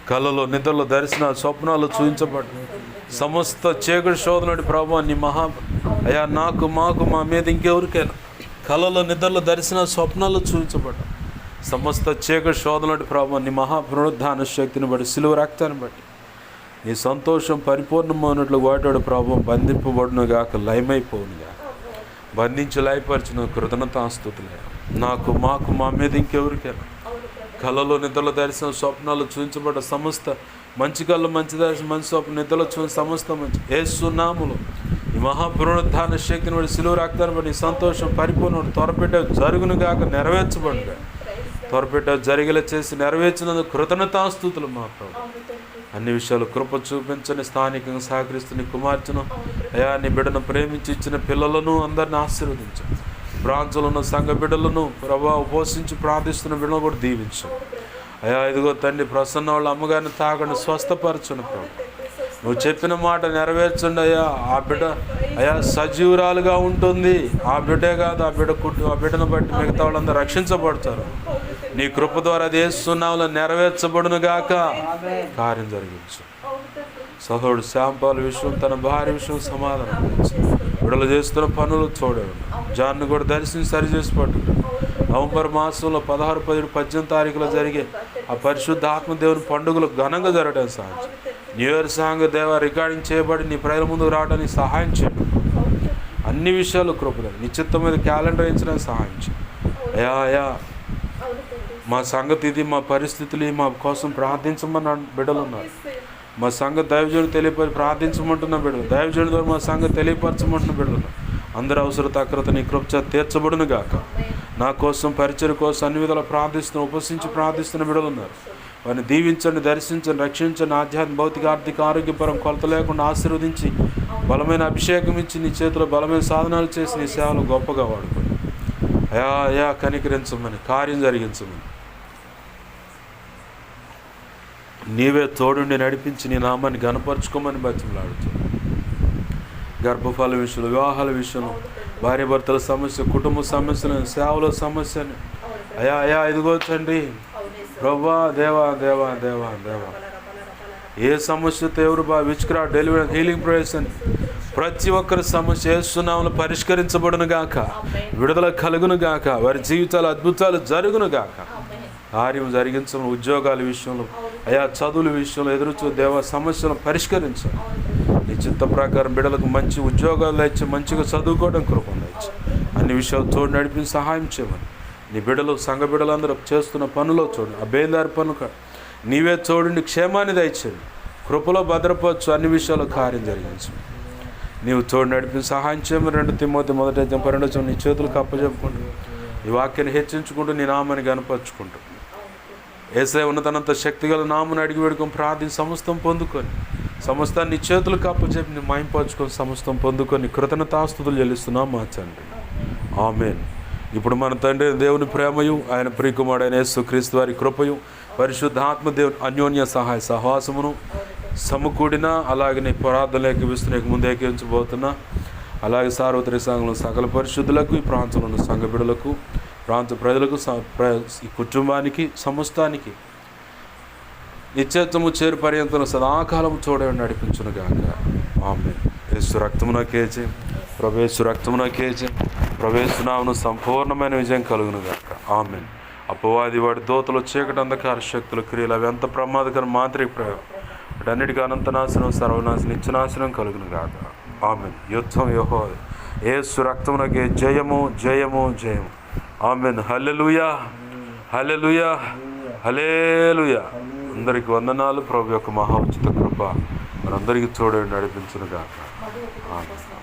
కళలో, నిద్రలో, దర్శనాలు, స్వప్నాలు చూపించబడి సమస్త చీకటి శోధనటి ప్రభు నీ అయ్యా నాకు, మాకు, మా మీద ఇంకెవరికైనా కళలో, నిద్రలో, దర్శనాలు, స్వప్నాలు చూపించబడ్డ సమస్త చీకటి శోధనటి ప్రభు నీ పునరుద్ధాన శక్తిని బట్టి, సిలువ రక్తాన్ని బట్టి నీ సంతోషం పరిపూర్ణమైనట్లు వాటాడు ప్రభు బంధింపబడును గాక, లయమైపోను గాక. బంధించి లయపరిచిన కృతజ్ఞతాస్తుతులే. నాకు, మాకు, మా మీద ఇంకెవరికైనా కళలో, నిద్రలో, దర్శనం, స్వప్నాలు చూపించబడ్డ సమస్త మంచి కళ్ళు, మంచి దర్శనం, మంచి స్వప్న, నిద్రలో చూసిన సమస్త మంచి యేసు నామములో ఈ పునరుద్ధాన శక్తిని బట్టి, సిలువ రక్తాన్ని బట్టి సంతోషం పరిపూర్ణ త్వరపెట్టే జరుగును గాక, నెరవేర్చబడుగా. త్వరపెట్టే జరిగేలా చేసి నెరవేర్చినందుకు కృతజ్ఞతాస్తుతులు మా ప్రభు. అన్ని విషయాలు కృప చూపించని స్థానికంగా సహకరిస్తున్న కుమార్తెను అయా నీ బిడ్డను ప్రేమించి ఇచ్చిన పిల్లలను అందరిని ఆశీర్వదించు. ప్రాంతాలను సంఘ బిడ్డలను ప్రభావం పోషించి ప్రార్థిస్తున్న బిడ్డను కూడా దీవించు. అయా ఇదిగో తండ్రి ప్రసన్న వాళ్ళ అమ్మగారిని తాకండి, స్వస్థపరచును ప్రభు. నువ్వు చెప్పిన మాట నెరవేర్చండి అయ్యా. ఆ బిడ్డ అయా సజీవురాలుగా ఉంటుంది. ఆ బిడ్డే కాదు, ఆ బిడ్డను బట్టి మిగతా వాళ్ళందరూ రక్షించబడతారు. నీ కృప ద్వారా అది యేసునామములో నెరవేర్చబడును గాక. కార్యం జరిగించు. సహోడు శాంపాల విషయం, తన భార్య విషయం సమాధానం విడుదల చేస్తున్న పనులు చూడండి. జాన్ని కూడా దర్శించి సరి చేసి పట్టుకుని నవంబర్ మాసంలో 16, 17, 18 తారీఖులో జరిగే ఆ పరిశుద్ధ ఆత్మదేవుని పండుగలు ఘనంగా జరగడానికి సహాయం చేయి. న్యూ ఇయర్ సాంగ్ దేవ రికార్డింగ్ చేయబడి నీ ప్రజల ముందుకు రావడానికి సహాయం చేయండి. అన్ని విషయాలు కృపద నిశ్చిత్తం మీద క్యాలెండర్ వేయించడానికి సహాయం చేయి. అయా మా సంగతి ఇది, మా పరిస్థితులు మా కోసం ప్రార్థించమన్న బిడ్డలు ఉన్నారు. మా సంగతి దైవజనుడు తెలియపరి ప్రార్థించమంటున్న బిడ్డలు, దైవజనుడు ద్వారా మా సంగతి తెలియపరచమంటున్న బిడ్డలు అందరి అవసర తక్రత నీ కృప తీర్చబడును గాక. నా కోసం, పరిచయం కోసం అన్ని విధాలు ఉపసించి ప్రార్థిస్తున్న బిడ్డలు ఉన్నారు. వారిని దీవించండి, దర్శించండి, రక్షించండి. ఆధ్యాత్మిక, భౌతిక, ఆర్థిక, ఆరోగ్యపరం కొలత లేకుండా ఆశీర్వదించి బలమైన అభిషేకం ఇచ్చి నీ చేతిలో బలమైన సాధనాలు చేసి నీ సేవలు గొప్పగా వాడుకోండి. అయా కనికరించమని, కార్యం జరిగించమని, నీవే తోడుండి నడిపించి నీ నామాన్ని గణపరచుకోమని బతిమలాడుతూ గర్భఫల విషయంలో, వివాహాల విషయంలో, భార్యాభర్తల సమస్య, కుటుంబ సమస్యలను, సేవల సమస్యని అయా ఇదిగో తండ్రి ప్రభా దేవా దేవా దేవా దేవా ఏ సమస్యతో ఎవరు విచ్క్రా డెలివరీ, హీలింగ్ ప్రేయర్స్ అని ప్రతి ఒక్కరి సమస్య యేసునామములో పరిష్కరించబడును గాక, విడుదల కలుగును గాక, వారి జీవితాలు అద్భుతాలు జరుగును గాక. కార్యం జరిగించడం, ఉద్యోగాల విషయంలో అయా చదువుల విషయంలో ఎదురుచూ దేవ సమస్యలను పరిష్కరించాలి. నీ చిత్త ప్రకారం బిడ్డలకు మంచి ఉద్యోగాలు ఇచ్చి మంచిగా చదువుకోవడం కృపను ఇచ్చి అన్ని విషయాలు తోడు నడిపించి సహాయం చేయమని నీ బిడ్డలు, సంఘ బిడ్డలందరూ చేస్తున్న పనులో చూడు, ఆ బేదారి పనులు నీవే చూడండి, క్షేమాన్ని దయచేయండి, కృపలో భద్రపరచు, అన్ని విషయాల్లో కార్యం జరిగించు. నీవు తోడు నడిపి సహాయం చేయమని 2 తిమోతి 1:12 నీ చేతులకు అప్పచెప్పుకుంటూ ఈ వాక్యాన్ని హెచ్చించుకుంటూ నీ నామాన్ని గనపరుచుకుంటూ యేసయ్య ఉన్నతనంత శక్తిగల నామమును అడిగి వేడుకొని ప్రార్థించి సమస్తం పొందుకొని సమస్తాన్ని నీ చేతులకు అప్పచెప్పి నీ మహింపరచుకొని సమస్తం పొందుకొని కృతజ్ఞతాస్తుతులు చెల్లిస్తున్నాం మా తండ్రి. ఆమేన్. ఇప్పుడు మన తండ్రి దేవుని ప్రేమయు, ఆయన ప్రియకుమారుడైన యేసుక్రీస్తు వారి కృపయు, పరిశుద్ధాత్మ దేవుని అన్యోన్య సహాయ సహవాసమును సమకూడిన, అలాగే నీ ప్రార్థనలోకి విస్తున్న ముందు ఏకీవించబోతున్నా, అలాగే సార్వత్రిక సంఘంలో సకల పరిశుద్ధులకు, ఈ ప్రాంతంలో ఉన్న సంఘ బిడ్డలకు, ప్రాంత ప్రజలకు, ఈ కుటుంబానికి, సమస్తానికి నిత్యత్వము చేరు పర్యంతం సదాకాలము చూడని నడిపించును గాక. ఆమేన్. యేసు రక్తమునకే జయం, ప్రవేశు రక్తమునకే జయం, ప్రవేశనామను సంపూర్ణమైన విజయం కలుగును గాక. ఆమేన్. అపవాది వాడి దోతలు, చీకటి, అంధకార శక్తులు, క్రియలు అవి ఎంత ప్రమాదకరం, మాంత్రిక ప్రయోగం వాటన్నిటికీ అనంత నాశనం, సర్వనాశనం, నిత్యనాశనం కలుగును గాక. ఆమేన్. యుద్ధం యెహోవాదే. యేసు రక్తమునకే జయము జయము జయము. ఆమేన్. హల్లెలూయా, హల్లెలూయా, హల్లెలూయా. అందరికి వందనాలు. ప్రభు యొక్క మహా ఉచిత కృప మనందరికీ తోడే నడిపించును గాక. ఆమేన్.